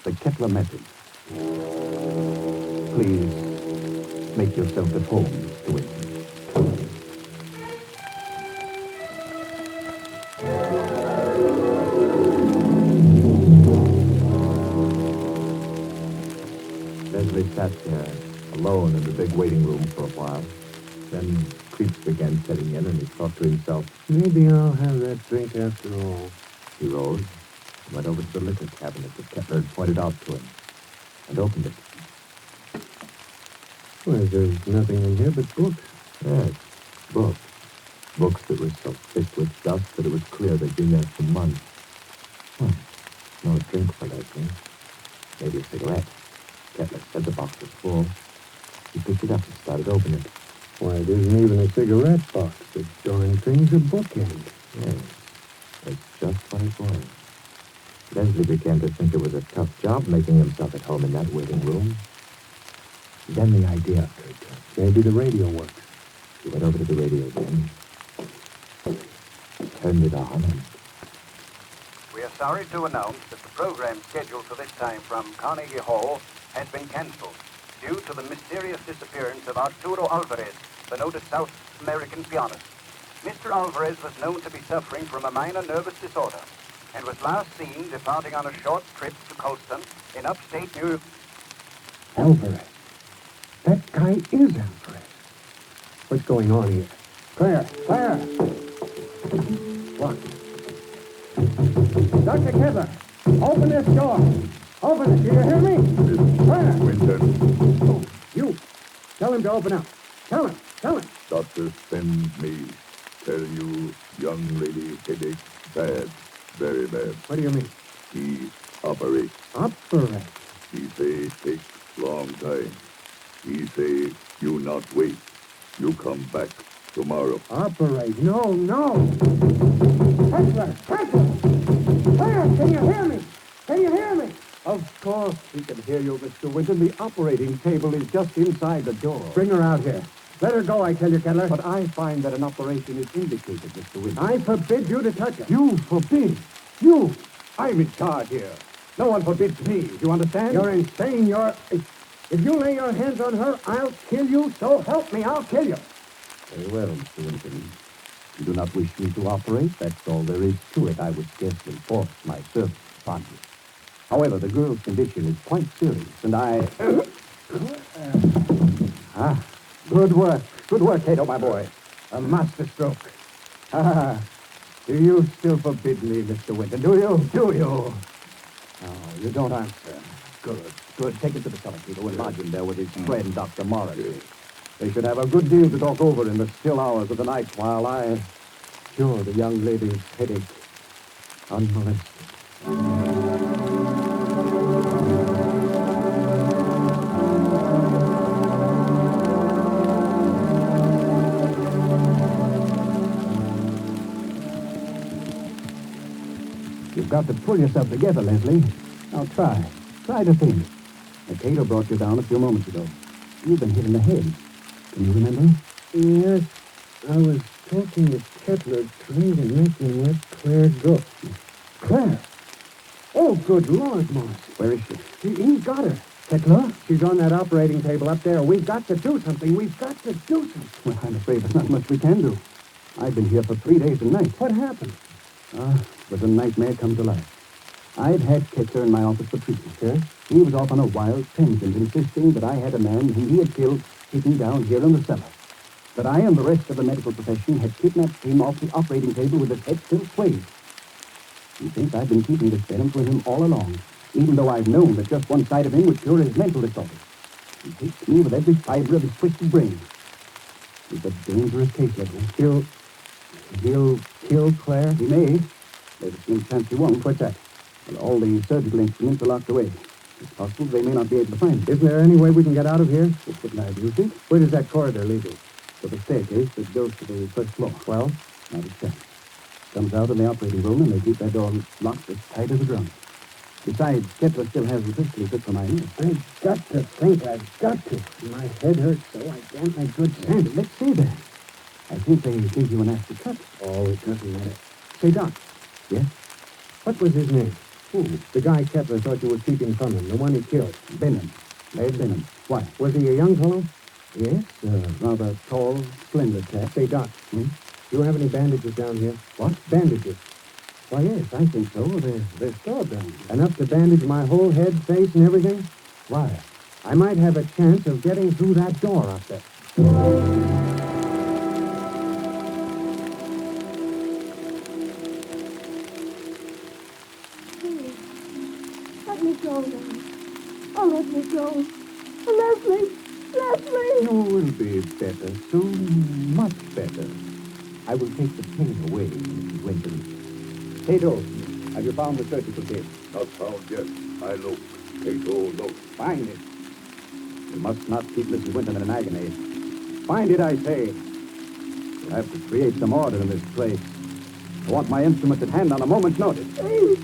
the Kettler method. Please make yourself at home, Mr. Winton. Leslie sat there, alone in the big waiting room for a while. Then creeps began setting in, and he thought to himself, maybe I'll have that drink after all. He rose, He went over to the liquor cabinet that Kettler had pointed out to him and opened it. Well, there's nothing in here but books. Yes, books. Books that were so thick with dust that it was clear they'd been there for months. No drink for Leslie. Maybe a cigarette. Kettler said the box was full. He picked it up and started opening it. Why, it isn't even a cigarette box. The darn thing's a bookend. Yes, that's just what it was. Leslie began to think it was a tough job making himself at home in that waiting room. Then the idea occurred to him. Maybe the radio works. He went over to the radio then, turned it on, and... We are sorry to announce that the program scheduled for this time from Carnegie Hall has been cancelled due to the mysterious disappearance of Arturo Alvarez, the noted South American pianist. Mr. Alvarez was known to be suffering from a minor nervous disorder and was last seen departing on a short trip to Colston in upstate New York. Alvarez. That guy is Alvarez. What's going on here? Claire! Claire! What? Dr. Kettler, open this door. Open it. Do you hear me? Claire! Winton. Oh, you. Tell him to open up. Tell him. Tell him. Doctor send me. Tell you, young lady, headache bad. Very bad. What do you mean? He operate. Operate? He say take long time. He say you not wait. You come back tomorrow. Operate? No. Kettler! Claire, can you hear me? Can you hear me? Of course we can hear you, Mr. Winton. The operating table is just inside the door. Bring her out here. Let her go, I tell you, Kettler. But I find that an operation is indicated, Mr. Winton. I forbid you to touch her. You forbid? You? I'm in charge here. No one forbids me. You understand? You're insane. If you lay your hands on her, I'll kill you. So help me, I'll kill you. Very well, Mr. Winton. You do not wish me to operate? That's all there is to it. I would scarcely force my service upon you. However, the girl's condition is quite serious, and I... Good work. Good work, Cato, my boy. A master stroke. Do you still forbid me, Mr. Winton? Do you? Oh, you don't answer. Good. Take it to the cellar, Cato, and lodge him there with his friend, Dr. Morris. They should have a good deal to talk over in the still hours of the night while I cure the young lady's headache unmolested. You've got to pull yourself together, Leslie. Now try. Try to think. Cato brought you down a few moments ago. You've been hit in the head. Can you remember? Yes, I was talking to Kettler, trying to make him let Claire go. Claire? Oh, good Lord, Morris. Where is she? He's got her. Kettler? She's on that operating table up there. We've got to do something. Well, I'm afraid there's not much we can do. I've been here for 3 days and nights. What happened? Was a nightmare come to life. I'd had Kettler in my office for treatment. Yes? He was off on a wild tangent, insisting that I had a man whom he had killed hidden down here in the cellar. That I and the rest of the medical profession had kidnapped him off the operating table with his head still swayed. He thinks I've been keeping this venom from him all along, even though I've known that just one side of him would cure his mental disorder. He hates me with every fiber of his twisted brain. He's a dangerous case, Leslie. He'll kill Claire? He may. There's a slim chance he won't. What's that? Well, all the surgical instruments are locked away. It's possible they may not be able to find it. Isn't there any way we can get out of here? That's what I do think. Where does that corridor lead to? To the staircase that goes to the first floor. Well? Not a chance. Comes out in the operating room, and they keep that door locked as tight as a drum. Besides, Kettler still has the pistol fit for my nose. I've got to think. I've got to. My head hurts so I can't make good sense. Let's see that. I think they gave you an axe to cut. Oh, it doesn't matter. Say, Doc. Yes? What was his name? Who? The guy Kettler thought you were keeping from him, the one he killed. Benham. Ed Benham. Why? Was he a young fellow? Yes, rather tall, slender chap. Say, Doc, do you have any bandages down here? What? Bandages. Why, yes, I think so. They're stored down here. Enough to bandage my whole head, face, and everything? Why? I might have a chance of getting through that door up there. No, no. Oh, let me go. Leslie! Leslie! You will be better soon, much better. I will take the pain away, Mrs. Winton. Cato, have you found the surgical tape? Not found yet. I look. Cato, look. Find it. You must not keep Mrs. Winton in an agony. Find it, I say. You'll have to create some order in this place. I want my instruments at hand on a moment's notice. Please,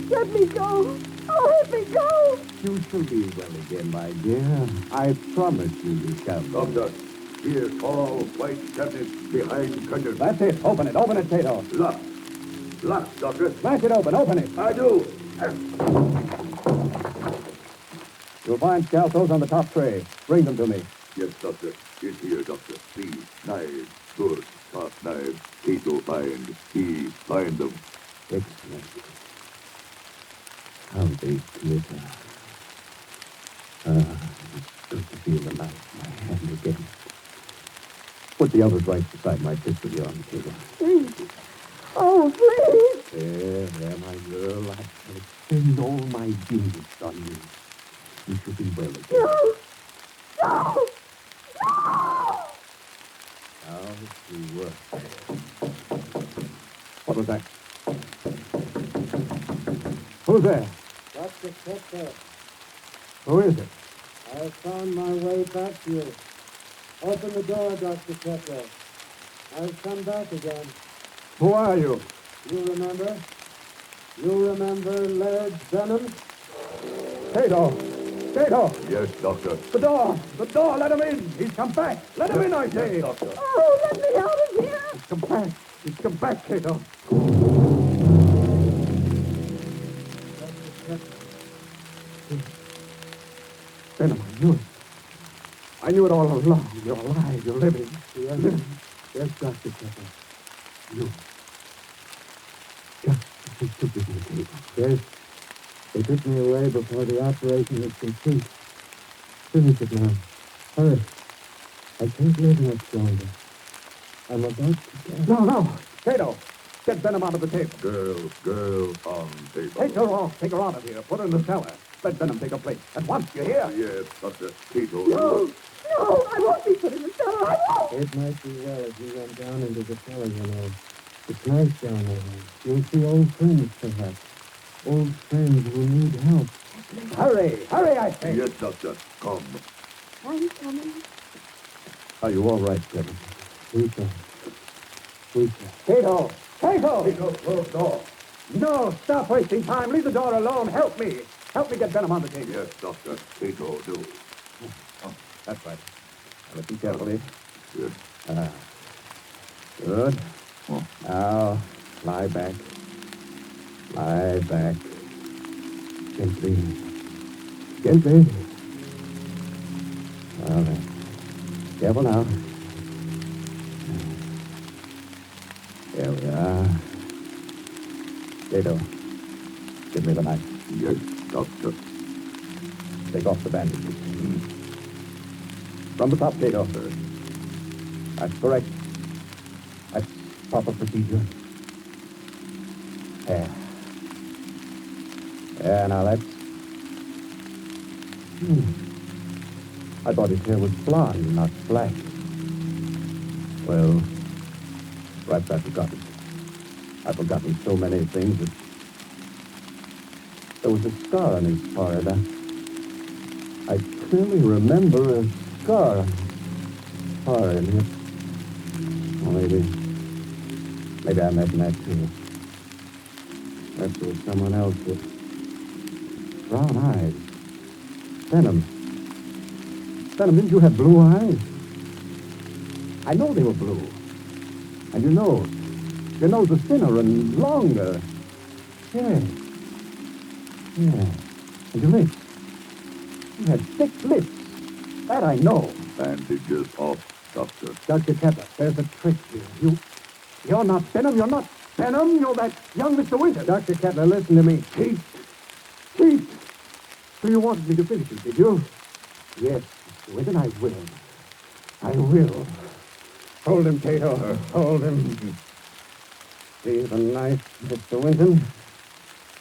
let me go. Oh, let me go. You shall be well again, my dear. I promise you shall. Doctor, here, tall, white cabinet behind curtain. That's it. Open it, Cato. Lock. Lock, Doctor. Smash it open. Open it. I do. You'll find scalpels on the top tray. Bring them to me. Yes, Doctor. It's here, Doctor. Please. Knives. Good. Sharp knives. Cato find. He find them. Excellent. How they glitter. It's good to feel the knife in my hand again. Put the others right beside my pistol here on the table. Please. Oh, please. There, my girl. I shall spend all my genius on you. You shall be well again. No. No. No. Now to work. What was that? Who's there? Dr. Kepler, Who is it? I found my way back to you. Open the door, Dr. Kepler. I've come back again. Who are you? You remember? You remember Laird Benham? Cato! Yes, Doctor. The door! Let him in! He's come back! Let him in, I say! Yes, Doctor. Oh, let me out of here. He's come back, Cato. Benham, I knew it all along. You're alive, you're living. Yes, Dr. Kepler. You. Just took me, Cato. Yes. They took me away before the operation was complete. Finish it now. Hurry. I can't live much longer. I'm about to die. No. Cato, get Benham out of the table. Girl on table. Take her out of here. Put her in the cellar. Let Benham take her place. At once, you hear? Yes, Doctor. Cato. No, I won't be put in the cellar. I won't. It might be well if you went down into the cellar, you know. It's nice down there. You'll see old friends, perhaps. Old friends who need help. Hurry, I say. Yes, Doctor. Come. I'm coming. Are you all right, Benham? We can. Cato! Cato, close door. No, stop wasting time. Leave the door alone. Help me get Benham on the table. Yes, Doctor. Cato, do. Oh, that's right. Now, listen carefully. Yes. Good. Oh. Now, lie back. Gently. All right. Careful now. There we are. Cato, give me the knife. Yes, Doctor. Take off the bandages. From the top, Cato. That's correct. That's proper procedure. There. Now that's... I thought his hair was blonde, not black. Well, perhaps I've forgotten. I've forgotten so many things that... There was a scar on his forehead. I clearly remember a scar on his forehead. Or maybe I met that too. Perhaps it was someone else with brown eyes. Benham, didn't you have blue eyes? I know they were blue. And your nose was thinner and longer. Yeah. And your lips. You had thick lips. That I know. Bandages off, Doctor. Dr. Kepler, there's a trick here. You're not Benham. You're not Benham. You're that young Mr. Winter. Dr. Kepler, listen to me. Cheat. So you wanted me to finish you, did you? Yes, Mr. Winter, I will. Hold him, Cato. Hold him. See the knife, Mr. Winton?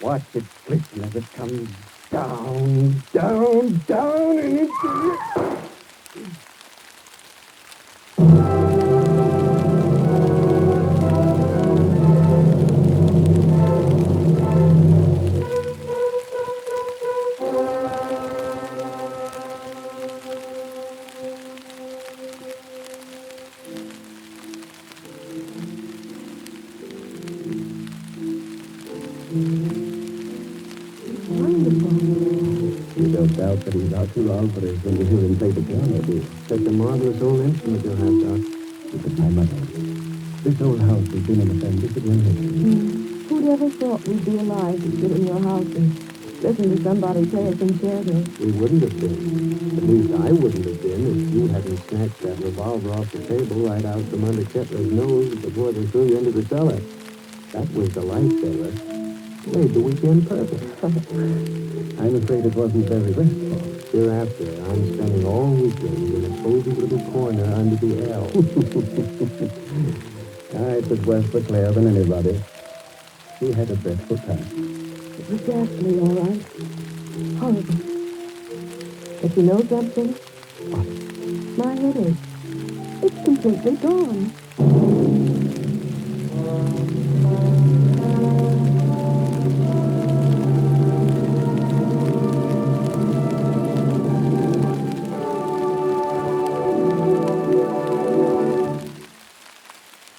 Watch it glisten as it comes Down, down, down, and into... You don't doubt that he's not too long for this when you hear him play the piano, do you? Such a marvelous old instrument you have, Doc. Look at my mother. This old house has been in the family for generations. Who'd ever thought we'd be alive to sit in your house and listen to somebody play a concerto? We wouldn't have been. At least I wouldn't have been if you hadn't snatched that revolver off the table right out from under Kettler's nose before they threw you into the cellar. That was the lifesaver. Made the weekend perfect. I'm afraid it wasn't very restful. Hereafter, I'm spending all weekend in a cozy little corner under the L. I could work for Claire than anybody. She had a dreadful time. It was ghastly, all right. Horrible. But you know something? What? My headache. It's completely gone.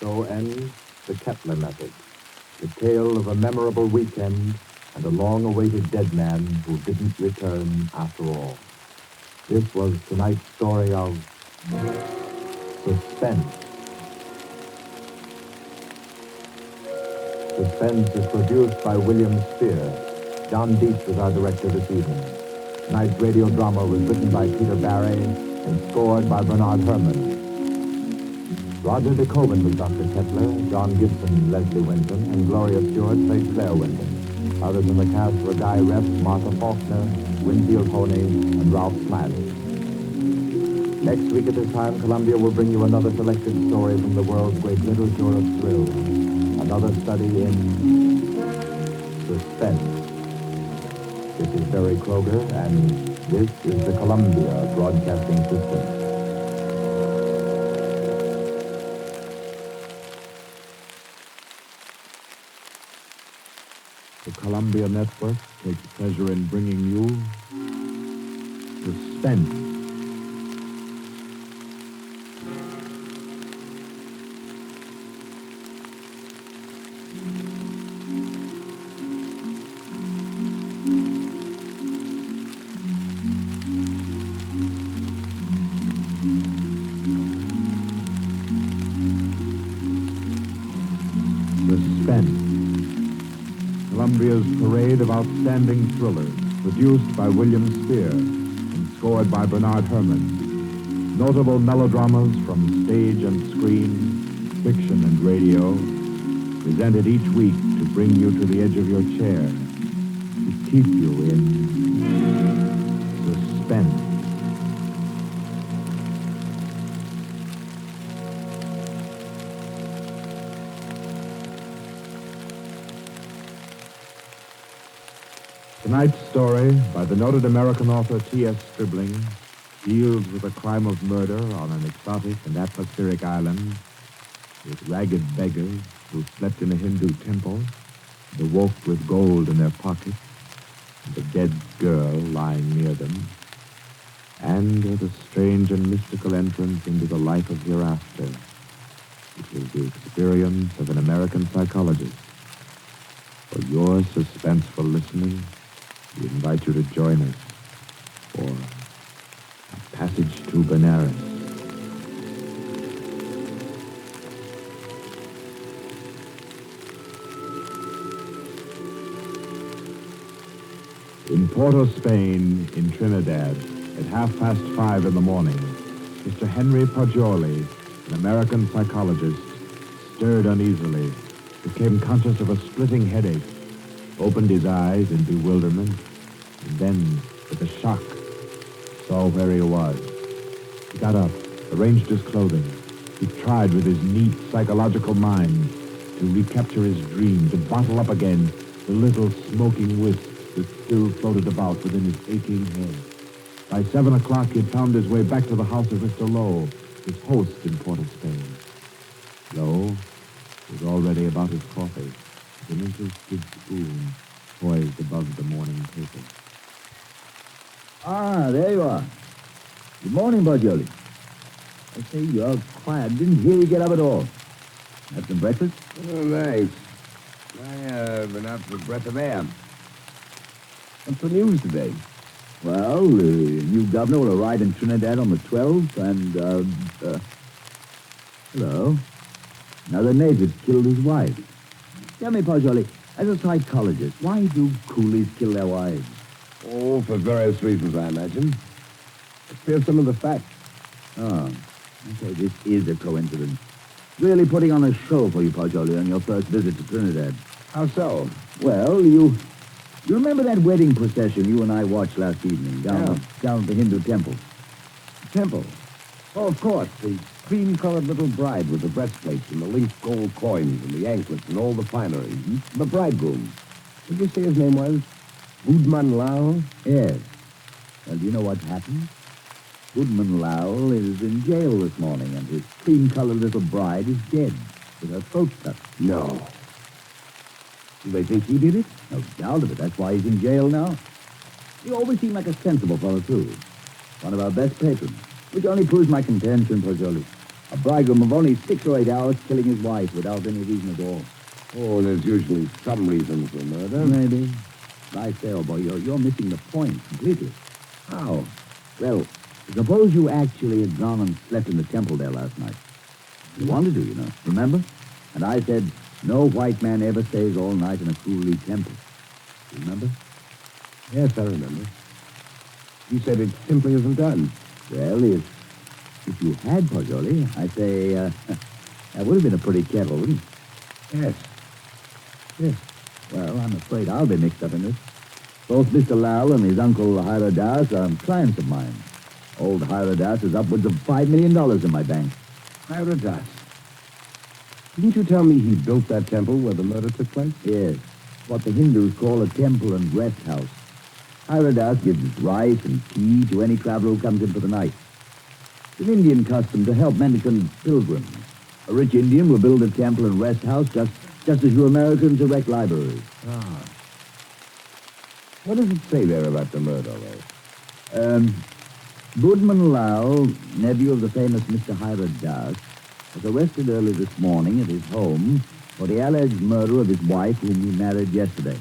So ends the Kettler method, the tale of a memorable weekend and a long-awaited dead man who didn't return after all. This was tonight's story of Suspense. Suspense is produced by William Spear. John Dietz was our director this evening. Tonight's radio drama was written by Peter Barry and scored by Bernard Herrmann. Roger DeKoven was Dr. Kettler, John Gibson, Leslie Winton, and Gloria Stewart played Claire Winton. Others in the cast were Guy Repp, Martha Faulkner, Winfield Pony, and Ralph Smiley. Next week at this time, Columbia will bring you another selected story from the world's great literature of thrill. Another study in suspense. This is Barry Kroger, and this is the Columbia Broadcasting System. The Columbia Network takes pleasure in bringing you Suspense. Suspense. Columbia's parade of outstanding thrillers, produced by William Spear and scored by Bernard Herrmann. Notable melodramas from stage and screen, fiction and radio, presented each week to bring you to the edge of your chair, to keep you in suspense. Tonight's story, by the noted American author T.S. Stribling, deals with a crime of murder on an exotic and atmospheric island, with ragged beggars who slept in a Hindu temple and awoke with gold in their pockets, and a dead girl lying near them, and with a strange and mystical entrance into the life of hereafter, which is the experience of an American psychologist. For your suspenseful listening, we invite you to join us for A Passage to Banaris. In Porto, Spain, in Trinidad, at 5:30 in the morning, Mr. Henry Poggioli, an American psychologist, stirred uneasily, became conscious of a splitting headache, opened his eyes in bewilderment, and then, with a shock, saw where he was. He got up, arranged his clothing. He tried with his neat psychological mind to recapture his dream, to bottle up again the little smoking wisp that still floated about within his aching head. By 7 o'clock, he had found his way back to the house of Mr. Lowe, his host in Port of Spain. Lowe was already about his coffee, with an interested spoon poised above the morning paper. Ah, there you are. Good morning, Bargioli. I say, you're quiet. Didn't hear you get up at all. Had some breakfast? Oh, thanks. I've been out for a breath of air. What's the news today? Well, new governor will arrive in Trinidad on the 12th, and, hello. Another native killed his wife. Tell me, Bargioli, as a psychologist, why do coolies kill their wives? Oh, for various reasons, I imagine. Here's some of the facts. Oh, okay, this is a coincidence. Really putting on a show for you, Bargioli, on your first visit to Trinidad. How so? Well, you remember that wedding procession you and I watched last evening down at the Hindu temple? Temple? Oh, of course. The cream-colored little bride with the breastplates and the linked gold coins and the anklets and all the finery. Mm-hmm. The bridegroom. Did you say his name was? Goodman Lal? Yes. Well, do you know what's happened? Goodman Lal is in jail this morning, and his cream-colored little bride is dead with her throat cut. No. Do they think he did it? No doubt of it. That's why he's in jail now. He always seemed like a sensible fellow, too. One of our best patrons, which only proves my contention, Bargioli. A bridegroom of only 6 or 8 hours killing his wife without any reason at all. Oh, there's usually some reason for murder. Maybe. I say, oh boy, you're missing the point completely. How? Well, suppose you actually had gone and slept in the temple there last night. You wanted to, you know, remember? And I said, no white man ever stays all night in a coolie temple. You remember? Yes, I remember. You said it simply isn't done. Well, if you had, Bargioli, I say, that would have been a pretty kettle, wouldn't it? Yes. Yes. Well, I'm afraid I'll be mixed up in this. Both Mr. Lal and his uncle Hiradas are clients of mine. Old Hiradas has upwards of $5 million in my bank. Hiradas? Didn't you tell me he built that temple where the murder took place? Yes. What the Hindus call a temple and rest house. Hiradas gives rice and tea to any traveler who comes in for the night. It's an Indian custom to help mendicant pilgrims. A rich Indian will build a temple and rest house just as you Americans erect libraries. Ah. What does it say there about the murder, though? Goodman Lal, nephew of the famous Mr. Hiradas, was arrested early this morning at his home for the alleged murder of his wife, whom he married yesterday.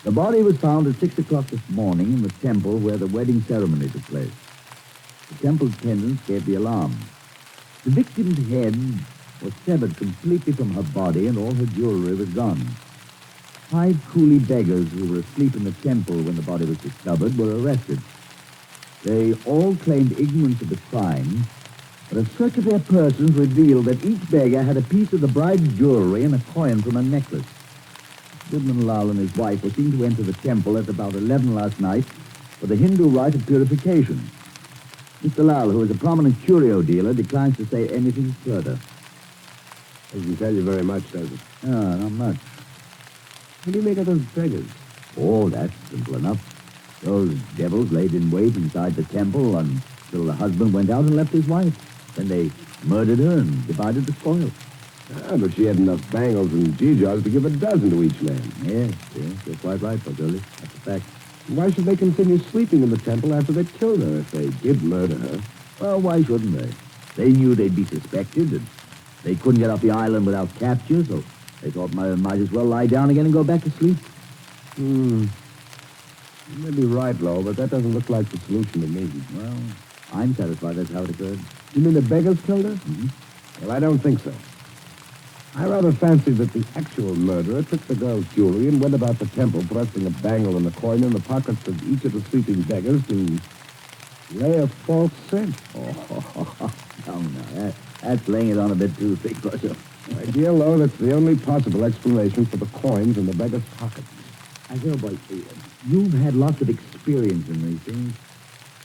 The body was found at 6 o'clock this morning in the temple where the wedding ceremony took place. The temple attendants gave the alarm. The victim's head was severed completely from her body, and all her jewelry was gone. 5 coolie beggars who were asleep in the temple when the body was discovered were arrested. They all claimed ignorance of the crime, but a search of their persons revealed that each beggar had a piece of the bride's jewelry and a coin from a necklace. Goodman Lal and his wife were seen to enter the temple at about 11 last night for the Hindu rite of purification. Mr. Lal, who is a prominent curio dealer, declines to say anything further. Doesn't tell you very much, does it? No, not much. What do you make of those beggars? Oh, that's simple enough. Those devils laid in wait inside the temple until the husband went out and left his wife. Then they murdered her and divided the spoil. Ah, but she had enough bangles and geegaws to give a dozen to each man. Yes, you're quite right, Bargioli. That's a fact. Why should they continue sleeping in the temple after they killed her if they did murder her? Well, why shouldn't they? They knew they'd be suspected, and they couldn't get off the island without capture, so they thought might as well lie down again and go back to sleep. You may be right, Lo, but that doesn't look like the solution to me. Well, I'm satisfied that's how it occurred. You mean the beggars killed her? Mm-hmm. Well, I don't think so. I rather fancy that the actual murderer took the girl's jewelry and went about the temple thrusting a bangle and a coin in the pockets of each of the sleeping beggars to lay a false scent. No, that's laying it on a bit too thick, Bargioli. My dear Lo, that's the only possible explanation for the coins in the beggar's pockets. I know, boy, you've had lots of experience in these things.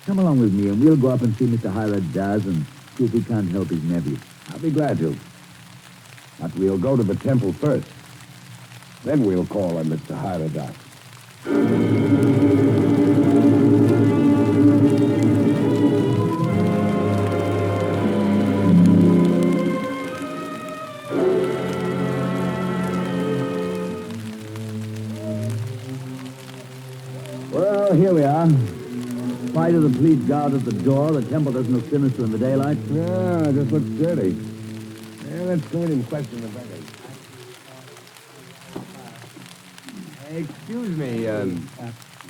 Come along with me, and we'll go up and see Mr. Hiradas and see if we can't help his nephew. I'll be glad to. But we'll go to the temple first. Then we'll call on Mr. Hiradas. Well, here we are. In spite of the police guard at the door, the temple doesn't look sinister in the daylight. Yeah, it just looks dirty. Yeah, let's go in and question the beggars. Excuse me,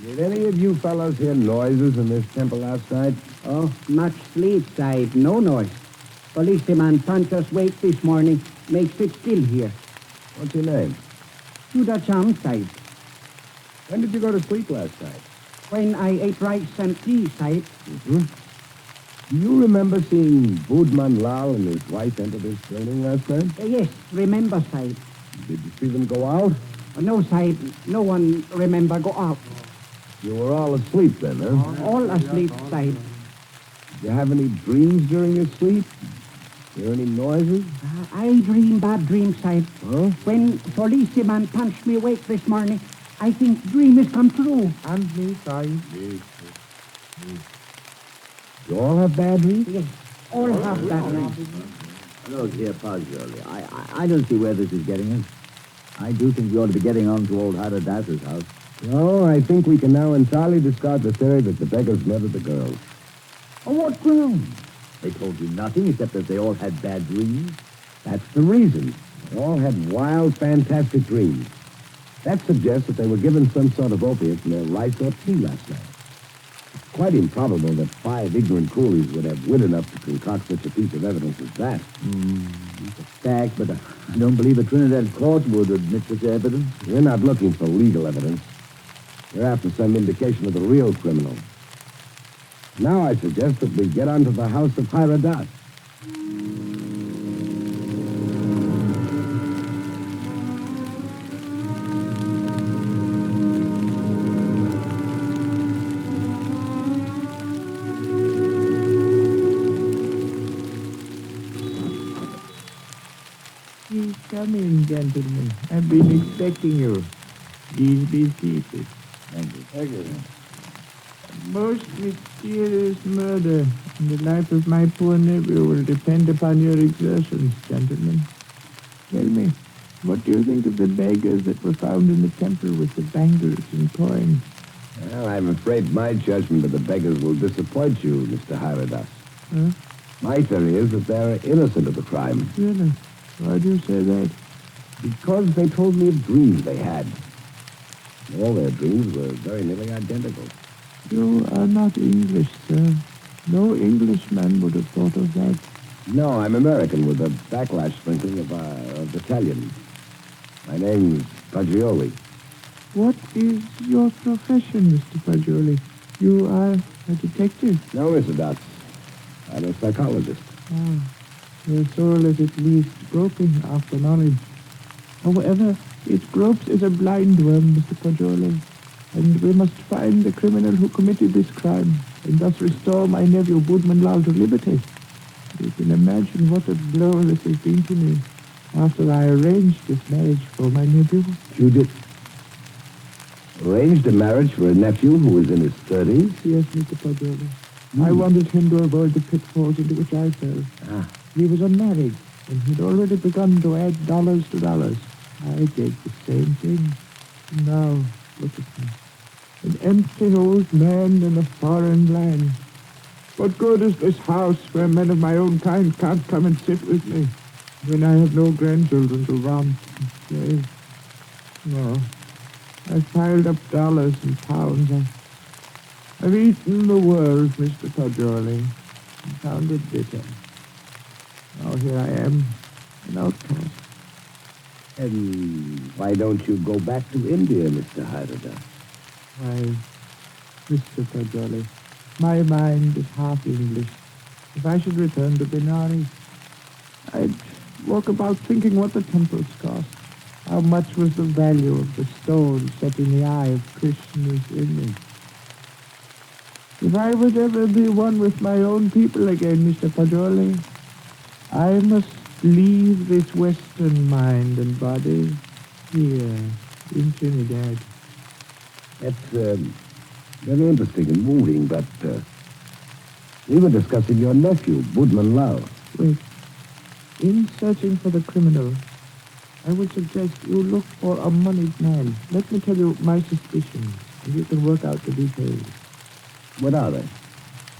did any of you fellows hear noises in this temple last night? Oh, much sleep, Sahib. No noise. Policeman punch us wake this morning. Makes it still here. What's your name? Judah Cham, Sahib. When did you go to sleep last night? When I ate rice and tea, Sahib. Mm-hmm. Do you remember seeing Budman Lal and his wife enter this building last night? Yes, remember, Sahib. Did you see them go out? No, Sahib. No one remember go out. You were all asleep then, huh? All asleep, Sahib. Did you have any dreams during your sleep? Hear any noises? I dream bad dreams, Sahib. Huh? When policeman punched me awake this morning, I think dream has come true. And me, Sahib. You all have bad dreams? Yes, all have bad dreams. Look here, Pajoli. I don't see where this is getting us. I do think we ought to be getting on to old Haradas's house. No, I think we can now entirely discard the theory that the beggars murdered the girls. On what grounds? They told you nothing except that they all had bad dreams. That's the reason. They all had wild, fantastic dreams. That suggests that they were given some sort of opiate in their rice or tea last night. It's quite improbable that 5 ignorant coolies would have wit enough to concoct such a piece of evidence as that. It's a fact, but I don't believe a Trinidad court would admit such evidence. We're not looking for legal evidence. We're after some indication of the real criminal. Now I suggest that we get onto the house of Hiradas. Please come in, gentlemen. I've been expecting you. Please be seated. Thank you. Thank you. Most mysterious murder in the life of my poor nephew will depend upon your exertions, gentlemen. Tell me, what do you think of the beggars that were found in the temple with the bangles and coins? Well, I'm afraid my judgment of the beggars will disappoint you, Mr. Hiradas. Huh? My theory is that they're innocent of the crime. Really? Why do you say that? Because they told me of dreams they had. All their dreams were very nearly identical. You are not English, sir. No Englishman would have thought of that. No, I'm American with a backlash sprinkling of Italian. My name's Fagioli. What is your profession, Mr. Fagioli? You are a detective? No, Mr. Dots. I'm a psychologist. Ah, your soul is at least groping after knowledge. However, it gropes as a blind worm, Mr. Fagioli. And we must find the criminal who committed this crime, and thus restore my nephew Budman Lal to liberty. You can imagine what a blow this has been to me after I arranged this marriage for my nephew. You did? Arranged a marriage for a nephew who was in his 30s? Yes, Mr. Fagioli. I wanted him to avoid the pitfalls into which I fell. He was unmarried, and he'd already begun to add dollars to dollars. I did the same thing. Now, look at me. An empty old man in a foreign land. What good is this house where men of my own kind can't come and sit with me, when I have no grandchildren to romp and play? No. I've piled up dollars and pounds. I've eaten the world, Mr. Fagioli, and found it bitter. Now here I am, an outcast. And why don't you go back to India, Mr. Hiradas? Why, Mr. Fagioli, my mind is half English. If I should return to Banaris, I'd walk about thinking what the temples cost. How much was the value of the stone set in the eye of Krishna's image? If I would ever be one with my own people again, Mr. Fagioli, I must leave this Western mind and body here in Trinidad. That's very interesting and moving, but we were discussing your nephew, Woodman Lau. Wait. In searching for the criminal, I would suggest you look for a moneyed man. Let me tell you my suspicions, and you can work out the details. What are they?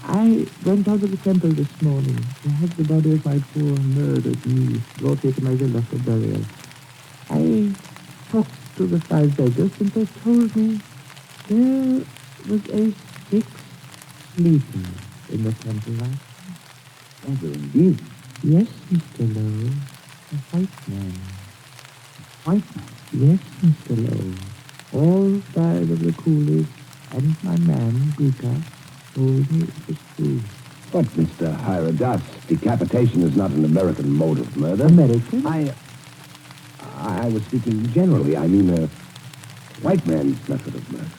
I went out to the temple this morning to have the body of my poor murdered niece brought here to my villa for burial. I talked to the 5 beggars, and they told me there was a 6th sleeping in the temple last night. Oh, indeed. Yes, Mr. Lowe. A white man. White man? Yes, Mr. Lowe. All 5 of the coolies and my man, Guka, told me it was true. But, Mr. Hiradas, decapitation is not an American mode of murder. American? I was speaking generally. I mean, a white man's method of murder.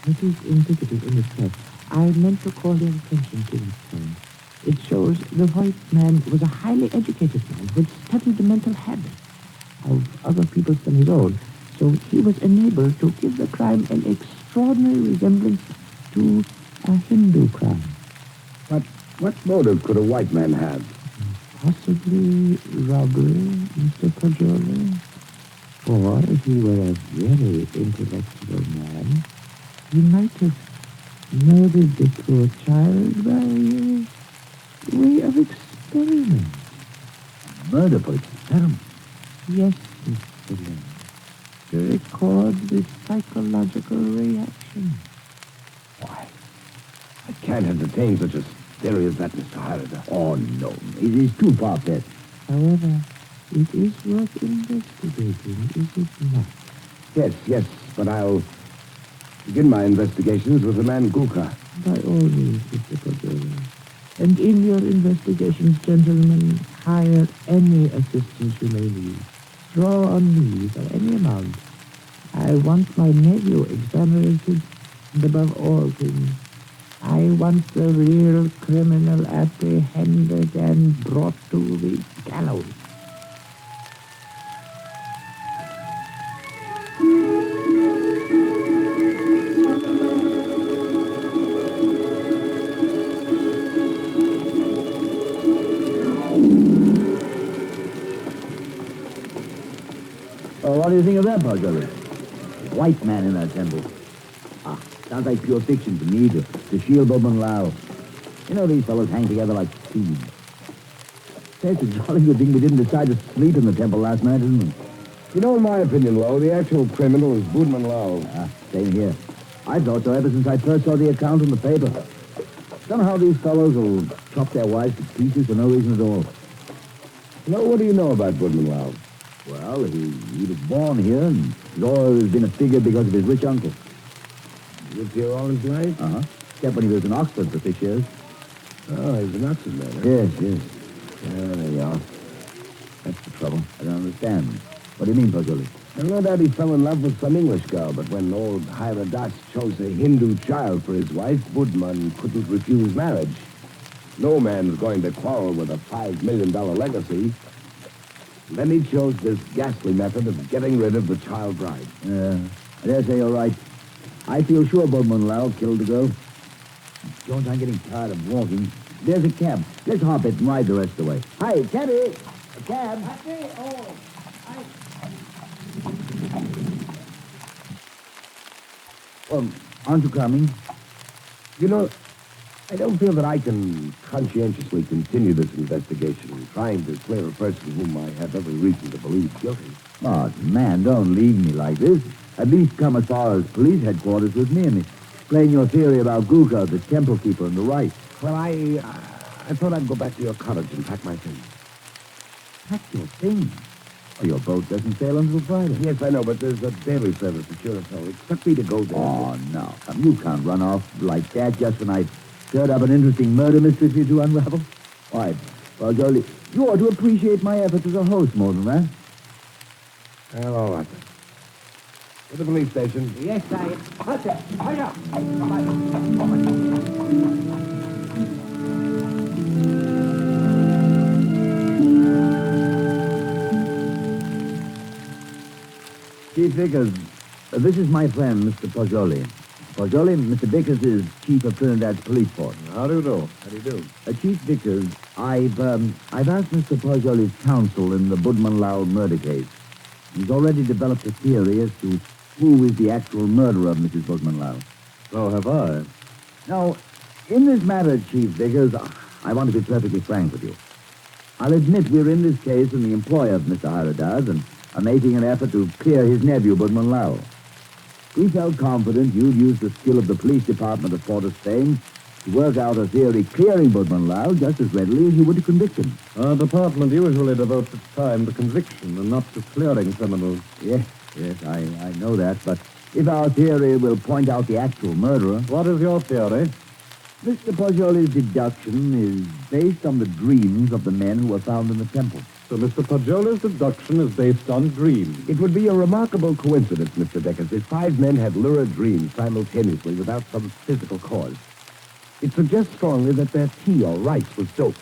It is indicative in itself. I meant to call your attention to it, friend. It shows the white man was a highly educated man who had studied the mental habits of other people than his own. So he was enabled to give the crime an extraordinary resemblance to a Hindu crime. But what motive could a white man have? Possibly robbery, Mr. Pajoli. Or if he were a very intellectual man, he might have murdered the poor child by way of experiment. Murder for experiment? Yes, Mr. Lynn. To record the psychological reaction. Why, I can't entertain such a theory as that, Mr. Hiradas. Oh, no. It is too far-fetched. However, it is worth investigating, is it not? Yes, but I'll begin my investigations with the man Guka. By all means, Mr. Pajoli. And in your investigations, gentlemen, hire any assistance you may need. Draw on me for any amount. I want my nephew exonerated, and above all things, I want the real criminal apprehended and brought to the gallows. Oh, what do you think of that, Pajoli? White man in that temple. Sounds like pure fiction to me, to shield Bowman Lau. You know, these fellows hang together like thieves. Say, it's a jolly good thing we didn't decide to sleep in the temple last night, isn't it? You know, in my opinion, Lowe, the actual criminal is Woodman Lau. Same here. I thought so ever since I first saw the account in the paper. Somehow these fellows will chop their wives to pieces for no reason at all. Now, what do you know about Woodman Lau? Well, he was born here, and he's always been a figure because of his rich uncle. Lived here all his life? Uh-huh. Except when he was in Oxford for 6 years. Oh, he's an Oxford man, huh? Yes. Yeah, there you are. That's the trouble. I don't understand. What do you mean, Pajoli? No doubt he fell in love with some English girl, but when old Hiradas chose a Hindu child for his wife, Woodman couldn't refuse marriage. No man was going to quarrel with a $5 million legacy. Then he chose this ghastly method of getting rid of the child bride. I dare say you're right. I feel sure Bowman Lau killed the girl. Jones, I'm getting tired of walking. There's a cab. Let's hop it and ride the rest of the way. Hi, cabby! A cab! Aren't you coming? You know, I don't feel that I can conscientiously continue this investigation, trying to clear a person whom I have every reason to believe guilty. Oh, man, don't leave me like this. At least come as far as police headquarters with me and explain your theory about Guka, the temple keeper, and the right. Well, I thought I'd go back to your cottage and pack my things. Pack your things? Oh, your boat doesn't sail until Friday. Yes, I know, but there's a daily service to Curacao. Expect me to go there. Oh, no. Come, you can't run off like that just when I stirred up an interesting murder mystery for you to unravel. All right. Well, Jolie, you ought to appreciate my efforts as a host more than that. Well, all right. To the police station. Yes, sire. What's it? Hurry up. She figures This is my friend, Mr. Poggioli. Poggioli, Mr. Vickers is chief of Trinidad's police force. How do you do? How do you do? Chief Vickers, I've asked Mr. Poggioli's counsel in the Budman Lowell murder case. He's already developed a theory as to who is the actual murderer of Mrs. Budman Lowell. So have I. Now, in this matter, Chief Vickers, I want to be perfectly frank with you. I'll admit we're in this case in the employ of Mr. Hyrodaz and are making an effort to clear his nephew, Budman Lowell. We felt confident you'd use the skill of the police department of Port of Spain to work out a theory clearing Budman Lowell just as readily as you would to convict him. Our department usually devotes its time to conviction and not to clearing criminals. Yes, I know that, but if our theory will point out the actual murderer... What is your theory? Mr. Poggioli's deduction is based on the dreams of the men who were found in the temple. So Mr. Poggioli's deduction is based on dreams. It would be a remarkable coincidence, Mr. Vickers, if 5 men had lurid dreams simultaneously without some physical cause. It suggests strongly that their tea or rice was doped.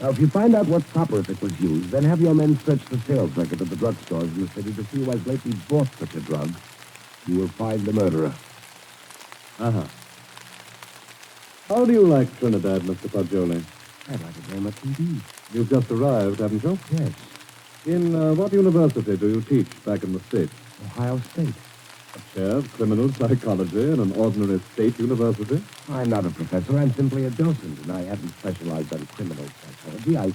Now, if you find out what soporific was used, then have your men search the sales record of the drugstores in the city to see who has lately bought such a drug. You will find the murderer. Uh-huh. How do you like Trinidad, Mr. Poggioli? I like it very much indeed. You've just arrived, haven't you? Yes. In what university do you teach back in the States? Ohio State. A chair of criminal psychology in an ordinary state university? I'm not a professor. I'm simply a docent, and I haven't specialized on criminal psychology. I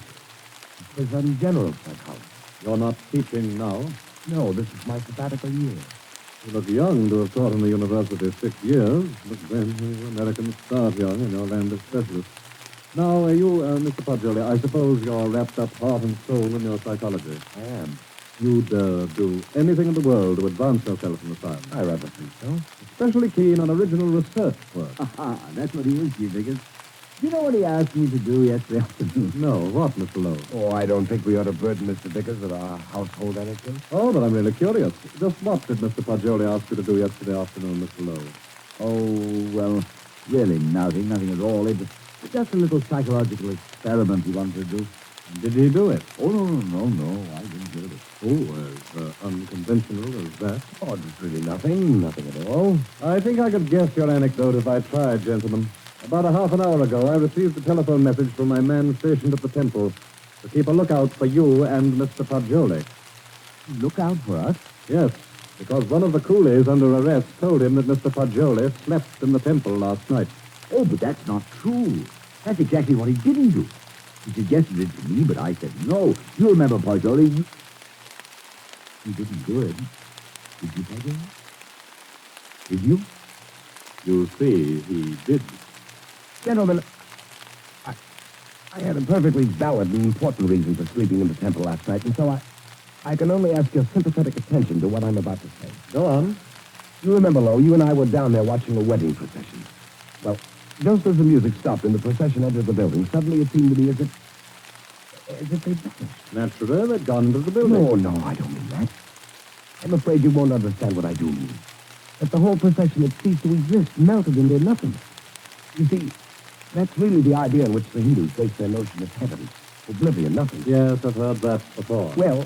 was on general psychology. You're not teaching now? No, this is my sabbatical year. You look young to have taught in the university 6 years, but then you Americans start young in your land of specialists. Now, Mr. Poggioli, I suppose you're wrapped up heart and soul in your psychology. I am. You'd do anything in the world to advance yourself in the science. I rather think so. Especially keen on original research work. Aha, that's what he is, Chief Vickers. You know what he asked me to do yesterday afternoon? No, what, Mr. Lowe? Oh, I don't think we ought to burden Mr. Vickers with our household anecdotes. Oh, but I'm really curious. Just what did Mr. Poggioli ask you to do yesterday afternoon, Mr. Lowe? Oh, well, really nothing at all. It was just a little psychological experiment he wanted to do. Did he do it? Oh, no, I didn't do it. Oh, as unconventional as that? Oh, it's really nothing at all. I think I could guess your anecdote if I tried, gentlemen. About a half an hour ago, I received a telephone message from my man stationed at the temple to keep a lookout for you and Mr. Poggioli. Look out for us? Yes, because one of the coolies under arrest told him that Mr. Poggioli slept in the temple last night. Oh, but that's not true. That's exactly what he didn't do. He suggested it to me, but I said no. You remember, Poggioli, you didn't do it. Did you, Poggioli? Did you? You see, he did. Gentlemen, I had a perfectly valid and important reason for sleeping in the temple last night, and so I can only ask your sympathetic attention to what I'm about to say. Go on. You remember, Lowe, you and I were down there watching a wedding procession. Well, just as the music stopped and the procession entered the building, suddenly it seemed to me as if they vanished. Naturally, they'd gone into the building. No, I don't mean that. I'm afraid you won't understand what I do mean. That the whole procession had ceased to exist, melted into nothing. You see, that's really the idea in which the Hindus base their notion of heaven. Oblivion, nothing. Yes, I've heard that before. Well,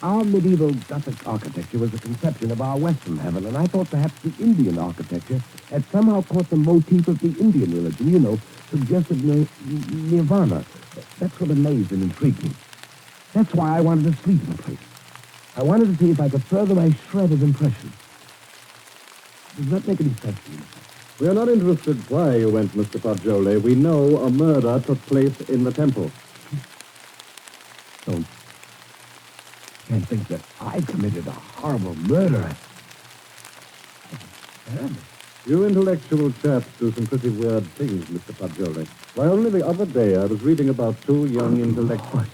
our medieval Gothic architecture was a conception of our Western heaven, and I thought perhaps the Indian architecture had somehow caught the motif of the Indian religion, suggested nirvana. That sort of amazed and intrigued me. That's why I wanted to sleep in the place. I wanted to see if I could further my shredded impression. Does that make any sense to you? We are not interested why you went, Mr. Poggioli. We know a murder took place in the temple. Can't think that I committed a horrible murder. You intellectual chaps do some pretty weird things, Mr. Poggioli. Why, only the other day I was reading about 2 young intellectuals.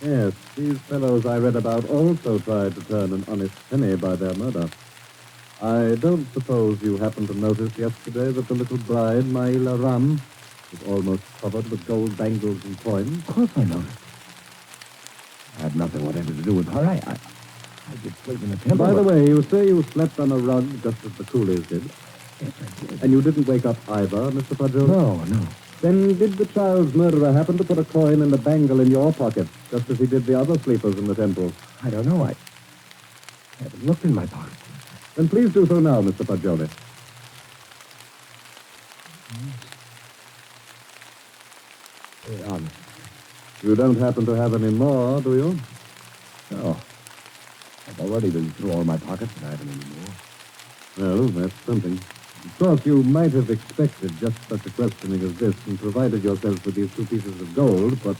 Yes, these fellows I read about also tried to turn an honest penny by their murder. I don't suppose you happened to notice yesterday that the little bride, Maila Ram, was almost covered with gold bangles and coins? Of course I noticed. I had nothing whatever to do with her. I did sleep in the temple. By the way, you say you slept on a rug just as the coolies did. Yes, I did. And you didn't wake up either, Mr. Poggioli? No. Then did the child's murderer happen to put a coin and a bangle in your pocket, just as he did the other sleepers in the temple? I don't know. I haven't looked in my pocket. Then please do so now, Mr. Fagioli. You don't happen to have any more, do you? No. I've already been through all my pockets and I haven't any more. Well, that's something. Of course, you might have expected just such a questioning as this and provided yourself with these 2 pieces of gold, but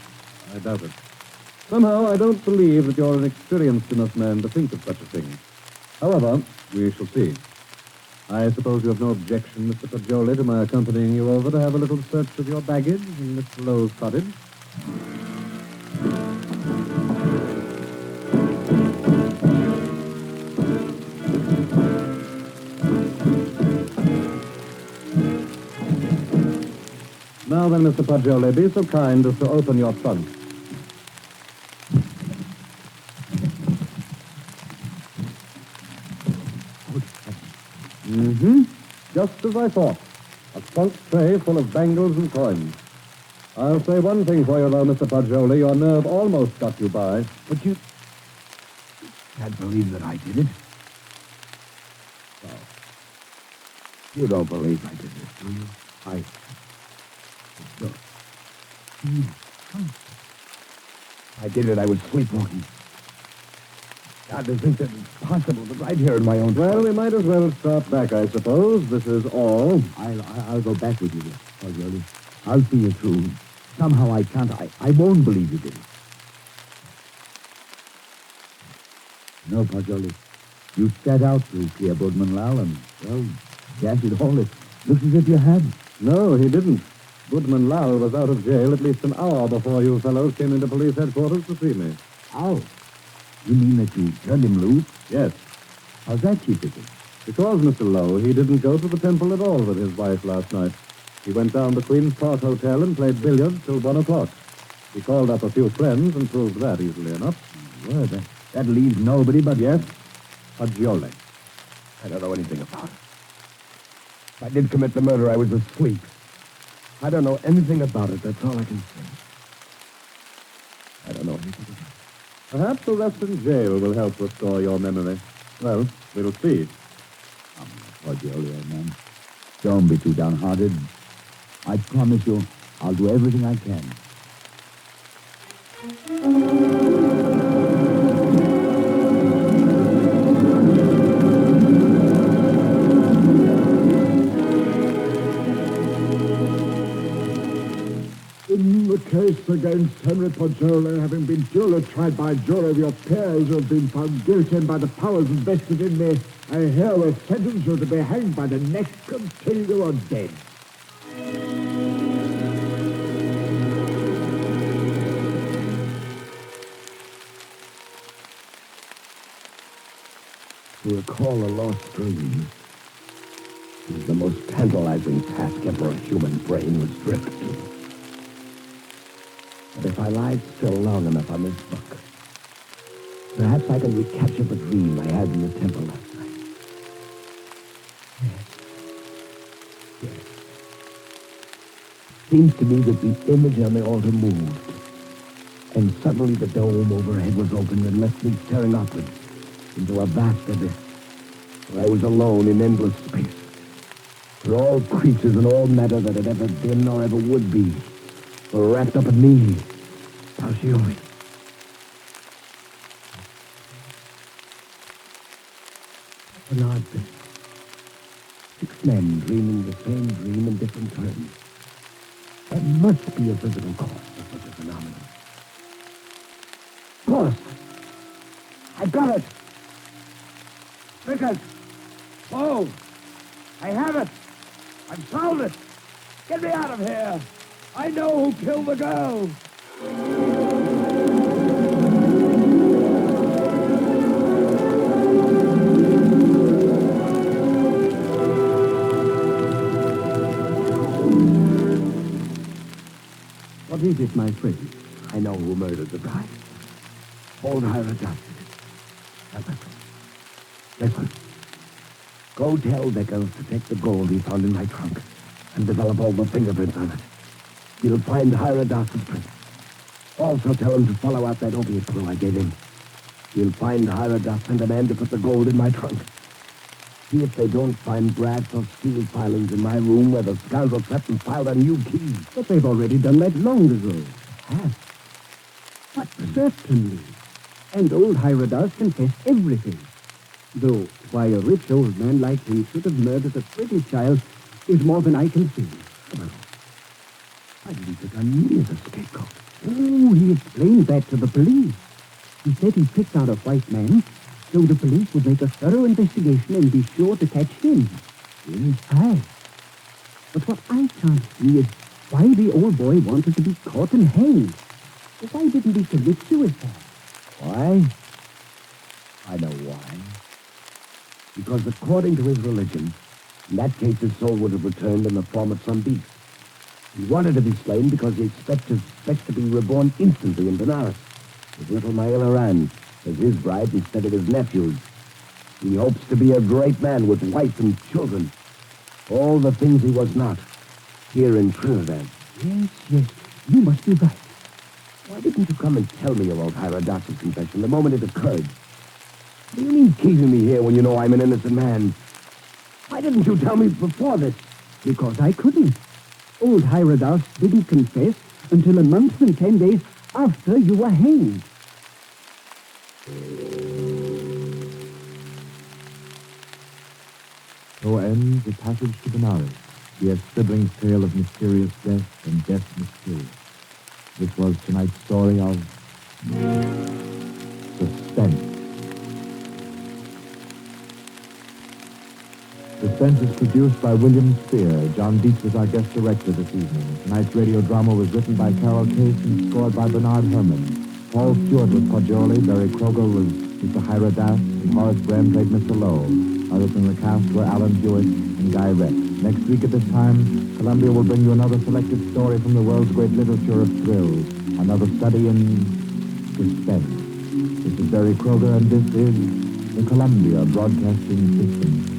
I doubt it. Somehow, I don't believe that you're an experienced enough man to think of such a thing. However, we shall see. I suppose you have no objection, Mr. Fagioli, to my accompanying you over to have a little search of your baggage in Mr. Lowe's cottage. Now then, Mr. Fagioli, be so kind as to open your trunk. Just as I thought. A trunk tray full of bangles and coins. I'll say one thing for you, though, Mr. Fagioli. Your nerve almost got you by. But you can't believe that I did it. No. You don't believe I did this, do you? I did it. I was sleepwalking. God, to think that it's possible, but right here in my own... Well, we might as well start back, I suppose. This is all. I'll go back with you, Fagioli. I'll see you through. Somehow I can't. I won't believe you did it. No, Fagioli. You set out to clear Woodman Lal and, well, dash it all. It looks as if you had. No, he didn't. Woodman Lal was out of jail at least an hour before you fellows came into police headquarters to see me. How? You mean that you turned him loose? Yes. How's that, Chief Vicky? Because, Mr. Lowe, he didn't go to the temple at all with his wife last night. He went down to Queen's Park Hotel and played billiards till 1 o'clock. He called up a few friends and proved that easily enough. Well, that leaves nobody but... Yes, Fagioli. I don't know anything about it. If I did commit the murder, I was asleep. I don't know anything about it. That's all I can say. I don't know anything about it. Perhaps arrest in jail will help restore your memory. Well, we'll see. Fagioli, old man. Don't be too downhearted. I promise you, I'll do everything I can. In the case against Henry Fagioli, having been duly tried by a jury of your peers who have been found guilty and by the powers invested in me, I herewith sentence you to be hanged by the neck until you are dead. To recall a lost dream is the most tantalizing task ever a human brain was driven to. But if I lied still long enough on this book, perhaps I can recapture the dream I had in the temple last night. Yes. Seems to me that the image on the altar moved, and suddenly the dome overhead was opened and left me staring upward into a vast abyss, where I was alone in endless space, where all creatures and all matter that had ever been or ever would be were wrapped up in me, Fagioli. An odd thing. 6 men dreaming the same dream in different terms. There must be a physical cause for such a phenomenon. Of course. I've got it. Vickers! Whoa! I have it! I've solved it! Get me out of here! I know who killed the girl! What is it, my friend? I know who murdered the guy. Old Hierodas. Listen. Go tell Vickers to take the gold he found in my trunk and develop all the fingerprints on it. He'll find Hierodas' print. Also tell him to follow out that opiate clue I gave him. He'll find Hierodas and a man to put the gold in my trunk. See if they don't find brass or steel filings in my room where the scoundrel trapped and filed a new key. But they've already done that long ago. Have? But certainly. And old Hyrodas confessed everything. Though why a rich old man like him should have murdered a pretty child is more than I can see. Well, I believe that me as a scapegoat. Oh, he explained that to the police. He said he picked out a white man so the police would make a thorough investigation and be sure to catch him. Aye. But what I can't see is why the old boy wanted to be caught and hanged. Why didn't he commit suicide? Why? I know why. Because according to his religion, in that case his soul would have returned in the form of some beast. He wanted to be slain because he expects to be reborn instantly in Banaris, with little Maila Rand as his bride instead of his nephews. He hopes to be a great man with wife and children. All the things he was not, here in Trinidad. Yes, you must be right. Why didn't you come and tell me about Hyrodas's confession the moment it occurred? What do you mean keeping me here when you know I'm an innocent man? Why didn't you tell me before this? Because I couldn't. Old Hyrodas didn't confess until a month and 10 days after you were hanged. So ends the passage to Banaris, the ex-sibling's tale of mysterious death and death mysterious. This was tonight's story of suspense. Suspense is produced by William Spear. John Dietz was our guest director this evening. Tonight's radio drama was written by Carol Case and scored by Bernard Herrmann. Paul Stewart was Poggioli, Barry Kroger was Mr. Hyrodas, and Horace Brem played Mr. Lowe. Others in the cast were Alan Hewitt and Guy Rex. Next week at this time, Columbia will bring you another selected story from the world's great literature of thrills, another study in suspense. This is Barry Kroger, and this is the Columbia Broadcasting System.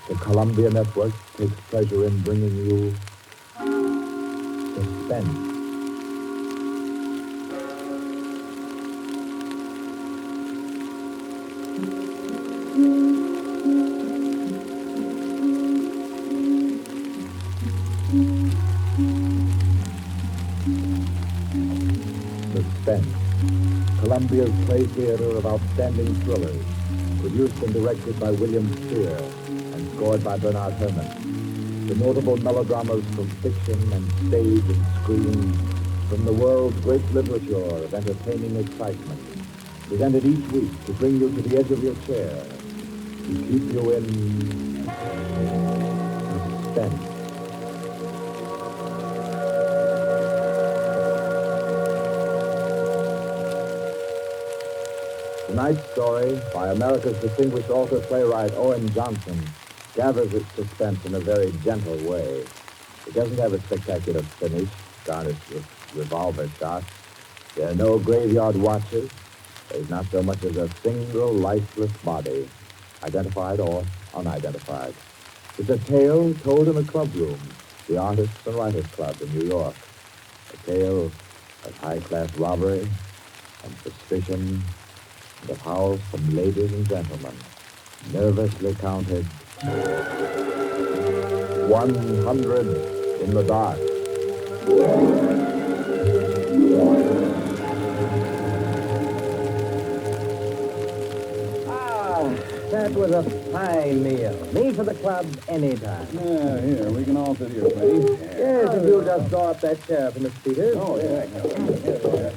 The Columbia Network takes pleasure in bringing you Suspense. Suspense. Columbia's play theater of outstanding thrillers, produced and directed by William Spear, and scored by Bernard Herrmann. The notable melodramas from fiction and stage and screen, from the world's great literature of entertaining excitement, presented each week to bring you to the edge of your chair, to keep you in suspense. Tonight's story, by America's distinguished author-playwright Owen Johnson, gathers its suspense in a very gentle way. It doesn't have a spectacular finish, garnished with revolver shots. There are no graveyard watches. There's not so much as a single lifeless body, identified or unidentified. It's a tale told in a club room, the Artists and Writers Club in New York. A tale of high-class robbery and suspicion, and of howls from ladies and gentlemen, nervously counted 100 in the dark. That was a fine meal. Me for the club anytime. Yeah, here, we can all sit here, please. Yes, if you'll just draw up that chair for Miss Peters. Oh, yeah.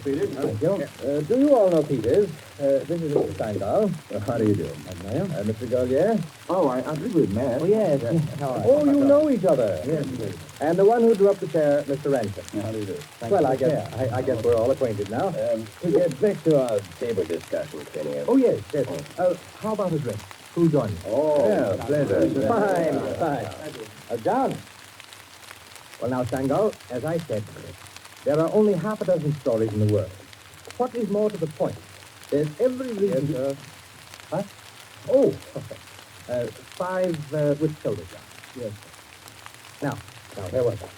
Peters. Thank you. Do you all know Peters? This is Mr. Steindal. How do you do? Mr. Gollier? Oh, I think we've met. Oh, yes. Oh, you know each other. Yes. And the one who drew up the chair, Mr. Rankin. How do you do? Well, I guess we're all acquainted now. To get back to our table discussion, Kenny. Oh, yes. How about a drink? Who joins you? Oh, yeah, pleasure. Fine. John. Well, now, Stangal, as I said, there are only half a dozen stories in the world. What is more to the point? There's every reason... Yes, sir. What? Oh, 5 with soda, John. Yes, sir. Now, where was I?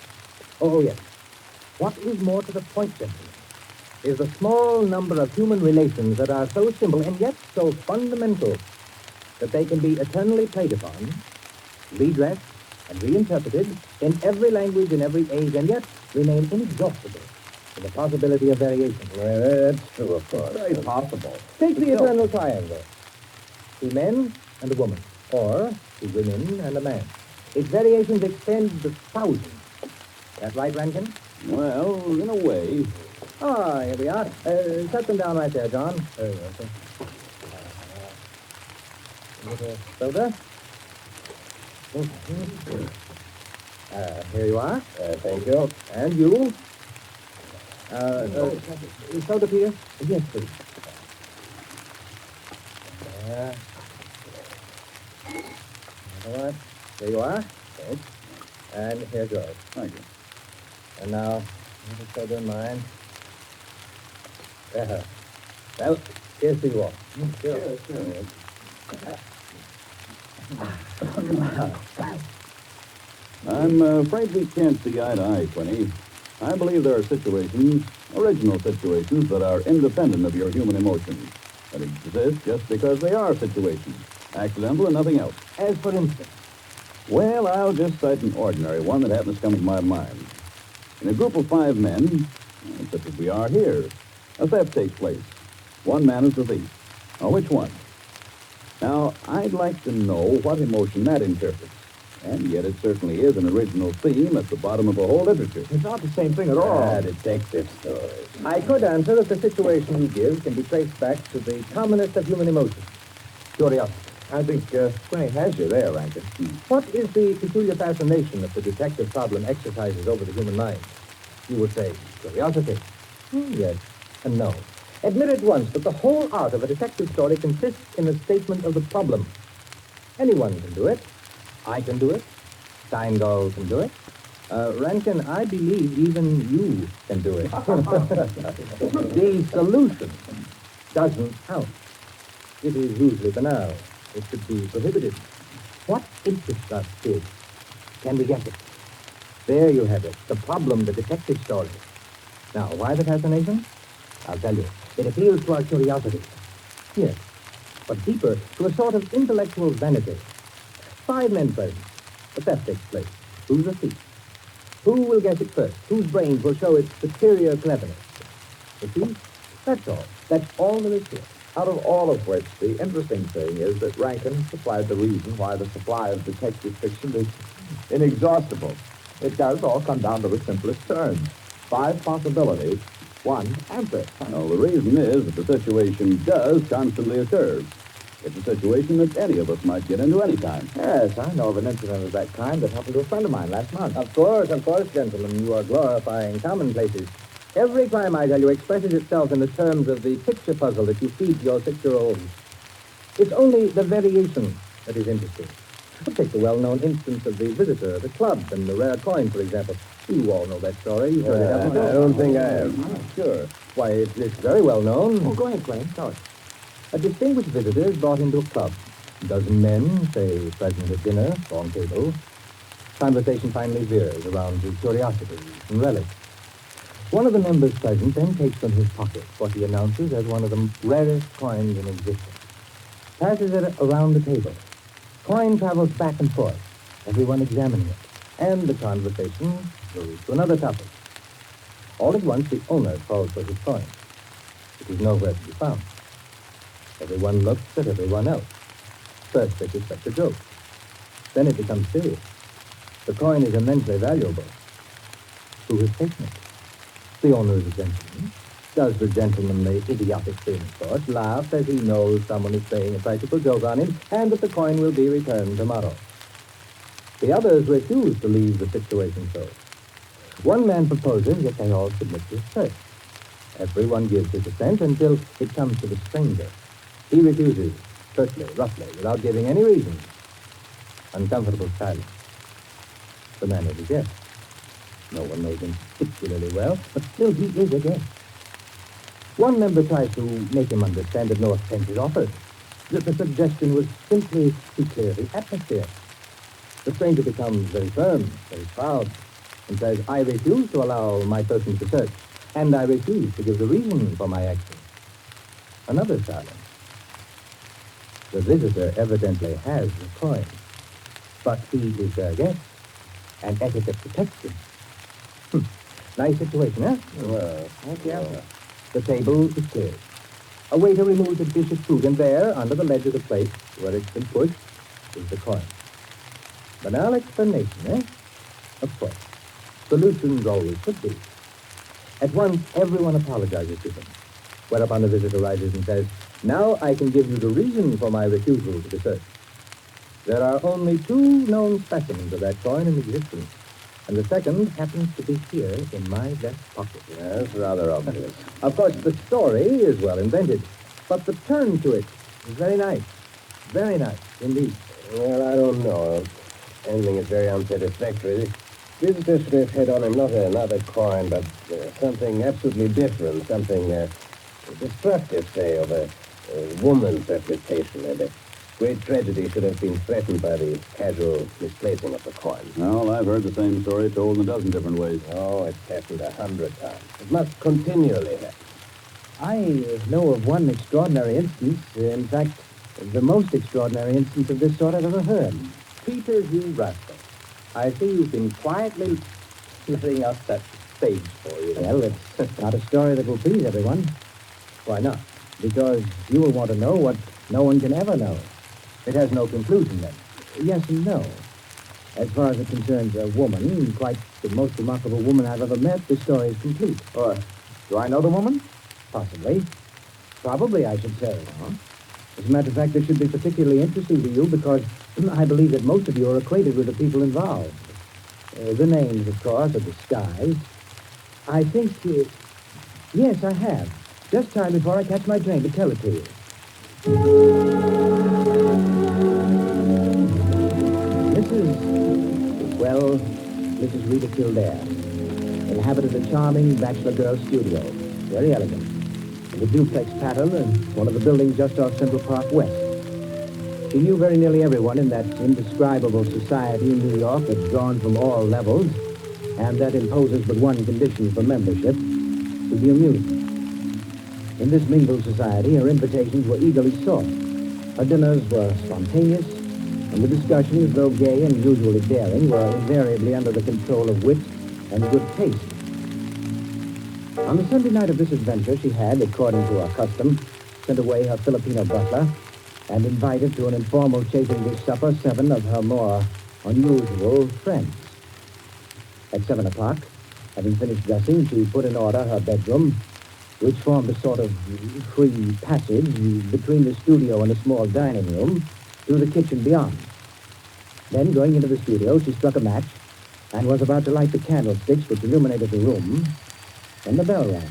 Oh, yes. What is more to the point, gentlemen, is the small number of human relations that are so simple and yet so fundamental that they can be eternally played upon, redressed, and reinterpreted in every language, in every age, and yet remain inexhaustible in the possibility of variation. Well, that's true, of course. Very possible. Take the eternal triangle. 2 men and a woman, or 2 women and a man. Its variations extend to thousands. That right, Rankin? Well, in a way. Ah, here we are. Set them down right there, John. Soda. Here you are. Thank you. And you. Soda, Peter? Yes, please. All right. Here you are. Thanks. And here's yours. Thank you. And now, the soda in mine. Well, here's to you all. Sure. I'm afraid we can't see eye to eye, Quinny. I believe there are situations, original situations, that are independent of your human emotions, that exist just because they are situations, accidental and nothing else. As for instance? Well, I'll just cite an ordinary one that happens to come to my mind. In a group of 5 men, such as we are here, a theft takes place. One man is the thief. Now, which one? Now, I'd like to know what emotion that interprets. And yet it certainly is an original theme at the bottom of the whole literature. It's not the same thing at all. Detective stories. I could answer that the situation you give can be traced back to the commonest of human emotions. Curiosity. I think Quinny has you there, Rankin. What is the peculiar fascination that the detective problem exercises over the human mind? You would say, curiosity. Yes and no. Admit at once that the whole art of a detective story consists in a statement of the problem. Anyone can do it. I can do it. Steingall can do it. Rankin, I believe even you can do it. The solution doesn't count. It is usually banal. It should be prohibited. What interests us is, can we get it? There you have it, the problem, the detective story. Now, why the fascination? I'll tell you. It appeals to our curiosity. Yes, but deeper, to a sort of intellectual vanity. 5 men present. The theft takes place. Who's the thief? Who will guess it first? Whose brains will show its superior cleverness? The thief? That's all. That's all there is to it. Out of all of which, the interesting thing is that Rankin supplied the reason why the supply of detective fiction is inexhaustible. It does all come down to the simplest terms. 5 possibilities, 1 answer. Well, the reason is that the situation does constantly occur. It's a situation that any of us might get into any time. Yes, I know of an incident of that kind that happened to a friend of mine last month. Of course, gentlemen. You are glorifying commonplaces. Every crime, I tell you, expresses itself in the terms of the picture puzzle that you feed to your 6-year-olds. It's only the variation that is interesting. Take the well-known instance of the visitor at the club and the rare coin, for example. You all know that story. You've heard it, haven't you? I don't think I have. Sure. Why, it's very well known. Oh, go ahead, Quinn. Tell it. A distinguished visitor is brought into a club. A dozen men, say, present at dinner, long table. Conversation finally veers around to curiosities and relics. One of the members present then takes from his pocket what he announces as one of the rarest coins in existence. Passes it around the table. Coin travels back and forth, everyone examining it, and the conversation goes to another topic. All at once, the owner calls for his coin. It is nowhere to be found. Everyone looks at everyone else. First, they suspect a joke. Then it becomes serious. The coin is immensely valuable. Who has taken it? The owner is a gentleman. Does the gentlemanly, idiotic thing, of course, laugh as he knows someone is playing a practical joke on him and that the coin will be returned tomorrow. The others refuse to leave the situation so. One man proposes that they all submit to a search. Everyone gives his assent until it comes to the stranger. He refuses, curtly, roughly, without giving any reason. Uncomfortable silence. The man is a guest. No one knows him particularly well, but still he is a guest. One member tries to make him understand that no offense is offered. that the suggestion was simply to clear the atmosphere. The stranger becomes very firm, very proud, and says, I refuse to allow my person to search, and I refuse to give the reason for my action. Another silence. The visitor evidently has the coin, but he is their guest, and etiquette protects him. Nice situation, huh? Well, The table is cleared. A waiter removes a dish of fruit, and there, under the ledge of the plate, where it's been pushed, is the coin. Banal explanation, eh? Of course. Solutions always should be. At once, everyone apologizes to him, whereupon the visitor rises and says, now I can give you the reason for my refusal to the search. There are only 2 known specimens of that coin in existence, and the second happens to be here in my vest pocket. Yes, rather obvious. Of course, the story is well invented, but the turn to it is very nice. Very nice, indeed. Well, I don't know. Anything is very unsatisfactory. The visitor should have had on him not another coin, but something absolutely different, something destructive, say, of a woman's reputation. And a great tragedy should have been threatened by the casual misplacing of the coin. Well, I've heard the same story told in a dozen different ways. Oh, it's happened 100 times. It must continually happen. I know of one extraordinary instance, in fact, the most extraordinary instance of this sort I've ever heard. Peter, you rascal. I see you've been quietly letting us set the stage for you. Well, it's not a story that will please everyone. Why not? Because you will want to know what no one can ever know. It has no conclusion, then. Yes and no. As far as it concerns a woman, quite the most remarkable woman I've ever met, the story is complete. Or, do I know the woman? Possibly. Probably, I should say. As a matter of fact, this should be particularly interesting to you because I believe that most of you are acquainted with the people involved. The names, of course, are disguised. I think, yes, I have. Just time before I catch my train to tell it to you. Mrs. Rita Kildare inhabited a charming bachelor girl studio, very elegant, with a duplex pattern and one of the buildings just off Central Park West. She knew very nearly everyone in that indescribable society in New York that's drawn from all levels and that imposes but one condition for membership, to be amusing. In this mingled society, her invitations were eagerly sought. Her dinners were spontaneous, and the discussions, though gay and usually daring, were invariably under the control of wit and good taste. On the Sunday night of this adventure, she had, according to her custom, sent away her Filipino butler and invited to an informal chafing dish supper 7 of her more unusual friends. At 7 o'clock, having finished dressing, she put in order her bedroom, which formed a sort of free passage between the studio and a small dining room to the kitchen beyond. Then, going into the studio, she struck a match and was about to light the candlesticks which illuminated the room when the bell rang.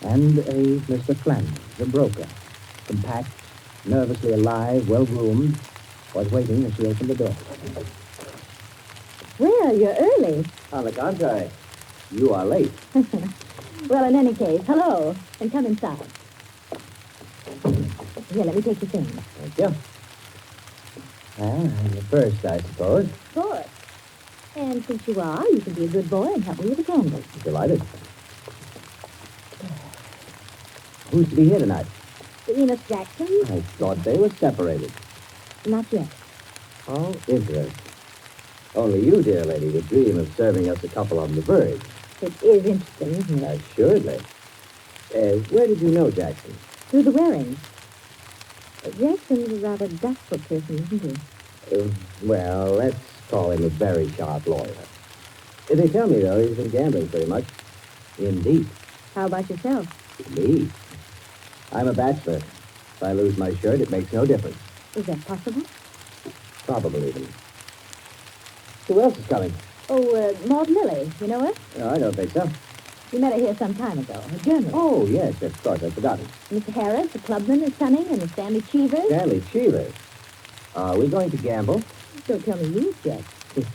And a Mr. Flanders, the broker, compact, nervously alive, well-groomed, was waiting as she opened the door. Well, you're early. On the contrary, you are late. Well, in any case, hello, and come inside. Here, let me take your things. Thank you. Well, I'm the first, I suppose. Of course. And since you are, you can be a good boy and help me with the candles. Delighted. Who's to be here tonight? The Miss Jackson? I thought they were separated. Not yet. Oh, interesting. Only you, dear lady, would dream of serving us a couple on the verge. It is interesting, isn't it? Assuredly. Where did you know Jackson? Through the wearing. Jackson's a rather doubtful person, isn't he? Well, let's call him a very sharp lawyer. They tell me, though, he's been gambling pretty much. Indeed. How about yourself? Me? I'm a bachelor. If I lose my shirt, it makes no difference. Is that possible? Probably even. Who else is coming? Oh, Maud Lily. You know her? No, I don't think so. We met her here some time ago. A journalist. Oh, yes, of course. I'd forgotten. Mr. Harris, the clubman, is coming, and Stanley Cheever. Stanley Cheever? Are we going to gamble? Don't tell me you, Jack.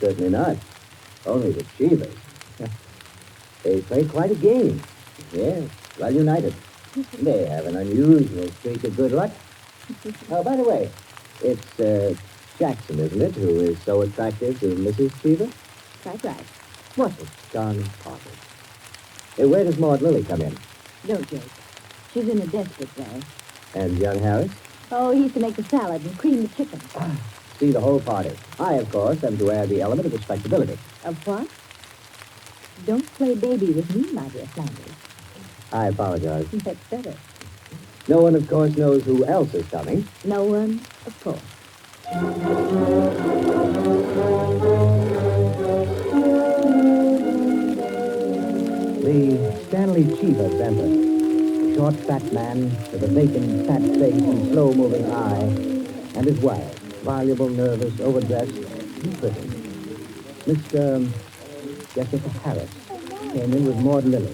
Certainly not. Only the Cheevers. They play quite a game. Yes, well united. They have an unusual streak of good luck. Oh, by the way, it's Jackson, isn't it, who is so attractive to Mrs. Cheever? That's right. What's it? Darn party. Where does Maud Lily come in? Don't joke. She's in a desperate way. And young Harris? Oh, he's to make the salad and cream the chicken. See the whole party. I, of course, am to add the element of respectability. Of what? Don't play baby with me, my dear Flanders. I apologize. That's better. No one, of course, knows who else is coming. No one, of course. The Stanley Cheever enter. A short, fat man with a vacant, fat face and slow-moving eye. And his wife, voluble, nervous, overdressed, and pretty. Miss, Jessica Harris came in with Maud Lily.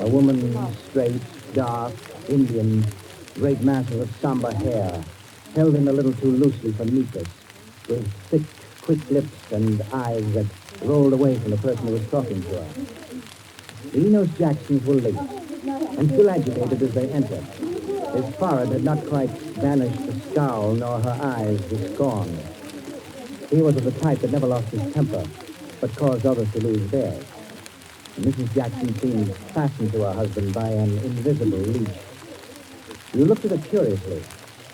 A woman, straight, dark, Indian, great masses of somber hair, held in a little too loosely for neatness, with thick, quick lips and eyes that rolled away from the person who was talking to her. The Enos Jacksons were late, and still agitated as they entered. His forehead had not quite banished the scowl, nor her eyes the scorn. He was of the type that never lost his temper, but caused others to lose theirs. Mrs. Jackson seemed fastened to her husband by an invisible leash. You looked at her curiously,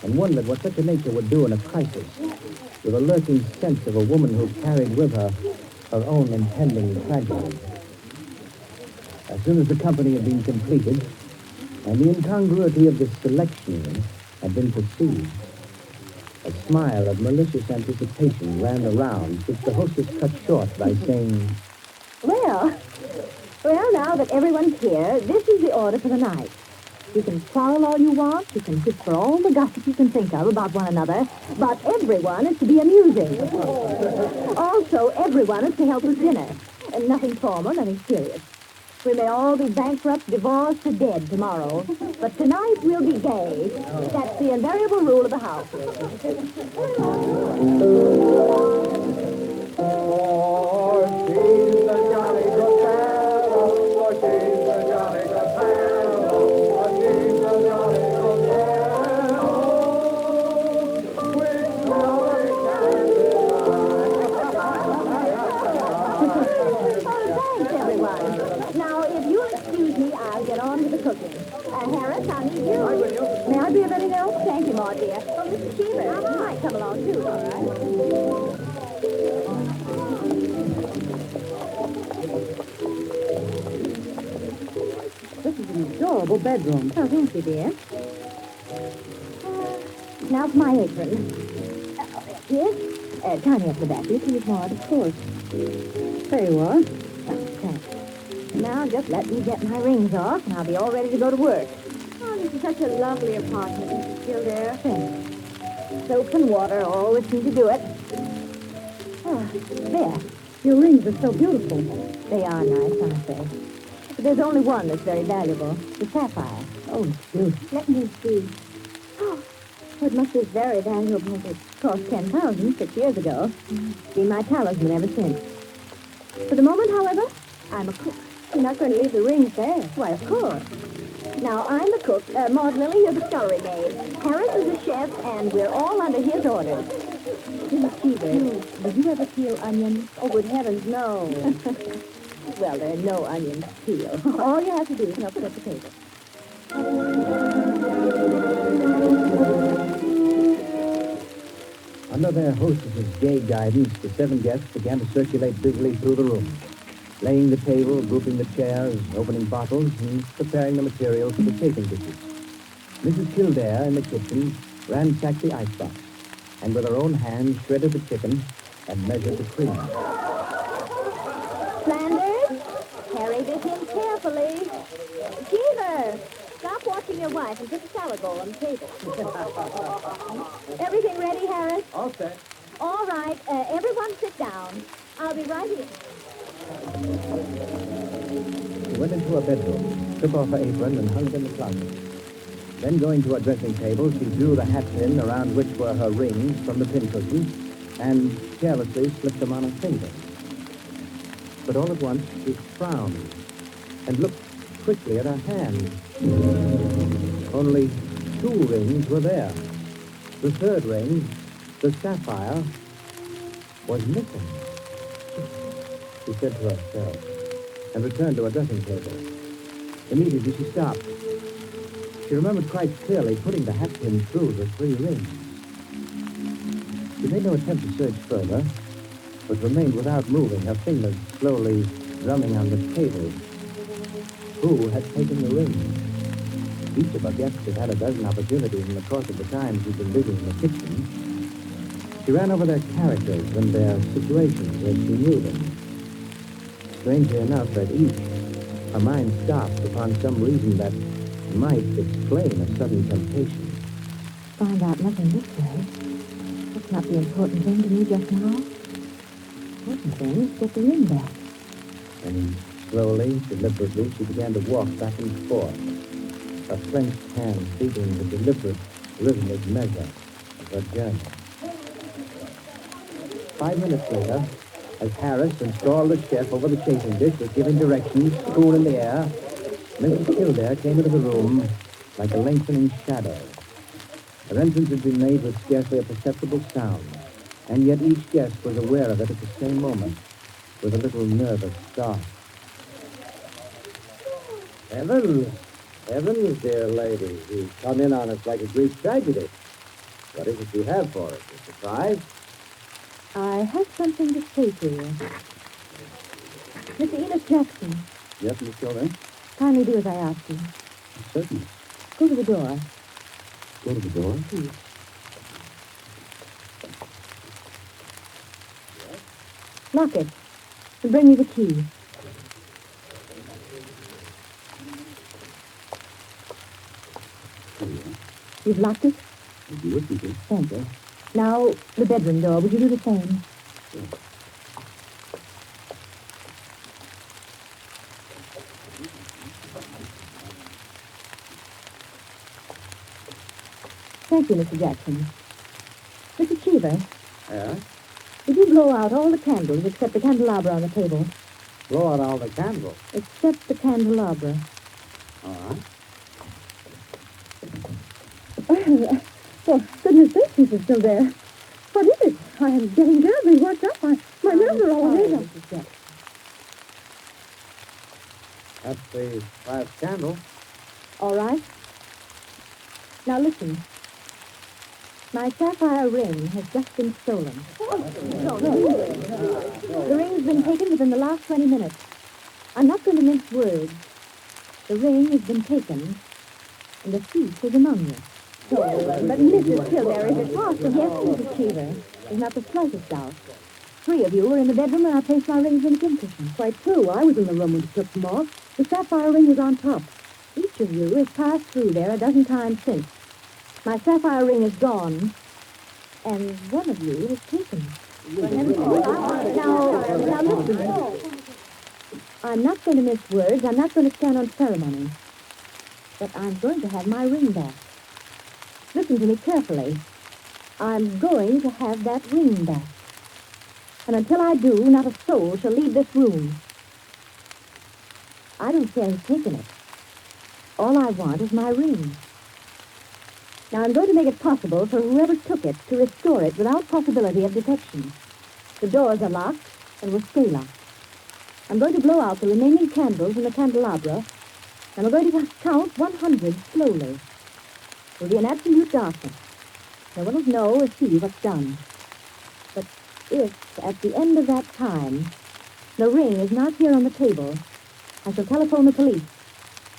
and wondered what such a nature would do in a crisis, with a lurking sense of a woman who carried with her her own impending tragedy. As soon as the company had been completed, and the incongruity of this selection had been perceived, a smile of malicious anticipation ran the rounds, which the hostess cut short by saying, Well, now that everyone's here, this is the order for the night. You can quarrel all you want, you can whisper all the gossip you can think of about one another, but everyone is to be amusing. Also, everyone is to help with dinner. And nothing formal, nothing serious. We may all be bankrupt, divorced, or dead tomorrow, but tonight we'll be gay. That's the invariable rule of the house. Harris, I need you. May I be of any help? Thank you, Maud, dear. Oh, Mrs. Cheever, you might come along, too, all right? This is an adorable bedroom. Oh, thank you, dear. Now for my apron. Yes? Tie me up the back, will you please, Maud? Of course. There you are. Thanks. Now, just let me get my rings off, and I'll be all ready to go to work. Oh, this is such a lovely apartment, Mrs. Kildare. Thanks. Soap and water always seem to do it. Oh, there. Your rings are so beautiful. They are nice, aren't they? But there's only one that's very valuable, the sapphire. Oh, it's beautiful. Let me see. Oh, it must be very valuable. It cost $10,000 6 years ago. It's been my talisman ever since. For the moment, however, I'm a cook. You're not going to leave the rings there? Why, of course. Now, I'm the cook. Maud Lily, you're the scullery maid. Harris is the chef, and we're all under his orders. Mrs. Cheever, did you ever peel onions? Oh, good heavens, no. Well, there are no onions to peel. All you have to do is help set the table. Under their hostess's gay guidance, the 7 guests began to circulate busily through the room, laying the table, grouping the chairs, opening bottles, and preparing the materials for the chafing dishes. Mrs. Kildare, in the kitchen, ransacked the icebox, and with her own hands shredded the chicken and measured the cream. Flanders, carry this in carefully. Cheever, stop watching your wife and put the salad bowl on the table. Everything ready, Harris? All set. All right, everyone sit down. I'll be right in. She went into her bedroom, took off her apron, and hung it in the closet. Then going to her dressing table, she drew the hat pin around which were her rings from the pincushion and carelessly slipped them on her finger. But all at once, she frowned and looked quickly at her hand. Only 2 rings were there. The third ring, the sapphire, was missing. She said to herself, and returned to her dressing table. Immediately she stopped. She remembered quite clearly putting the hatpin through the 3 rings. She made no attempt to search further, but remained without moving, her fingers slowly drumming on the table. Who had taken the rings? Each of her guests had had a dozen opportunities in the course of the time she'd been busy in the kitchen. She ran over their characters and their situations as she knew them. Strangely enough, at each, her mind stopped upon some reason that might explain a sudden temptation. Find out nothing this way. That's not the important thing to me just now. Important thing is get the ring back. And slowly, deliberately, she began to walk back and forth, her clenched hand beating the deliberate, rhythmic measure of her journey. 5 minutes later, as Harris, installed as chef over the chafing dish, was giving directions, spoon in the air, Mrs. Kildare came into the room like a lengthening shadow. Her entrance had been made with scarcely a perceptible sound, and yet each guest was aware of it at the same moment, with a little nervous start. Heavens, dear lady, you've come in on us like a Greek tragedy. What is it you have for us? A surprise? I have something to say to you. Mr. Enos Jackson, Yes, Miss Kildare? kindly do as I ask you. Certainly. Go to the door. Go to the door. Please. Lock it. And bring me the key. You've locked it? You listen to. Thank you. Now, the bedroom door. Would you do the same? Thank you, Mr. Jackson. Mr. Cheever, Yeah? would you blow out all the candles except the candelabra on the table? Blow out all the candles. Except the candelabra. All right. For goodness sakes, she's still there. What is it? I am getting terribly worked up. My nerves are all made up. That's the last candle. All right. Now listen. My sapphire ring has just been stolen. The ring's been taken within the last 20 minutes. I'm not going to mince words. The ring has been taken, and the thief is among you. But Mrs. Kildare, is it possible? Yes, Mrs. Cheever. There's not the slightest doubt. 3 of you were in the bedroom when I placed my rings in the cushion. Quite true. I was in the room when you took them off. The sapphire ring was on top. Each of you has passed through there a dozen times since. My sapphire ring is gone, and one of you has taken it. Now listen. I'm not going to mince words. I'm not going to stand on ceremony. But I'm going to have my ring back. Listen to me carefully. I'm going to have that ring back. And until I do, not a soul shall leave this room. I don't care who's taken it. All I want is my ring. Now I'm going to make it possible for whoever took it to restore it without possibility of detection. The doors are locked and will stay locked. I'm going to blow out the remaining candles in the candelabra, and I'm going to count 100 slowly. There'll be an absolute darkness. No one will know or see what's done. But if, at the end of that time, the ring is not here on the table, I shall telephone the police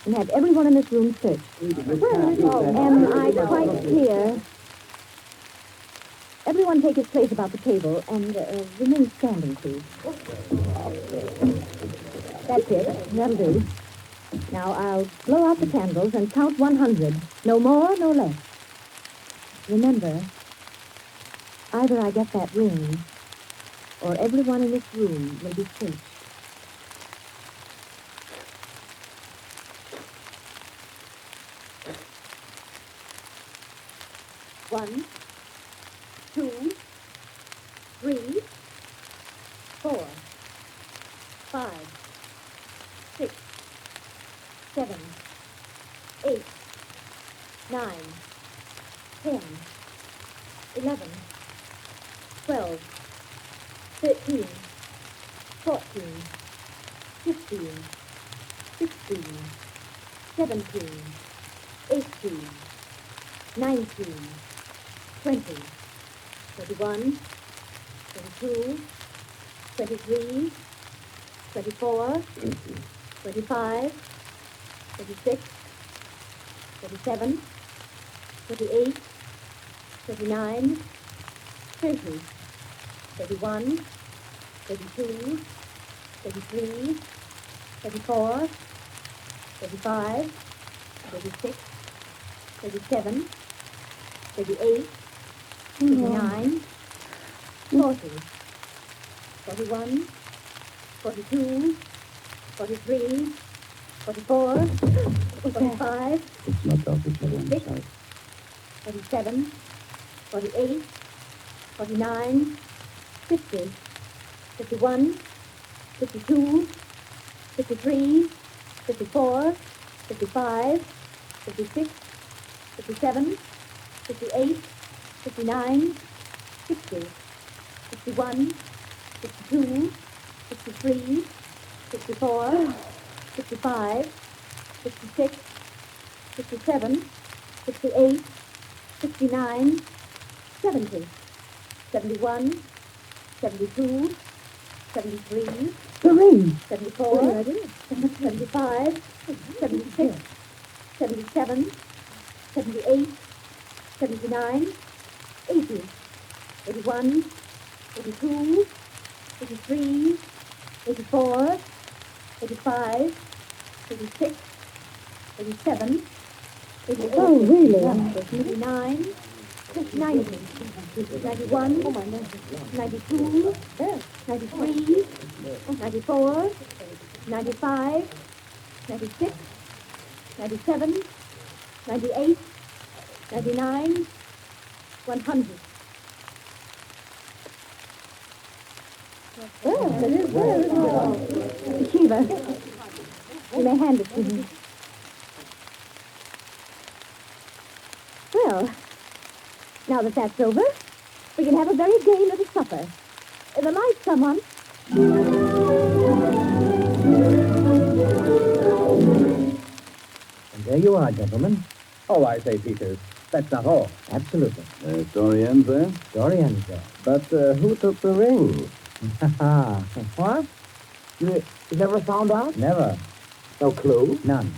and have everyone in this room searched. Am I quite clear? Everyone take his place about the table and remain standing, please. That's it. That'll do. Now, I'll blow out the candles and count 100. No more, no less. Remember, either I get that ring, or everyone in this room will be searched. 1, 2, 3, 4, 5, 6, 7, 8, 9, 10, 11, 12, 13, 14, 15, 16, 17, 18, 19, 20, 21, 22, 23, 24, 25, 26, 27, 28, 29, 30, 31, 32, 33, 34, 35, 36, 37, 38, 39, 40, 41, 42, 43, 44, 45, It's not Dr. Cherry, I'm sorry. 47, 48, 49, 50, 51, 52, 53, 54, 55, 56, 57, 58, 59, 60, 61, 62, 63, 64, 65, 66, 67, 68, 69, 70, 71, 72, 73, The ring. 74, 75, 76, 77, 78, 79, 80, 81, 82, 83, 84, 85, 86, 87, 88, Oh, really? 89, 90, 91, 92, 93, 94, 95, 96, 97, 98, 99, 100. Well, it is there, isn't it? Shiva, you may hand it to me. Well, now that that's over, we can have a very gay little supper. The lights, someone. And there you are, gentlemen. Oh, I say, Peters, that's not all. Absolutely. Story ends there? Story ends there. But who took the ring? What? You never found out? Never. No clue? None.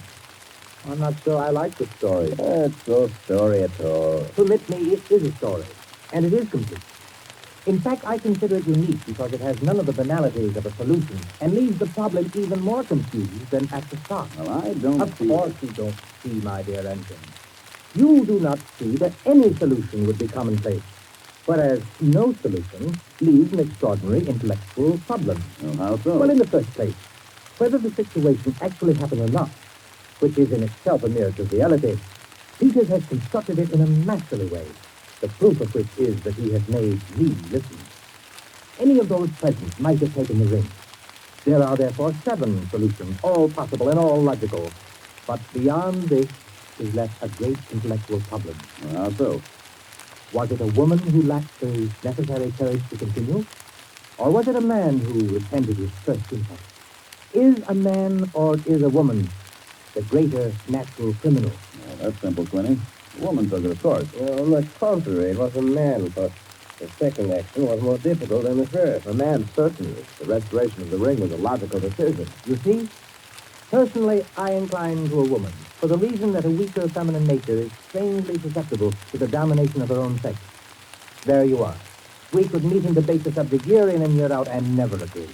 I'm not sure I like the story. It's no story at all. Permit me, it is a story. And it is complete. In fact, I consider it unique because it has none of the banalities of a solution and leaves the problem even more confused than at the start. Well, I don't Of course you don't see, my dear Ensign. You do not see that any solution would be commonplace, whereas no solution leaves an extraordinary intellectual problem. Well, how so? Well, in the first place, whether the situation actually happened or not, which is in itself a mere triviality, Peters has constructed it in a masterly way, the proof of which is that he has made me listen. Any of those present might have taken the ring. There are therefore 7 solutions, all possible and all logical. But beyond this is left a great intellectual problem. Well, how so? Was it a woman who lacked the necessary courage to continue? Or was it a man who repented his first impulse? Is a man or is a woman the greater natural criminal? Well, that's simple, Quinny. The woman took it, of course. Well, on the contrary, it was a man, but the second action was more difficult than the first. A man, certainly. The restoration of the ring was a logical decision. You see, personally, I incline to a woman, for the reason that a weaker feminine nature is strangely susceptible to the domination of her own sex. There you are. We could meet and debate the subject year in and year out and never agree.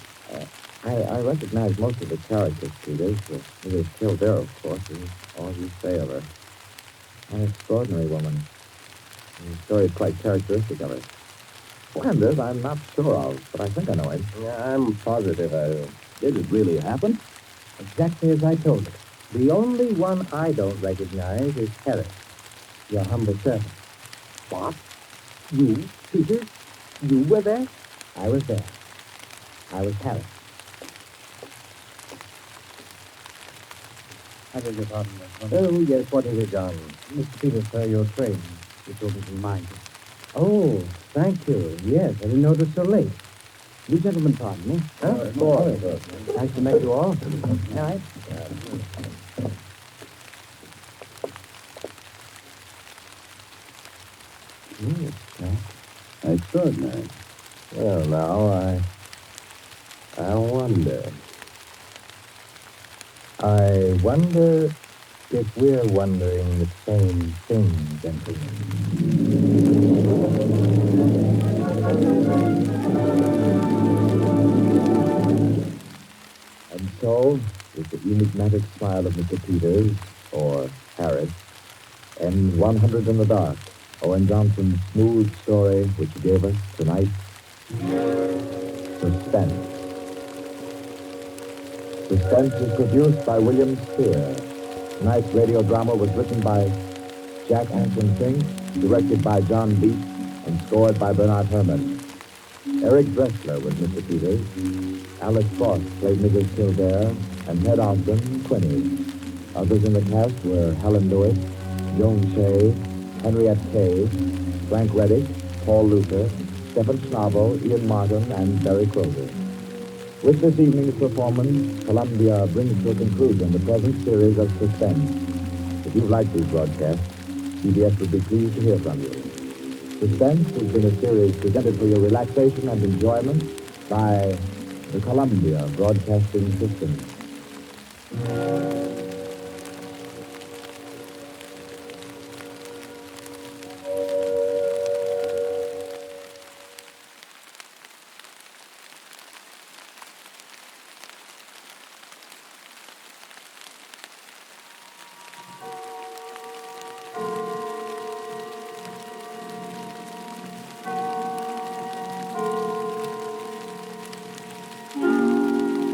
I recognize most of the characters, Peters. Mrs. Kildare, of course, is all you say of her. An extraordinary woman. The story is quite characteristic of her. Flanders, I'm not sure of, but I think I know him. Yeah, I'm positive I do. Did it really happen? Exactly as I told it. The only one I don't recognize is Harris, your humble servant. What? You, Peters? You were there? I was there. I was Harris. I beg your pardon, Oh, yes, what is it, John? Mr. Peters, sir, your train, which will be reminded. Oh, thank you. Yes, I didn't notice so late. You gentlemen pardon me. Huh? Of course. Nice to meet you all. All right. Yes, extraordinary. Well, now, I wonder. I wonder if we're wondering the same thing, gentlemen. And so, with the enigmatic smile of Mr. Peters, or Harris, ends 100 in the Dark, Owen Johnson's smooth story which gave us tonight Suspense. Suspense is produced by William Spear. Tonight's radio drama was written by Jack Anson Fink, directed by John Beat, and scored by Bernard Herrmann. Eric Dressler was Mr. Peters. Alice Frost played Mrs. Kildare, and Ted Ogden, Quinny. Others in the cast were Helen Lewis, Joan Shea, Henriette Kay, Frank Reddick, Paul Luther, Stephen Schnabel, Ian Martin, and Barry Kroger. With this evening's performance, Columbia brings to a conclusion the present series of Suspense. If you've liked these broadcasts, CBS would be pleased to hear from you. Suspense has been a series presented for your relaxation and enjoyment by the Columbia Broadcasting System.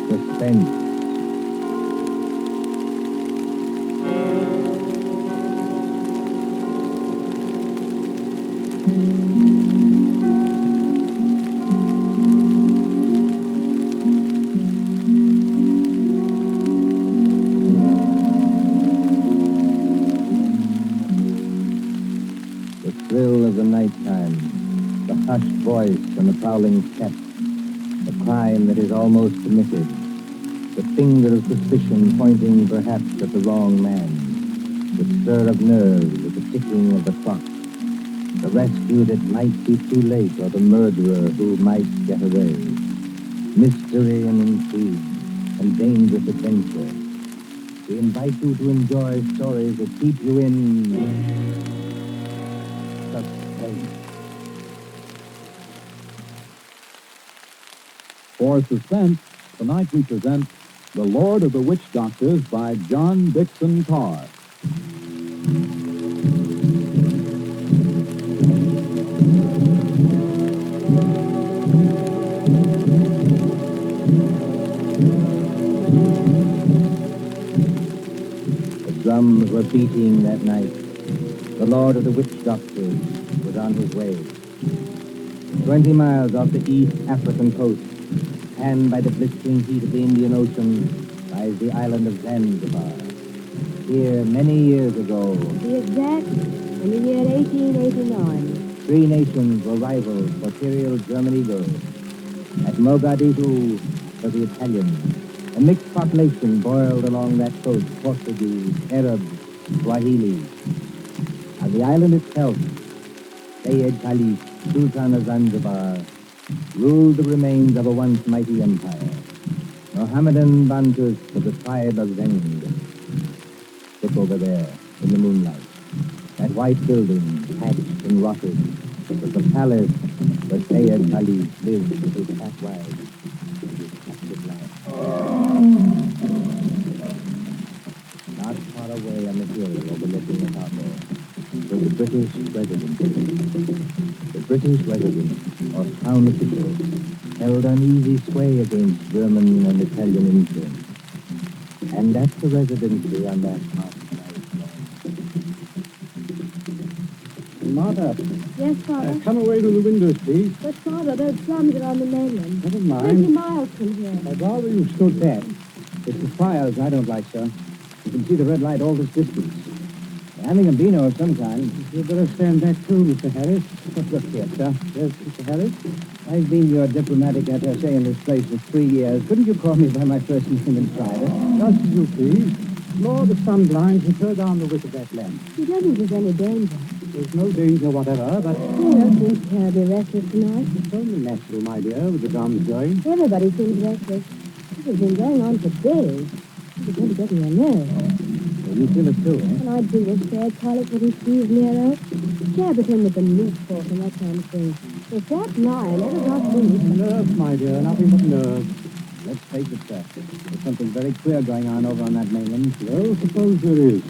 Suspense. The thrill of the nighttime, the hushed voice and the prowling step, the crime that is almost committed, the finger of suspicion pointing perhaps at the wrong man, the stir of nerves with the ticking of the clock, the rescue that might be too late or the murderer who might get away, mystery and intrigue and dangerous adventure. We invite you to enjoy stories that keep you in suspense. For Suspense, tonight we present The Lord of the Witch Doctors by John Dixon Carr. The drums were beating that night. The Lord of the Witch Doctors was on his way. 20 miles off the East African coast, and by the blistering heat of the Indian Ocean, lies the island of Zanzibar. Here, many years ago, To be exact, in the year 1889. 3 nations were rivals for Imperial German eagles. At Mogadishu for the Italians. A mixed population boiled along that coast, Portuguese, Arabs, Swahili. On the island itself, Sayyid Khalid, Sultan of Zanzibar, ruled the remains of a once mighty empire. Mohammedan Bantus of the tribe of Zend. Look over there, in the moonlight. That white building, patched and rotted, was the palace where Sayyid Khalid lived with his fat wives and his captive life. Not far away on the hill overlooking the harbor was the British residency. The British resident, or town official, held uneasy sway against German and Italian influence. And at the residency on that hot night, Martha, Yes, Father? come away to the windows, please. But, Father, those drums are on the mainland. Never 20 mind. miles from here. I'd rather you stood back. It's the fires I don't like, sir. You can see the red light all this distance. Having a beano of some kind. You'd better stand back too, Mr. Harris. Look here, sir. Yes, Mr. Harris? I've been your diplomatic attaché in this place for 3 years. Couldn't you call me by my first name in private? Just as you please. Lower the sun blinds and throw down the wick of that lamp. He doesn't there's any danger. There's no danger whatever, but... You don't seem terribly restless tonight. It's only natural, my dear, with the drums going. Everybody seems restless. This has been going on for days. It's going to get on your nerves. Well, you feel it too, eh? When I do this bad colic with his Steve Nero, jab at him with the meat fork and that kind of thing. If that lie never got loose... Nerves, my dear, nothing but nerves. Let's face it, sir. There's something very queer going on over on that mainland. Well, suppose there is.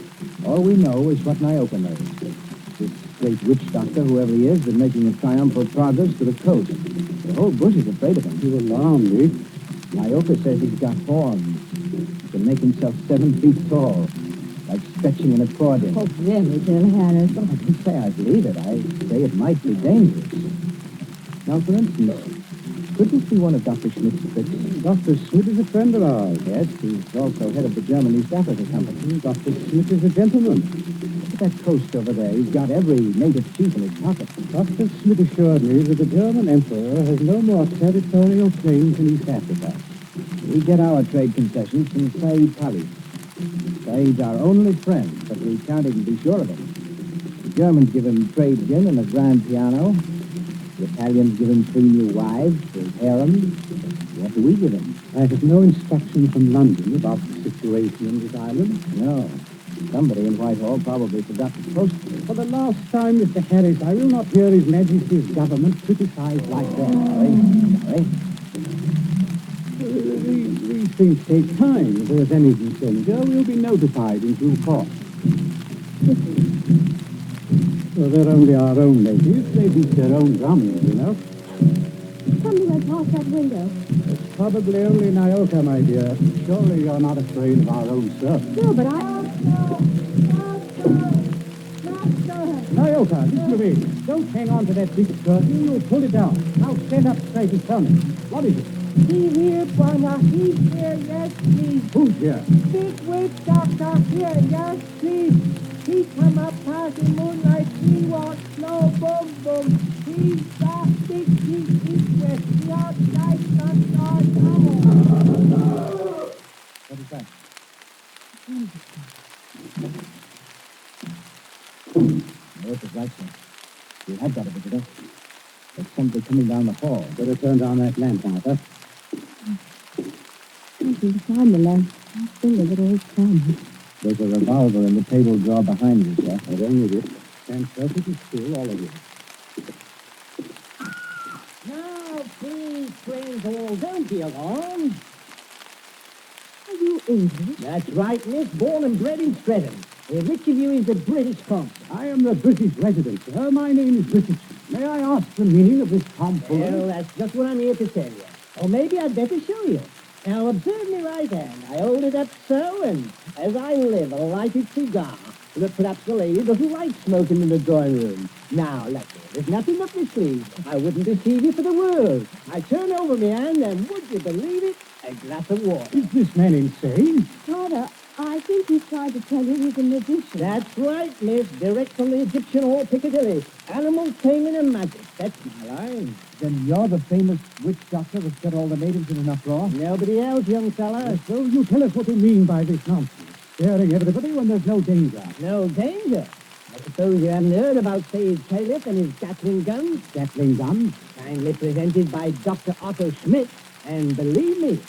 All we know is what Nyoka knows. This great witch doctor, whoever he is, been making a triumphal progress to the coast. The whole bush is afraid of him. You alarm me. Nyoka says he's got horns. He can make himself 7 feet tall, like stretching an accordion. Oh, really, Bill Harris? Well, I didn't say I believe it. I say it might be dangerous. Now, for instance, could this be one of Dr. Schmidt's tricks? Dr. Schmidt is a friend of ours. Yes, he's also head of the German East Africa Company. Dr. Schmidt is a gentleman. Look at that coast over there. He's got every native chief in his pocket. Dr. Schmidt assured me that the German emperor has no more territorial claims in East Africa. We get our trade concessions from Said Khalid. Said's our only friend, but we can't even be sure of him. The Germans give him trade gin and a grand piano. The Italians give him 3 new wives, his harem. What do we give him? I have no instruction from London about the situation in this island. No. Somebody in Whitehall probably forgot to post it. For the last time, Mr. Harris, I will not hear His Majesty's government criticized like that. Sorry. These things take time. If there's anything danger, we'll be notified in due course. Well, they're only our own natives. They beat their own drums, you know. Somebody went past that window. It's probably only Nyoka, my dear. Surely you're not afraid of our own servants. No, but I... Nyoka, listen to me. Don't hang on to that big curtain. You'll pull it down. Now stand up straight and tell me. What is it? He's here, Bana. He's here, yes, please. Who's here? Big witch doctor here, yes, please. He come up past the moonlight. He walks slow, boom, boom. He's back, big, east, west. The outside, sunshine, What is that? No, it's right, sir. We have got a visitor. There's somebody coming down the hall. Better turn down that lamp, Martha. I can find the lamp. I think of it all the time. There's a revolver in the table drawer behind you, sir. I don't need it. Stand perfectly still, all of you. Now, please, friends all, don't be alarmed. Are you English? That's right, miss. Born and bred in Streatham. Which of you is the British consul? I am the British resident, sir. My name is Richard. May I ask the meaning of this tomfoolery? Well, that's just what I'm here to tell you. Or maybe I'd better show you. Now, observe me right hand. I hold it up so, and as I live, a lighted cigar. But perhaps the lady doesn't like smoking in the drawing room. Now, look here. There's nothing up my sleeve. I wouldn't deceive you for the world. I turn over my hand, and would you believe it? A glass of water. Is this man insane? Father, I think he's trying to tell you he's a magician. That's right, miss. Direct from the Egyptian or Piccadilly. Animal taming and magic. That's my line. Then you're the famous witch doctor that got all the natives in an uproar? Nobody else, young fella. So you tell us what you mean by this nonsense. Scaring everybody when there's no danger. No danger? I suppose you haven't heard about Said Caliph and his Gatling guns? Gatling guns? Kindly presented by Dr. Otto Schmidt. And believe me,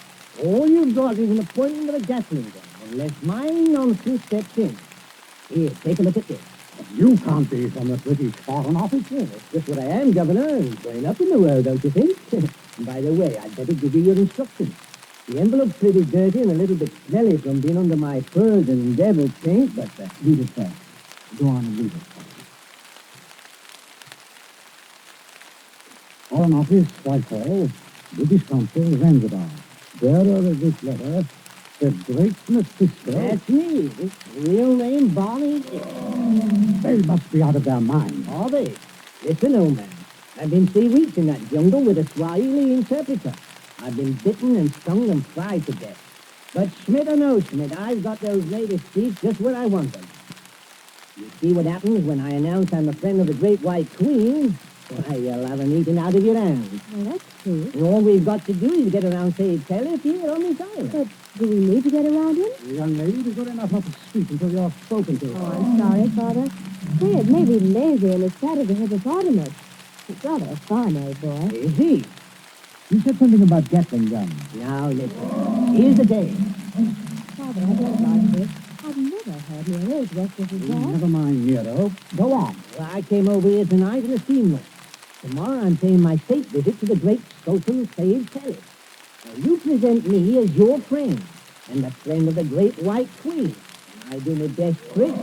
all you've got is an appointment with a Gatling gun, unless my nonsense steps in. Here, take a look at this. You can't be from the British Foreign Office. Yeah, that's just what I am, Governor. Growing up in the world, don't you think? And by the way, I'd better give you your instructions. The envelope's pretty dirty and a little bit smelly from being under my furs and devil paint, but read it there. Go on and read it. Foreign Office, Whitehall, British Consul, Zanzibar. Bearer of this letter, the great Mephisto. That's me. Real name, Barney. They must be out of their minds. Are they? Listen, old man. I've been 3 weeks in that jungle with a Swahili interpreter. I've been bitten and stung and fried to death. But Schmidt or no Schmidt, I've got those native chiefs just where I want them. You see what happens when I announce I'm a friend of the Great White Queen? Why, you'll have an eaten out of your hands. Well, that's true. And all we've got to do is get around Sage Kelly here on this island. But do we need to get around him? Young lady, be good enough not to speak until you're spoken to. Oh, I'm sorry, Father. Fred may be lazy and as fat as a hippopotamus. He's rather a fine-eyed boy. Is he? You said something about Gatling guns. Now, listen. Here's the game. Father, I don't like this. I've never heard your age rest as his dad. Never mind, Nero. Go on. Well, I came over here tonight in a steamboat. Tomorrow I'm paying my state visit to the great Sultan Sage Kelly. Now, you present me as your friend, and the friend of the Great White Queen. I do my best trick.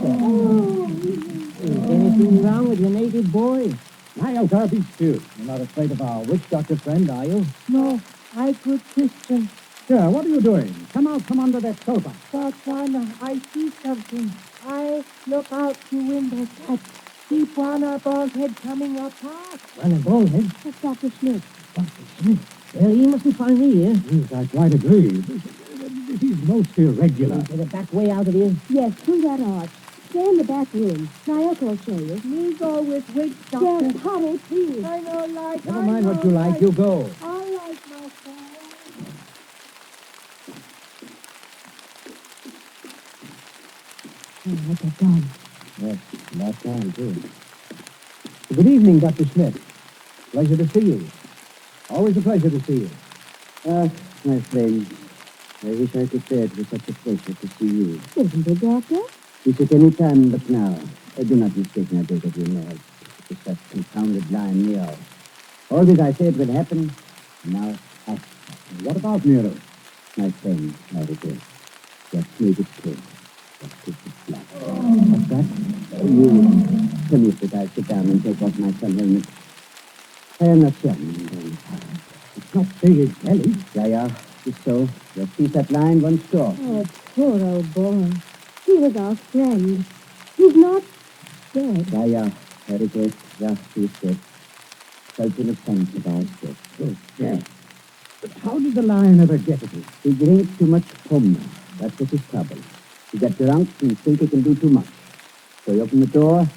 Is anything wrong with your native boy? Nyota, be still. You're not afraid of our witch doctor friend, are you? No, I good Christian. Sir, what are you doing? Come out from under that sofa. Father, I see something. I look out the window. I see Bwana Ball's head coming up past. Run a bullhead? That's Dr. Schmidt. Dr. Schmidt? Well, he must be finally here. Yes, I quite agree. He's most irregular. To the back way out of here? Yes, through that arch. Stay in the back room. Nyoko will show you. Me go with witch doctor. Yes, hurry, please. I know like. Never mind what you like, you go. I like myself. Oh, look at gun. Yes, about time, too. Good evening, Dr. Schmidt. Pleasure to see you. Always a pleasure to see you. My friend, I wish I could say it was such a pleasure to see you. Isn't it, Doctor? It's at any time but now. Do not mistake my bit of your nerves. It's that confounded line, Nero. Always I said would happen, and now I... What about Nero? My friend, I regret. Just made it clear. Just took the flat. What's that? You permit that I sit down and take off my sun helmet. I am not certain. It's not Sage Kelly. Yeah, it's so. Just see that line once more. Oh, poor old boy. He was our friend. He's not dead. Yeah, I regret. Yeah, he's dead. Sultan of Sanitarium. Oh, yeah. But how did the lion ever get at it? He drank too much pomna. That was his trouble. He got drunk and think he can do too much. So he opened the door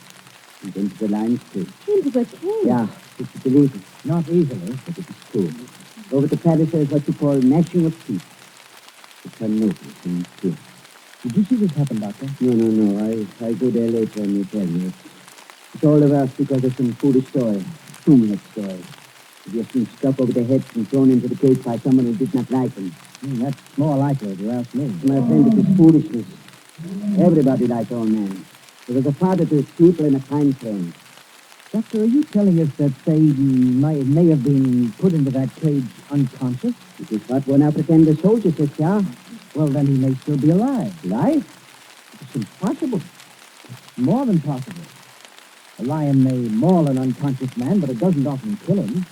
and into the lion's cage. Into the cage? Yeah, if you believe it. Not easily. But it is true. Over the palace there is what you call gnashing of teeth. It's unnoticed and true. Did you see this happen, Doctor? No. I go there later and you tell me. It's all of us because of some foolish story. 2-minute story. He has been struck over the head and thrown into the cage by someone who did not like him. That's more likely, if you ask me. My friend, it is foolishness. Everybody likes old man. He was a father to his people and a kind friend. Doctor, are you telling us that Sage may have been put into that cage unconscious? It is what one now pretend the soldier says, yeah. Well, then he may still be alive. Alive? It's impossible. It's more than possible. A lion may maul an unconscious man, but it doesn't often kill him.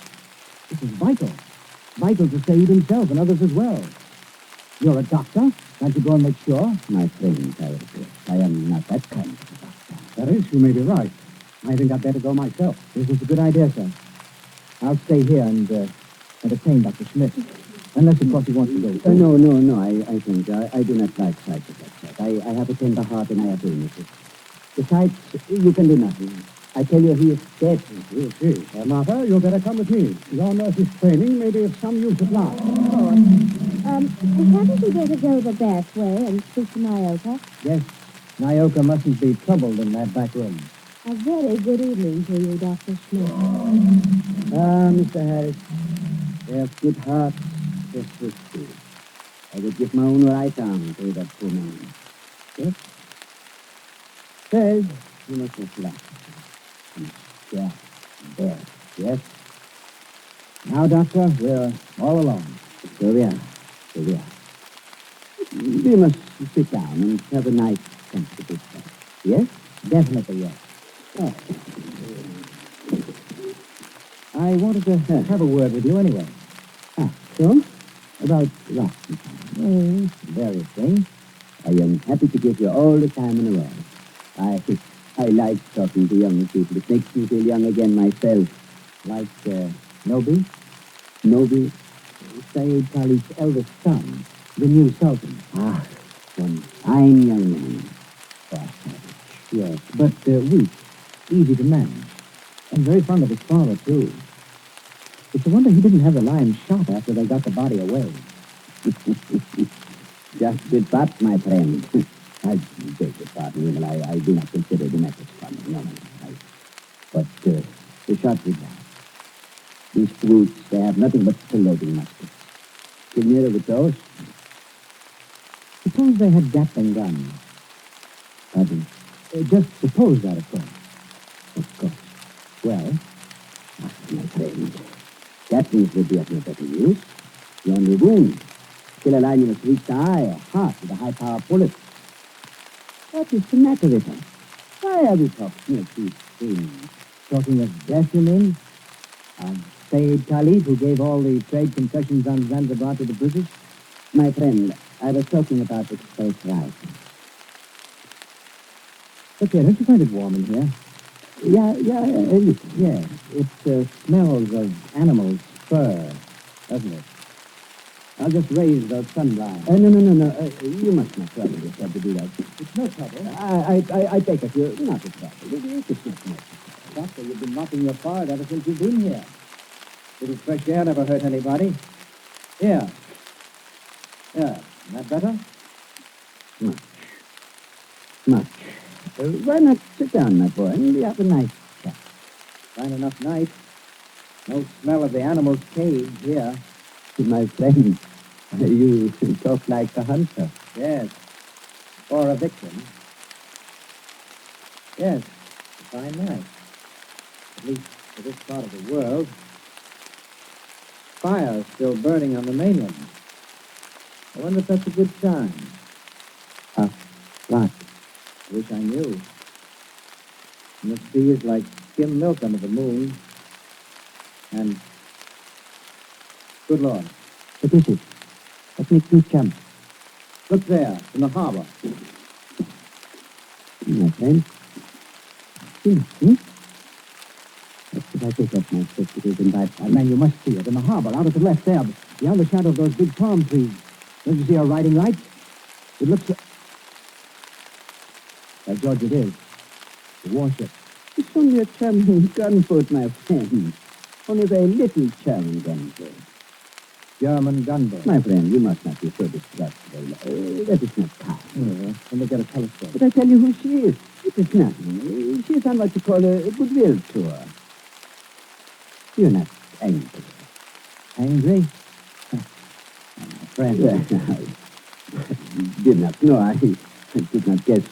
This is vital. Vital to save himself and others as well. You're a doctor. Can't you go and make sure? My friend, I am not that kind of a doctor. That is, you may be right. I think I'd better go myself. This is a good idea, sir. I'll stay here and entertain Dr. Schmidt. Unless, of course, he wants to go. No. I think I do not like sights of that sort. I have a tender heart and I have illnesses. Besides, you can do nothing. I tell you, he is dead. We'll see. Martha, you'd better come with me. Your nurse's training may be of some use at last. Hadn't we better go the back way and speak to Nyota? Yes. Nyota mustn't be troubled in that back room. A very good evening to you, Dr. Schmidt. Mr. Harris, they have good hearts, just as good. I would give my own right arm to that poor man. Yes? Says, you must not laugh. Yeah, there. Yes? Now, Doctor, we're all alone. So we are. We must sit down and have a nice, comfortable chat. Yes? Definitely, yes. Oh. I wanted to have a word with you anyway. So? About what? Various things. I am happy to give you all the time in the world. I like talking to young people. It makes me feel young again myself. Like, Nobi? Nobi, Sayyid Khalid's eldest son, the new Sultan. One fine young man. Yes, but weak, easy to manage, and very fond of his father, too. It's a wonder he didn't have the lion shot after they got the body away. Just good thought, my friend. I beg your pardon, Will. I do not consider the methods funny. No. But the shot we got. These brutes, they have nothing but loading muskets. Get nearer with those. Suppose they had Gatling guns. Pardon? Just suppose that, of course. Of course. Well? My friend, Gatlings would be of no better use. The only wound. Kill a lion, you must reach the eye or heart with a high-power bullet. What is the matter with him? Why are we talking of these things? Talking of death, you mean? Sayyid Khalid, who gave all the trade concessions on Zanzibar to the British? My friend, I was talking about express right. Look here, don't you find it warm in here? Yeah, a little. Yes, it smells of animals' fur, doesn't it? I'll just raise those sun blinds. No. You must not trouble yourself to do that. It's no trouble. I take it you're not a trouble. It's not much. Doctor, you've been mopping your forehead ever since you've been here. Little fresh air never hurt anybody. Here. Yeah, isn't that better? Much. Why not sit down, my boy, and we have a nice chat? Fine enough night. No smell of the animal's cage here. My friend, you talk like a hunter. Yes. Or a victim. Yes, a fine night. At least for this part of the world. Fire's still burning on the mainland. I wonder if that's a good sign. What? I wish I knew. And the sea is like skim milk under the moon. And, good Lord, What is it? What makes you jump? look there, in the harbor. My friend? If I take off my spectacles and Man, you must see it, in the harbor, out at the left there, beyond the shadow of those big palm trees. Don't you see our riding lights? It looks... By George, it is. The warship. It's only a charming gunboat, my friend. Only a very little charming gunboat. German gunboat. My friend, you must not be so distrustful. That is not kind. Let me get a telescope. But I tell you who she is. It is nothing. She is on what you call a goodwill tour. You're not angry. Angry? My friend. I did not know. I did not guess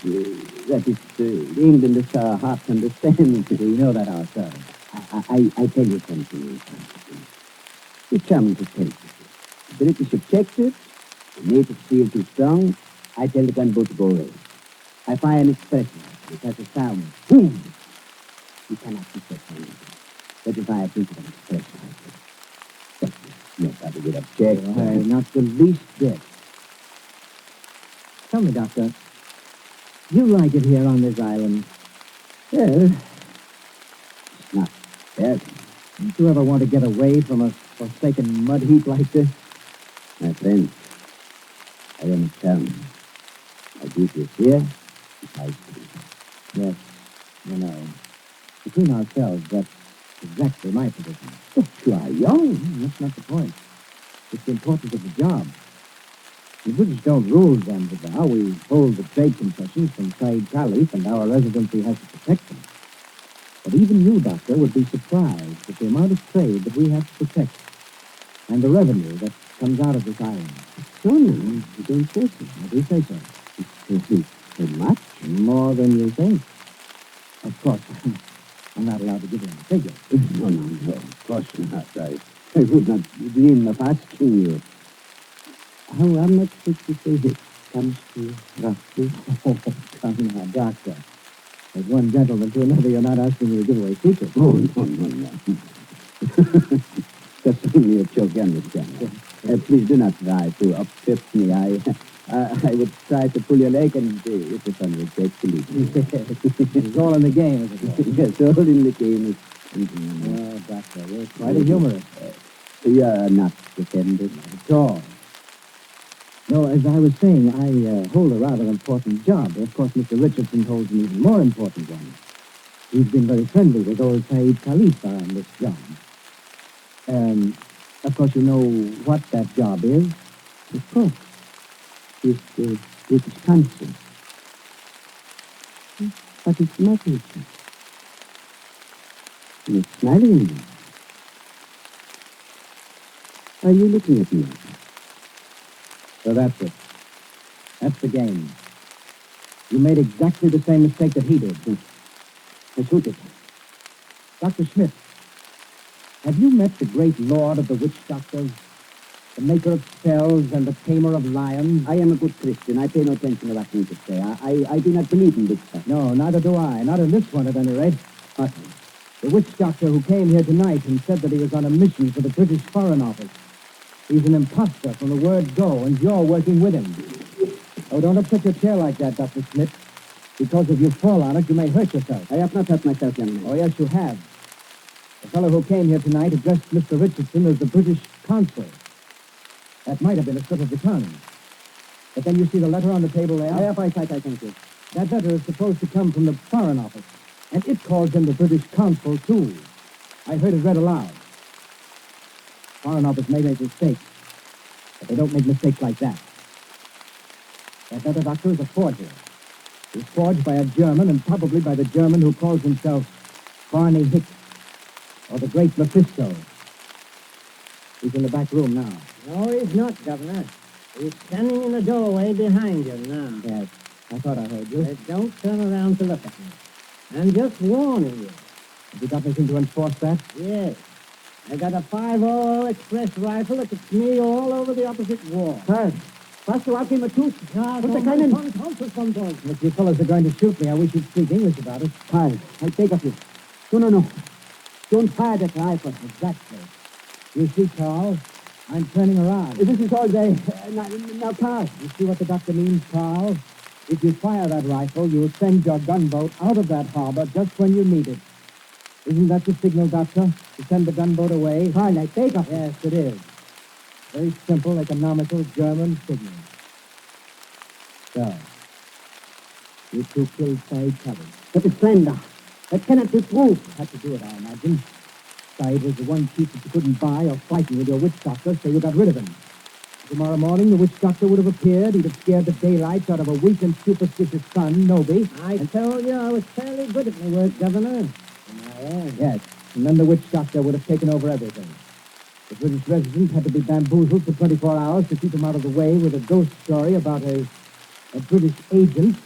that it's England is our heart understands. We know that ourselves. I tell you something. It's charming to take. The British objected. The natives feel too strong. I tell the gunboat to go away. I fire an express rifle. It has a sound. Boom! You cannot be so funny. That is why I think of an express rifle. But nobody will object. Not the least bit. Tell me, Doctor, you like it here on this island? Well, it's not bad. Don't you ever want to get away from a forsaken mud heap like this? My friend, I am charming. My duty is here. I sleep. Yes, you know. Between ourselves, that's exactly my position. But you are young. That's not the point. It's the importance of the job. The British don't rule Zanzibar. We hold the trade concessions from Said Khalif, and our residency has to protect them. But even you, Doctor, would be surprised at the amount of trade that we have to protect, and the revenue that comes out of this island. So now, you don't say so. I do say so. It's so much. More than you think. Of course, I'm not allowed to give you a figure. No. Of course not. I would not dream of asking you. How much would you say it comes to roughly? Oh, come now, Doctor. As one gentleman to another, you're not asking me to give away secrets. Oh, no. That's only a joke, you understand. Please do not try to upset me. I would try to pull your leg, and it is only a joke, believe me. It's all in the game, isn't it? Yes, all in the game. Oh, Doctor, you're quite a humorist. You are not offended at all. No, as I was saying, I hold a rather important job. Of course, Mr. Richardson holds an even more important one. He's been very friendly with old Saeed Khalifa on this job. Of course, you know what that job is. Of course. It's the British consul. But it's not Richard. You're smiling at me. Are you looking at me? So that's it. That's the game. You made exactly the same mistake that he did. I shoot it. Dr. Schmidt, have you met the great lord of the witch doctors? The maker of spells and the tamer of lions? I am a good Christian. I pay no attention to what you say. I do not believe in this stuff. No, neither do I. Not in this one, at any rate. But the witch doctor who came here tonight and said that he was on a mission for the British Foreign Office. He's an imposter from the word go, and you're working with him. Oh, don't upset your chair like that, Dr. Smith. Because if you fall on it, you may hurt yourself. I have not hurt myself, young man. Oh, yes, you have. The fellow who came here tonight addressed Mr. Richardson as the British consul. That might have been a slip of the tongue. But then you see the letter on the table there? I have eyesight, I thank you. That letter is supposed to come from the Foreign Office, and it calls him the British consul, too. I heard it read aloud. Foreign Office may make mistakes, but they don't make mistakes like that. That letter, Doctor, is a forgery. It was forged by a German, and probably by the German who calls himself Barney Hicks, or the Great Mephisto. He's in the back room now. No, he's not, Governor. He's standing in the doorway behind you now. Yes, I thought I heard you. Don't turn around to look at me. I'm just warning you. Have you got anything to enforce that? Yes. I got a 5.0 express rifle that gets me all over the opposite wall. Sir, was du auf dem Tooth? Put the cannon. If you fellows are going to shoot me, I wish you'd speak English about it. Carl, I beg of you. No. Don't fire that rifle. Exactly. You see, Carl, I'm turning around. This is all day. Now, Carl. You see what the doctor means, Carl? If you fire that rifle, you'll send your gunboat out of that harbor just when you need it. Isn't that the signal, Doctor? To send the gunboat away? Carl, I beg of you. Yes, it is. Very simple, economical German signal. So, you two killed Saeed Khalifa. That is slander. That cannot be proved. Had to do it, I imagine. Saeed was the one chief that you couldn't buy or frighten with your witch doctor, so you got rid of him. Tomorrow morning, the witch doctor would have appeared. He'd have scared the daylights out of a weak and superstitious son, Noby. I told you I was fairly good at my work, Governor. And I am. Yes, and then the witch doctor would have taken over everything. The British resident had to be bamboozled for 24 hours to keep him out of the way with a ghost story about a British agent.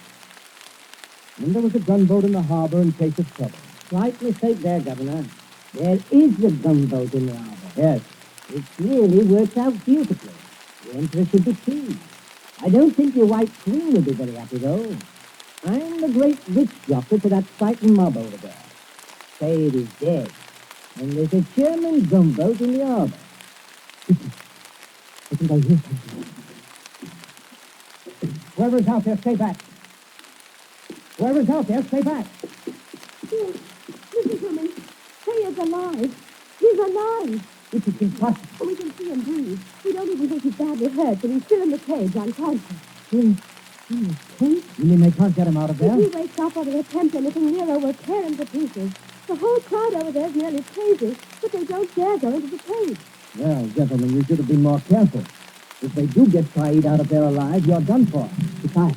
And there was a gunboat in the harbor in case of trouble. Slight mistake there, Governor. There is a gunboat in the harbor. Yes. It really works out beautifully. The Empress should be pleased. I don't think your White Queen will be very happy, though. I'm the great witch doctor to that fighting mob over there. Saeed is dead. And there's a German gunboat in the harbor. I think I hear something. Whoever's out there, stay back. Whoever's out there, stay back. Here, listen to me. Saeed's alive. He's alive. This is impossible. We can see him breathe. We don't even think he's badly hurt, but he's still in the cage, unconscious. In the cage? You mean they can't get him out of there? If he wakes up or they attempt anything nearer, we'll tear him to pieces. The whole crowd over there is nearly crazy, but they don't dare go into the cage. Well, gentlemen, you should have been more careful. If they do get Saeed out of there alive, you're done for. Goodbye.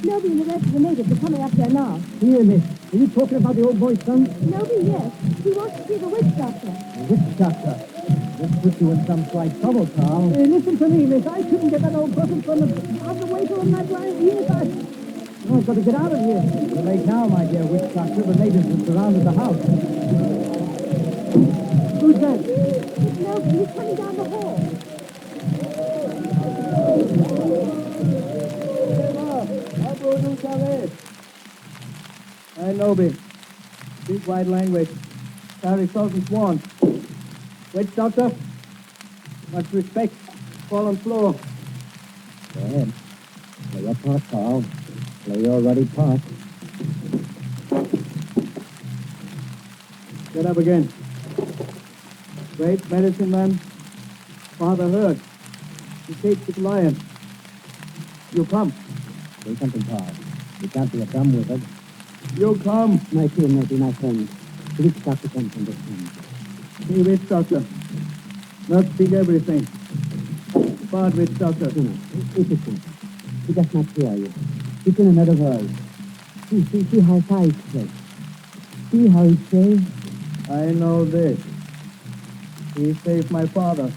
Noby and the rest of the natives are coming up there now. Here, miss. Are you talking about the old boy's son? Noby, yes. He wants to see the witch doctor. The witch doctor? This puts you in some slight trouble, Carl. Hey, listen to me, miss. I shouldn't get that old person from the way to him that line. Yes, I've got to get out of here. Too late now, my dear witch doctor. The natives have surrounded the house. Who's that? It's Noby. He's coming down the hall. I Noby. Speak white language. Carry Sultan Swan. Witch doctor. Much respect. Fall on floor. Go ahead. Play your part, Carl. Play your ruddy part. Get up again. Great medicine man. Father heard. to take the lion. You come. Say something, Paul. You can't be a dumb wizard. You come. My fear may be my friend. The witch doctor comes from this hand. The witch doctor. Not speak everything. Bad witch doctor. No, it is simple. He does not fear you. He's in another world. See how far he says. See how he says. I know this. He saved my father.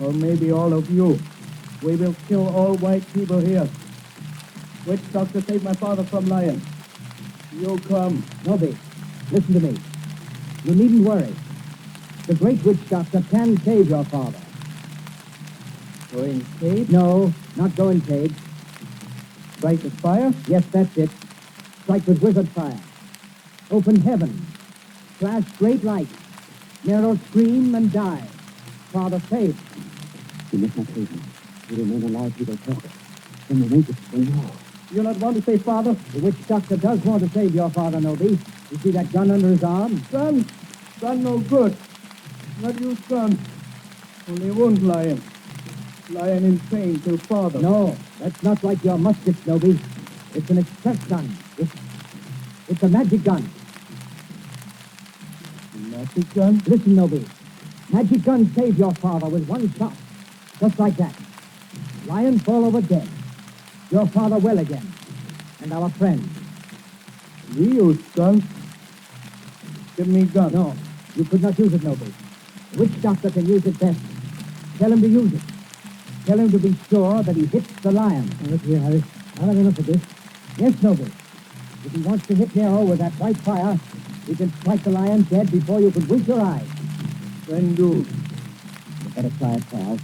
Or maybe all of you. We will kill all white people here. Witch doctor saved my father from lion. You come. Nobby, listen to me. You needn't worry. The great witch doctor can save your father. Go in cage? No, not go in cage. Strike with fire? Yes, that's it. Strike with wizard fire. Open heaven. Flash great light. Nero scream and die. Father saved. You must not save him. You remain alive, he will talk. Then the wait will know. You not want to save father? The witch doctor does want to save your father, Nobby. You see that gun under his arm? Gun? Gun no good. Not use gun. Only wound lion. Lion insane till father. No, that's not like your muskets, Nobby. It's an express gun. It's a magic gun. Magic gun? Listen, Nobby. Magic gun saved your father with one shot. Just like that. Lion fall over dead. Your father well again. And our friend. We use guns. Give me gun. No, you could not use it, Nobby. The witch doctor can use it best. Tell him to use it. Tell him to be sure that he hits the lion. Look here, Harry. I've had enough of this. Yes, Nobby. If he wants to hit Nero with that white fire, he can strike the lion dead before you could wink your eyes. Then do. You better try it, pal.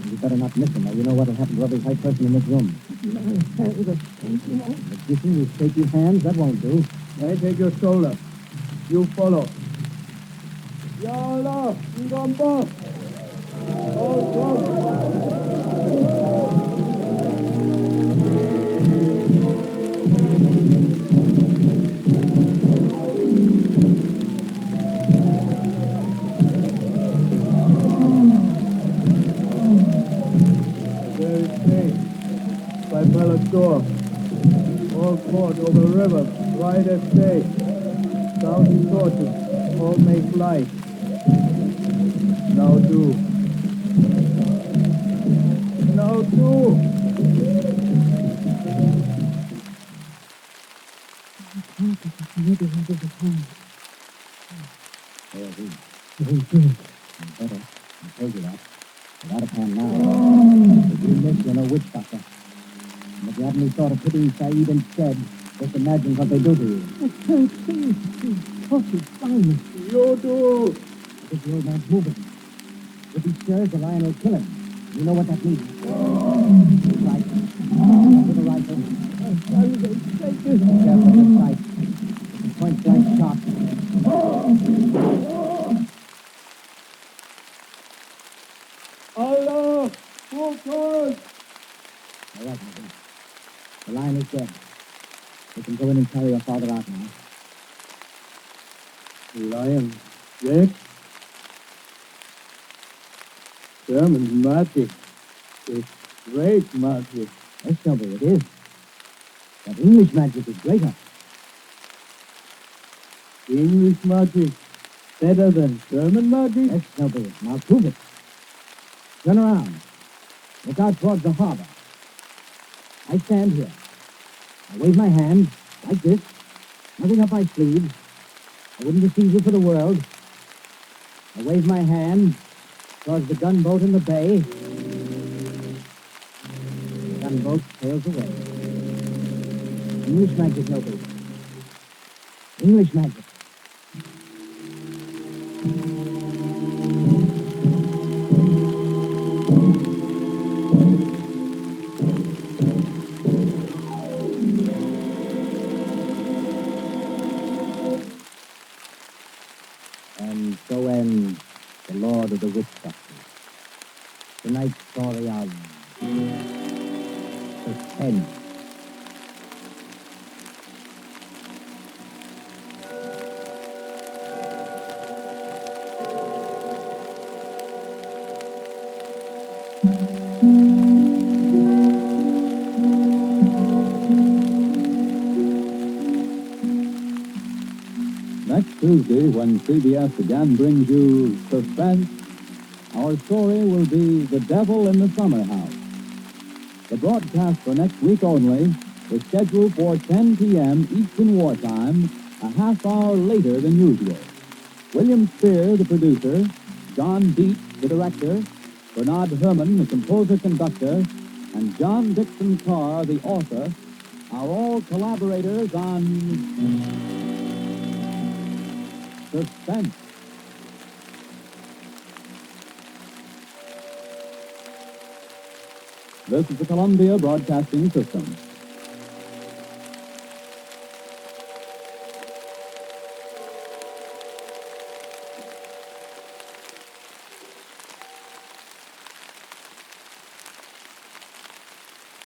And you better not miss him, or you know what'll happen to every white person in this room. My hands are shaking. Magician, you shaky hands, that won't do. I take your shoulder. You follow. Yalla! Ngombo! All come! By Palace Door. All court over river, right as day. 1,000 torches, all make light. Now do. Now do. Maybe he'll give us home. There he. Very good. Better. I told you that. You're out of hand now. If you miss, you're no witch doctor. And if you haven't any thought of putting Saeed instead, just imagine what they do to you. I can't see. These torches find me. You do. If the old man's moving. If he stirs, the lion will kill him. You know what that means. Right. With the rifle. I'm sorry they take it. Careful with the sight. Point blank shot. Allah! Focus! All right, Nobby. The lion is dead. You can go in and carry your father out now. Lion dead? German magic. It's great magic. Yes, Nobby, it is. But English magic is greater. English magic better than German magic? Yes, Nobby. Now prove it. Turn around. Look out towards the harbor. I stand here. I wave my hand, like this. Nothing up my sleeve. I wouldn't deceive you for the world. I wave my hand towards the gunboat in the bay. The gunboat sails away. English magic, Nobby. English magic. And so ends The Lord of the Witch Doctors. Tonight's story of suspense. Tuesday, when CBS again brings you Suspense, our story will be The Devil in the Summer House. The broadcast for next week only is scheduled for 10 p.m. Eastern Wartime, a half hour later than usual. William Spear, the producer, John Dietz, the director, Bernard Herrmann, the composer-conductor, and John Dixon Carr, the author, are all collaborators on Suspense. This is the Columbia Broadcasting System.